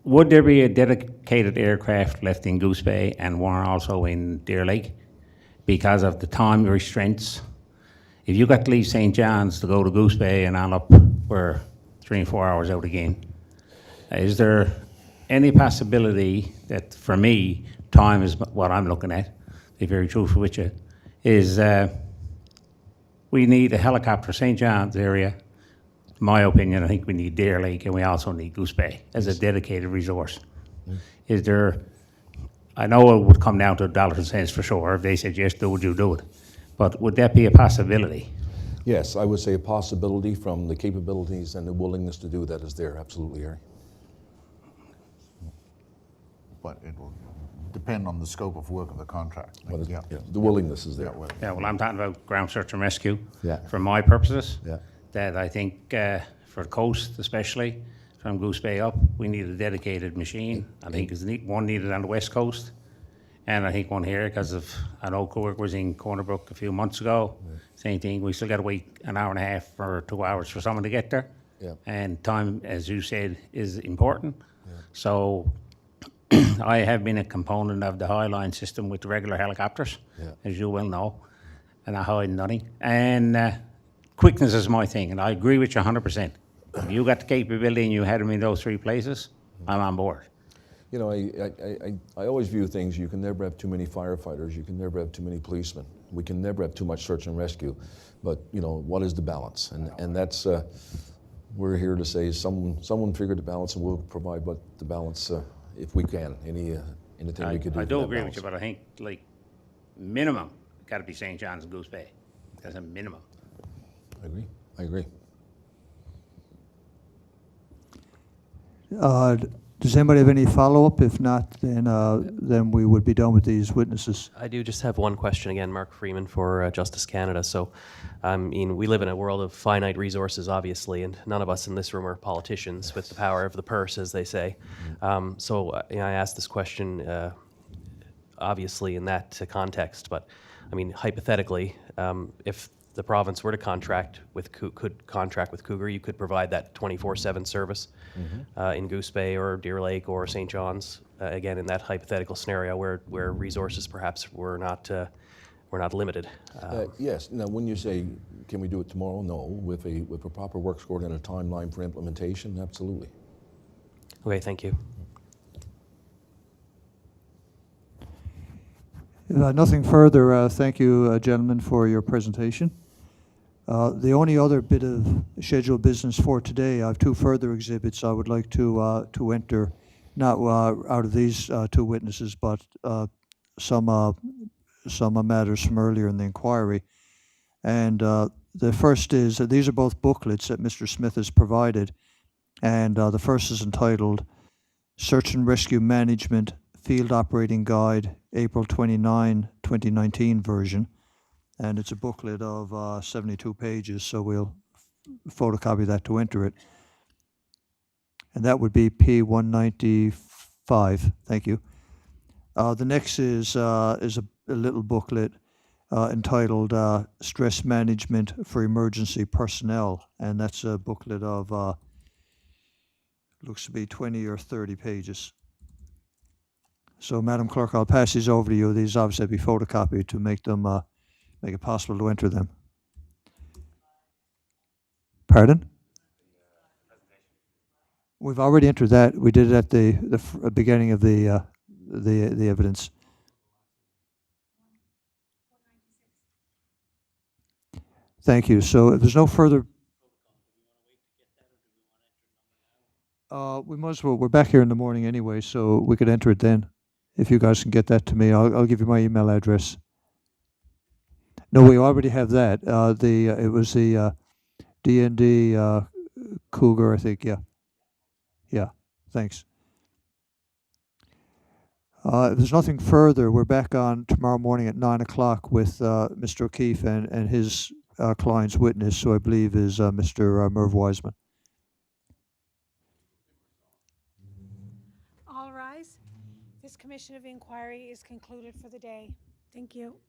would there be a dedicated aircraft left in Goose Bay and one also in Deer Lake because of the time restraints? If you got to leave St. John's to go to Goose Bay and on up, we're 3 and 4 hours out again. Is there any possibility that, for me, time is what I'm looking at, to be very truthful with you, is we need a helicopter St. John's area. In my opinion, I think we need Deer Lake and we also need Goose Bay as a dedicated resource. Is there, I know it would come down to dollars and cents for sure. If they said yes, do it, you do it. But would that be a possibility? Yes, I would say a possibility from the capabilities and the willingness to do that is there, absolutely, Harry. But it will depend on the scope of work of the contract. Yeah, the willingness is there. Yeah, well, I'm talking about ground search and rescue. Yeah. For my purposes. Yeah. That I think for the coast especially, from Goose Bay up, we need a dedicated machine. I think there's one needed on the west coast, and I think one here because of an old co-worker was in Corner Brook a few months ago. Yeah. Same thing, we still got to wait an hour and a half or 2 hours for someone to get there. Yeah. And time, as you said, is important. Yeah. So I have been a component of the Highline system with the regular helicopters, as you well know, and I hide nothing. And quickness is my thing, and I agree with you 100%. If you got the capability and you had them in those 3 places, I'm on board. You know, I always view things, you can never have too many firefighters, you can never have too many policemen, we can never have too much search and rescue, but, you know, what is the balance? And that's, we're here to say someone figured the balance and we'll provide what the balance, if we can, anything we could do. I do agree with you, but I think, like, minimum, got to be St. John's and Goose Bay. That's a minimum. I agree. Does anybody have any follow-up? If not, then we would be done with these witnesses. I do just have one question again, Mark Freeman for Justice Canada. So, I mean, we live in a world of finite resources, obviously, and none of us in this room are politicians with the power of the purse, as they say. You know, I asked this question obviously in that context, but I mean, hypothetically, if the province were to contract with Cougar, you could provide that 24/7 service in Goose Bay or Deer Lake or St. John's. Again, in that hypothetical scenario where resources perhaps were not limited. Yes. Now, when you say, can we do it tomorrow? No. With a proper work score and a timeline for implementation, absolutely. Okay, thank you. Nothing further. Thank you, gentlemen, for your presentation. The only other bit of scheduled business for today, I have two further exhibits I would like to enter, not out of these two witnesses, but some matters from earlier in the inquiry. And the first is, these are both booklets that Mr. Smith has provided, and the first is entitled Search and Rescue Management Field Operating Guide, April 29, 2019 version. And it's a booklet of 72 pages, so we'll photocopy that to enter it. And that would be P195. Thank you. The next is a little booklet entitled Stress Management for Emergency Personnel, and that's a booklet of looks to be 20 or 30 pages. So, Madam Clerk, I'll pass these over to you. These obviously have to be photocopied to make them make it possible to enter them. Pardon? We've already entered that. We did it at the beginning of the evidence. Thank you. So if there's no further, we might as well. We're back here in the morning anyway, so we could enter it then. If you guys can get that to me, I'll give you my email address. No, we already have that. It was the D&D Cougar, I think. Yeah. Yeah. Thanks. If there's nothing further, we're back on tomorrow morning at 9 o'clock with Mr. O'Keefe and his client's witness, who I believe is Mr. Merv Wiseman. All rise. This Commission of Inquiry is concluded for the day. Thank you.